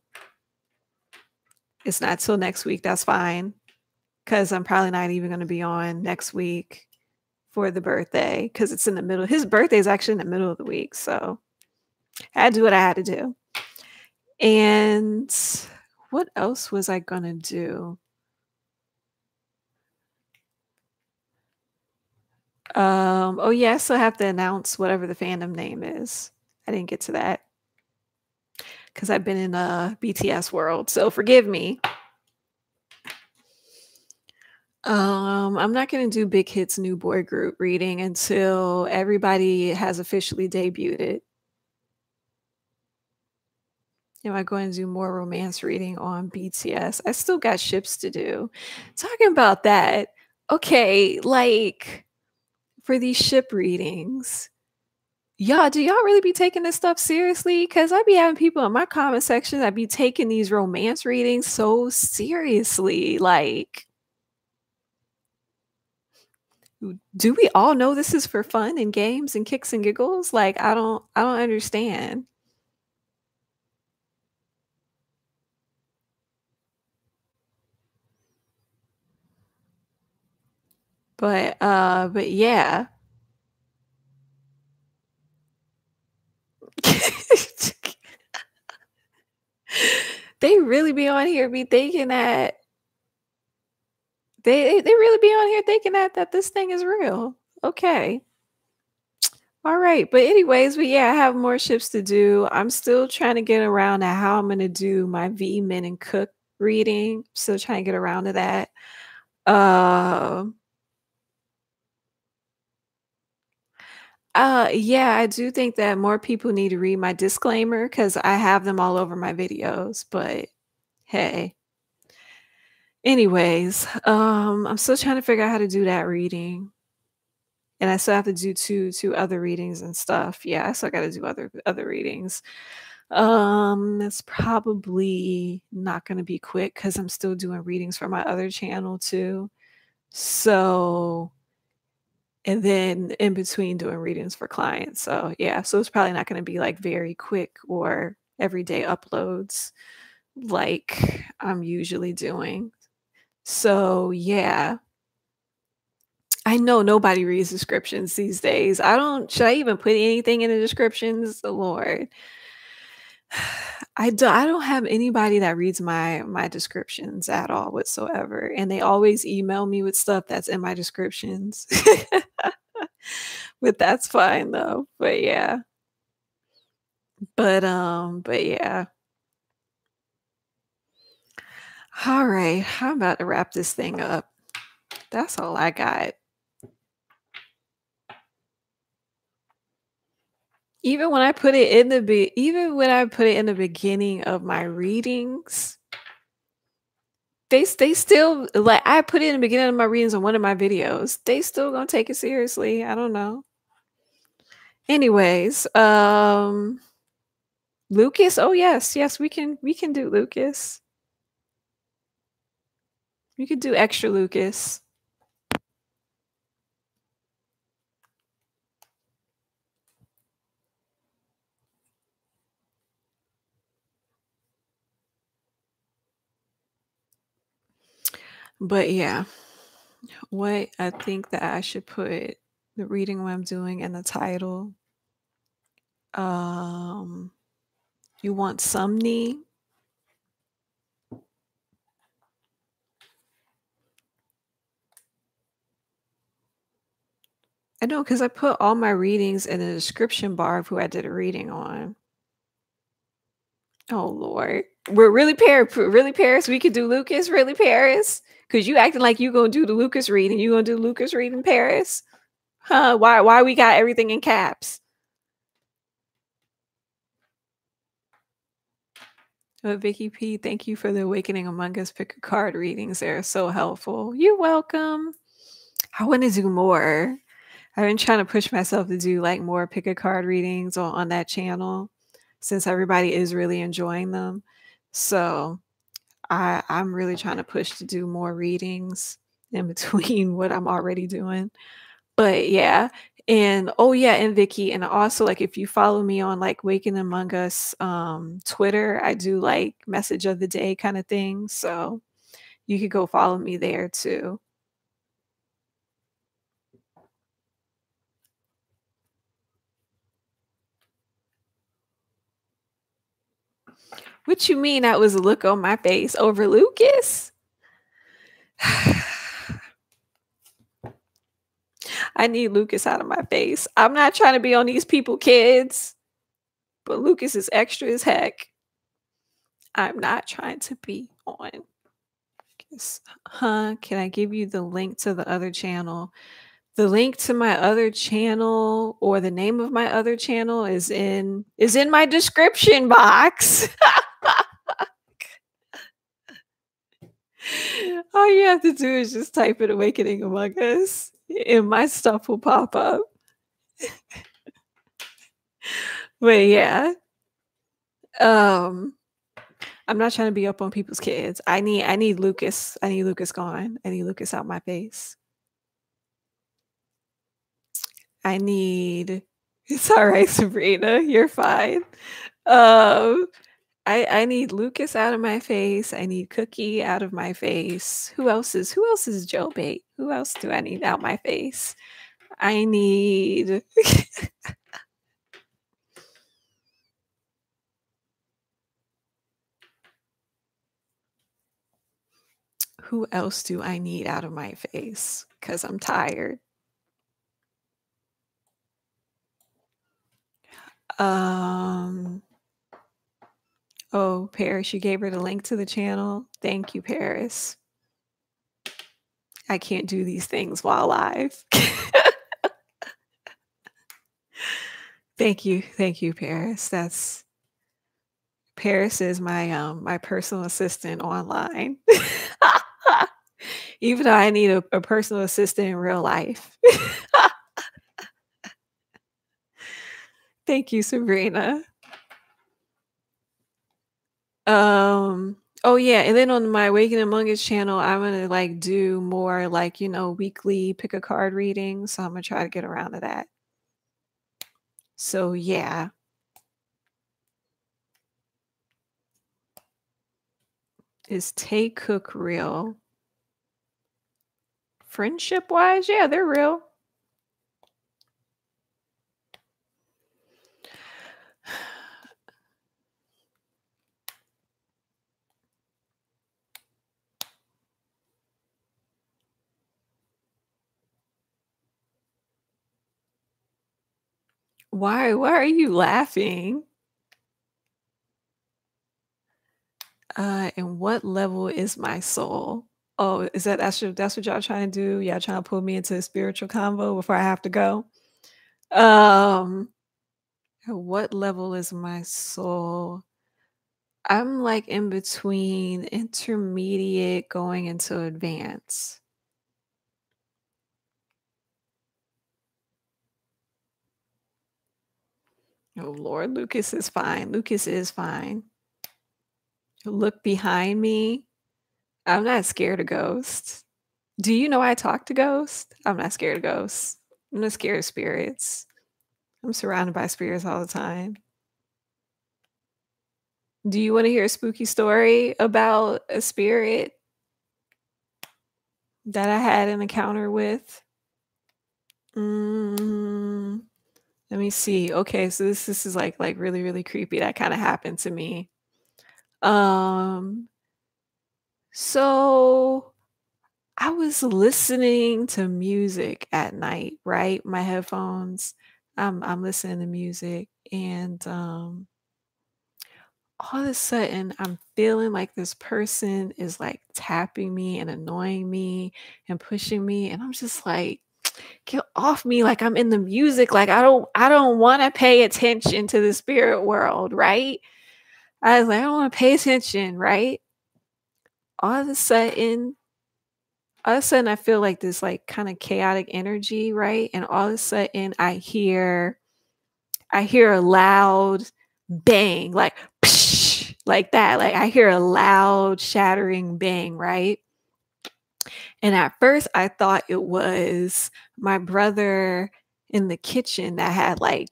It's not till next week, that's fine. Because I'm probably not even going to be on next week for the birthday because it's in the middle. His birthday is actually in the middle of the week. So I had to do what I had to do. And what else was I going to do? Oh yeah, I still have to announce whatever the fandom name is. I didn't get to that because I've been in a BTS world. So forgive me. I'm not going to do Big Hit's new boy group reading until everybody has officially debuted. Am I going to do more romance reading on BTS? I still got ships to do. Talking about that, okay, like for these ship readings, Y'all, do y'all really be taking this stuff seriously? Because I be having people in my comment section that be taking these romance readings so seriously. Like, do we all know this is for fun and games and kicks and giggles? Like, I don't understand. But yeah. They really be on here be thinking that they really be on here thinking that this thing is real. Okay. All right. But anyways, but yeah, I have more ships to do. I'm still trying to get around to how I'm gonna do my V Men and Cook reading. Still trying to get around to that. Yeah, I do think that more people need to read my disclaimer because I have them all over my videos, but hey. Anyways, I'm still trying to figure out how to do that reading. And I still have to do two other readings and stuff. Yeah, I still gotta do other readings. It's probably not gonna be quick because I'm still doing readings for my other channel too. So and then in between doing readings for clients. So yeah, so it's probably not gonna be like very quick or everyday uploads like I'm usually doing. So yeah. I know nobody reads descriptions these days. Should I even put anything in the descriptions? Lord. I don't have anybody that reads my descriptions at all whatsoever, and they always email me with stuff that's in my descriptions. But that's fine though. But yeah. But yeah. All right, I'm about to wrap this thing up. That's all I got. Even when I put it in the beginning of my readings, they still like I put it in the beginning of my readings on one of my videos. They still gonna take it seriously. I don't know. Anyways, Lucas. Oh yes, we can do Lucas. We could do extra Lucas. But yeah, what I think that I should put the reading what I'm doing in the title. You want Sumney? I know because I put all my readings in the description bar of who I did a reading on. Oh Lord, we're really Paris. We could do Lucas, really Paris, because you acting like you gonna do the Lucas reading. You gonna do Lucas reading Paris, huh? Why we got everything in caps? Vicky P, thank you for the Awakening Among Us pick a card readings. They're so helpful. You're welcome. I want to do more. I've been trying to push myself to do like more pick a card readings on that channel since everybody is really enjoying them. So I'm really trying to push to do more readings in between what I'm already doing. But yeah. And oh yeah, and Vicky, and also like if you follow me on like Waking Among Us Twitter, I do like message of the day kind of thing. So you could go follow me there too. What you mean that was a look on my face over Lucas? I need Lucas out of my face. I'm not trying to be on these people kids, but Lucas is extra as heck. I'm not trying to be on. Huh? Can I give you the link to the other channel? The link to my other channel or the name of my other channel is in my description box. All you have to do is just type in Awakening Among Us and my stuff will pop up. But yeah. Um, I'm not trying to be up on people's kids. I need Lucas. I need Lucas gone. I need Lucas out my face. I need it's all right, Sabrina. You're fine. Um, I need Lucas out of my face. I need Cookie out of my face. Who else is Joe bait? Who else do I need out my face? I need who else do I need out of my face? Because I'm tired. Um oh, Paris, you gave her the link to the channel. Thank you, Paris. I can't do these things while live. Thank you, Paris. That's Paris is my personal assistant online. Even though I need a personal assistant in real life. Thank you, Sabrina. Oh yeah, and then on my AwakeningAmongUs channel, I'm gonna like do more like, weekly pick a card reading. So I'm gonna try to get around to that. So yeah. Is Tay Cook real? Friendship wise, yeah, they're real. Why are you laughing? And what level is my soul? Oh, is that's what y'all trying to do? Y'all trying to pull me into a spiritual combo before I have to go? What level is my soul? I'm like in between intermediate going into advanced. Oh Lord, Lucas is fine. Lucas is fine. Look behind me. I'm not scared of ghosts. Do you know I talk to ghosts? I'm not scared of ghosts. I'm not scared of spirits. I'm surrounded by spirits all the time. Do you want to hear a spooky story about a spirit that I had an encounter with? Let me see. Okay, so this is like really really creepy. That kind of happened to me. So I was listening to music at night, right? My headphones. I'm listening to music, and all of a sudden I'm feeling like this person is like tapping me and annoying me and pushing me, and I'm just like, get off me, like I'm in the music, like I don't want to pay attention to the spirit world, right? I was like, I don't want to pay attention, right? All of a sudden, I feel like this like kind of chaotic energy, right? And all of a sudden I hear a loud bang, like psh, like that. Like I hear a loud shattering bang, right? And at first I thought it was my brother in the kitchen that had like,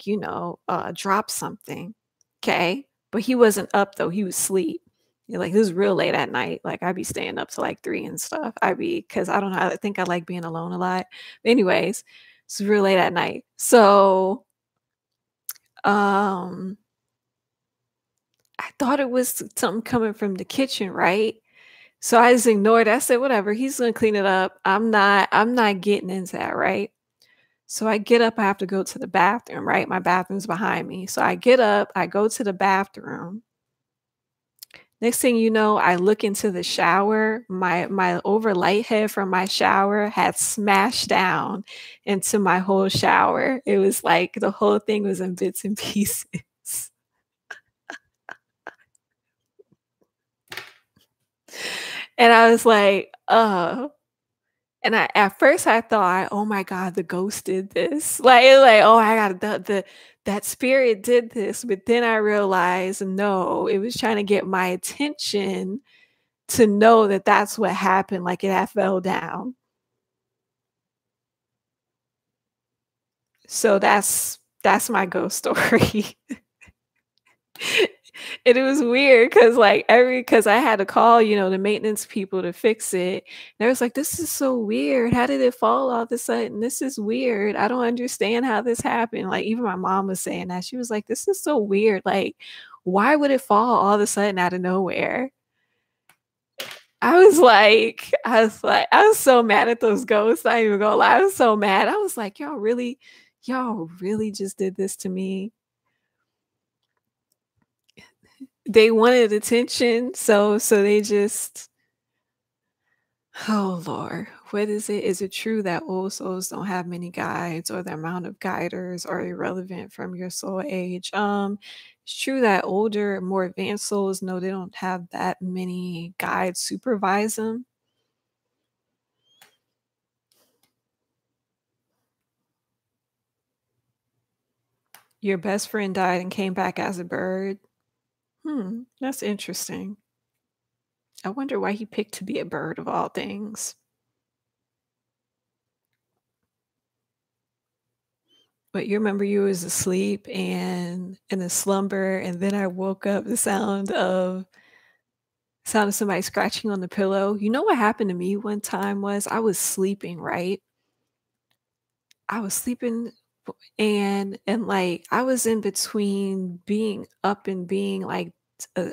dropped something. Okay. But he wasn't up though. He was asleep. Like this was real late at night. Like I'd be staying up to like 3 and stuff. Cause I don't know. I think I like being alone a lot. But anyways, it's real late at night. So um I thought it was something coming from the kitchen, right? So I just ignored it. I said, whatever, he's gonna clean it up. I'm not getting into that, right? So I get up, I have to go to the bathroom, right? My bathroom's behind me. So I get up, I go to the bathroom. Next thing you know, I look into the shower. My overlight head from my shower had smashed down into my whole shower. It was like the whole thing was in bits and pieces. And I was like, And at first I thought, "Oh my god, the ghost did this." Like, "Oh, I got the that spirit did this," but then I realized, no, it was trying to get my attention to know that that's what happened, like, it had fell down. So that's my ghost story. And it was weird because like, because I had to call, the maintenance people to fix it. And I was like, "This is so weird. How did it fall all of a sudden? This is weird. I don't understand how this happened." Like, even my mom was saying that. She was like, "This is so weird. Like, why would it fall all of a sudden out of nowhere?" I was so mad at those ghosts. I ain't even gonna lie. I was so mad. I was like, y'all really just did this to me. They wanted attention, so they just oh Lord, what is it? Is it true that old souls don't have many guides or the amount of guiders are irrelevant from your soul age? It's true that older, more advanced souls know they don't have that many guides supervise them. Your best friend died and came back as a bird. That's interesting. I wonder why he picked to be a bird of all things. But you remember you was asleep and in a slumber, and then I woke up the sound of somebody scratching on the pillow. You know what happened to me one time was I was sleeping, right? I was sleeping and like I was in between being up and being like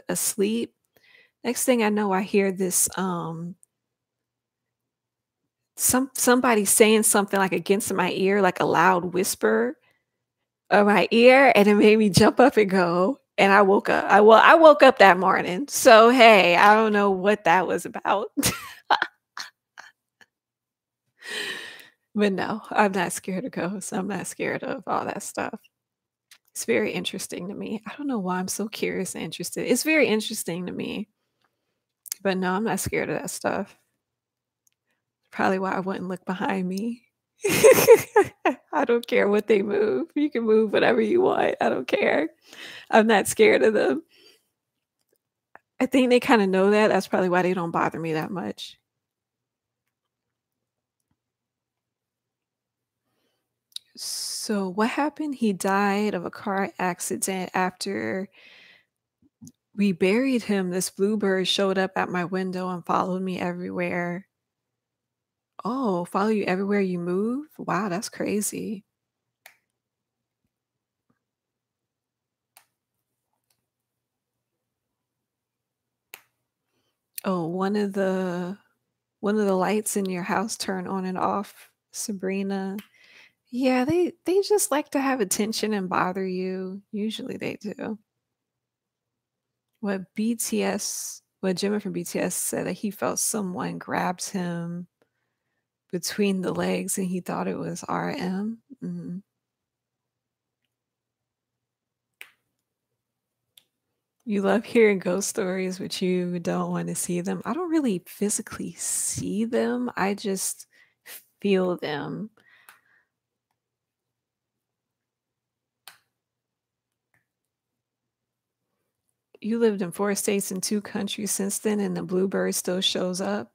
asleep. Next thing I know, I hear this somebody saying something like against my ear, like a loud whisper of my ear, and it made me jump up and go, and I woke up. I woke up that morning. So, hey, I don't know what that was about. But no, I'm not scared of ghosts. I'm not scared of all that stuff. It's very interesting to me. I don't know why I'm so curious and interested. It's very interesting to me. But no, I'm not scared of that stuff. Probably why I wouldn't look behind me. I don't care what they move. You can move whatever you want. I don't care. I'm not scared of them. I think they kinda know that. That's probably why they don't bother me that much. So what happened? He died of a car accident after we buried him. This bluebird showed up at my window and followed me everywhere. Oh, follow you everywhere you move? Wow, that's crazy. Oh, one of the lights in your house turn on and off, Sabrina. Yeah, they just like to have attention and bother you. Usually they do. What Jimmy from BTS said that he felt someone grabs him between the legs and he thought it was RM. You love hearing ghost stories, but you don't want to see them. I don't really physically see them. I just feel them. You lived in 4 states and 2 countries since then, and the bluebird still shows up.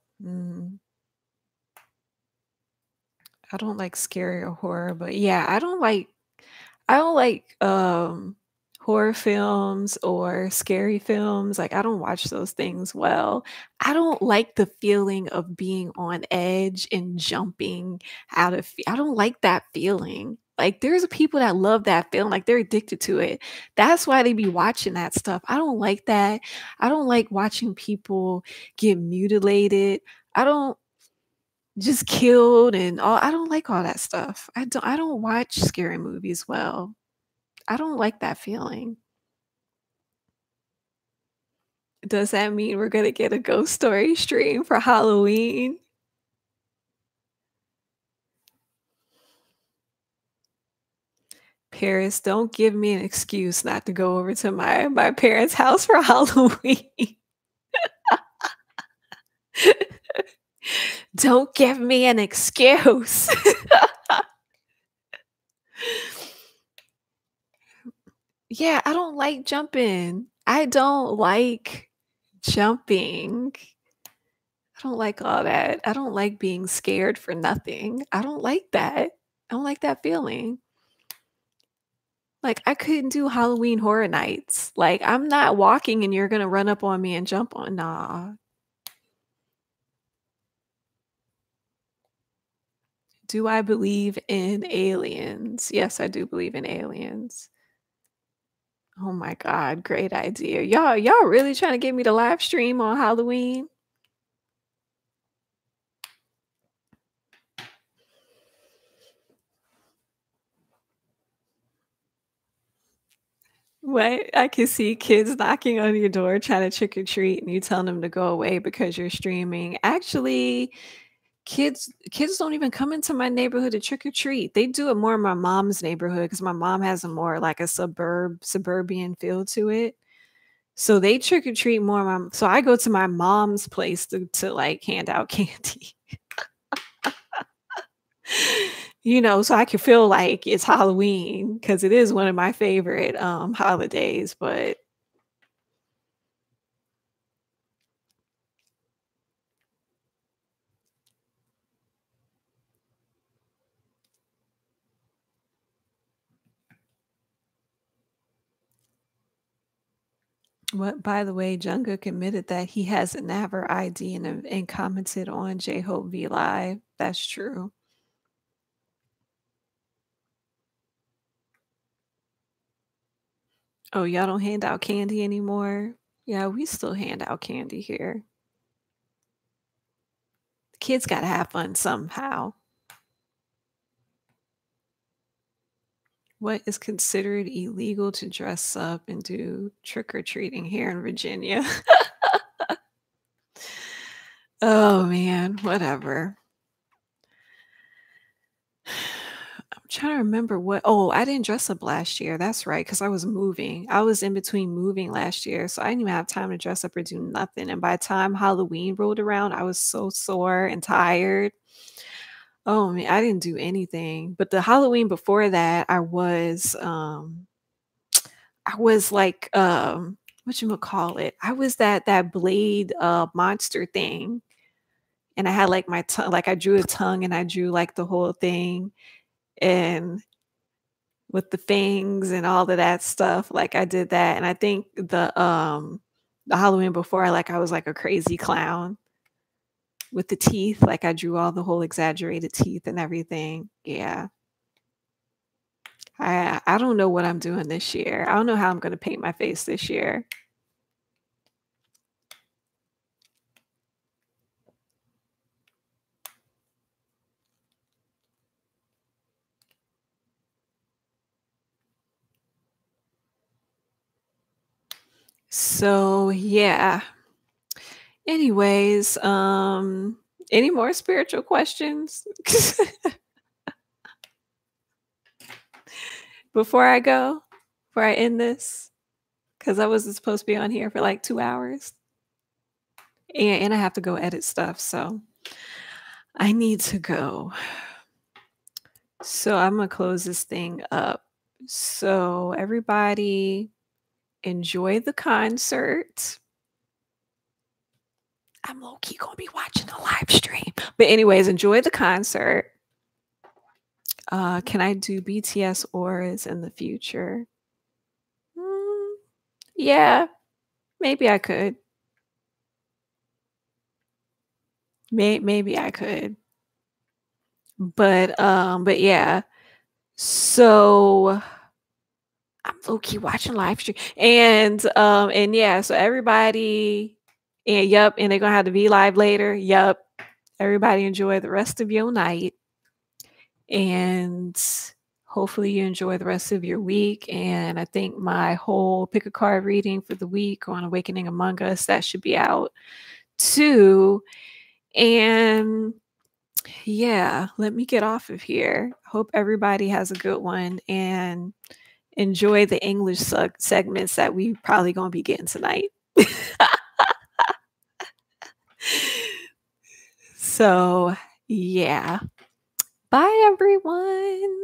I don't like scary or horror, but yeah, I don't like horror films or scary films. Like I don't watch those things well. I don't like the feeling of being on edge and jumping I don't like that feeling. Like there's people that love that feeling, like they're addicted to it. That's why they be watching that stuff. I don't like that. I don't like watching people get mutilated. I don't just killed and all. I don't like all that stuff. I don't watch scary movies well. I don't like that feeling. Does that mean we're gonna get a ghost story stream for Halloween? Paris, don't give me an excuse not to go over to my parents' house for Halloween. Don't give me an excuse. Yeah, I don't like jumping. I don't like jumping. I don't like all that. I don't like being scared for nothing. I don't like that. I don't like that feeling. Like, I couldn't do Halloween Horror Nights. Like, I'm not walking and you're gonna run up on me and jump on nah. Do I believe in aliens? Yes, I do believe in aliens. Oh my god, great idea. Y'all really trying to get me to live stream on Halloween? What? I can see kids knocking on your door trying to trick or treat and you telling them to go away because you're streaming. Actually, kids don't even come into my neighborhood to trick or treat. They do it more in my mom's neighborhood because my mom has a more like a suburban feel to it. So they trick or treat more. So I go to my mom's place to like hand out candy. You know, so I can feel like it's Halloween because it is one of my favorite holidays, but what by the way, Jungkook admitted that he has a Naver ID and commented on J-Hope V Live. That's true. Oh, y'all don't hand out candy anymore? Yeah, we still hand out candy here. Kids gotta have fun somehow. What is considered illegal to dress up and do trick-or-treating here in Virginia? Oh man, whatever. I'm trying to remember what I didn't dress up last year. That's right, because I was moving. I was in between moving last year, so I didn't even have time to dress up or do nothing. And by the time Halloween rolled around, I was so sore and tired. Oh man, I didn't do anything. But the Halloween before that, I was like what you call it? I was that blade monster thing. And I had like my tongue, like I drew a tongue and I drew like the whole thing and with the fangs and all of that stuff. Like I did that. And I think the Halloween before, I was like a crazy clown with the teeth. Like I drew all the whole exaggerated teeth and everything. Yeah. I don't know what I'm doing this year. I don't know how I'm gonna paint my face this year. So yeah. Anyways, any more spiritual questions before I go? Before I end this? Because I wasn't supposed to be on here for like 2 hours. And I have to go edit stuff, so I need to go. So I'm gonna close this thing up. So everybody enjoy the concert. I'm low-key gonna be watching the live stream. But anyways, enjoy the concert. Can I do BTS auras in the future? Yeah, maybe I could. Maybe I could. But yeah. So I'm low key watching live stream and yeah, so everybody and yep, and they're gonna have the V Live later. Yep. Everybody enjoy the rest of your night and hopefully you enjoy the rest of your week. And I think my whole pick a card reading for the week on Awakening Among Us, that should be out too. And yeah, let me get off of here. Hope everybody has a good one and enjoy the English segments that we probably gonna be getting tonight. So, yeah. Bye, everyone.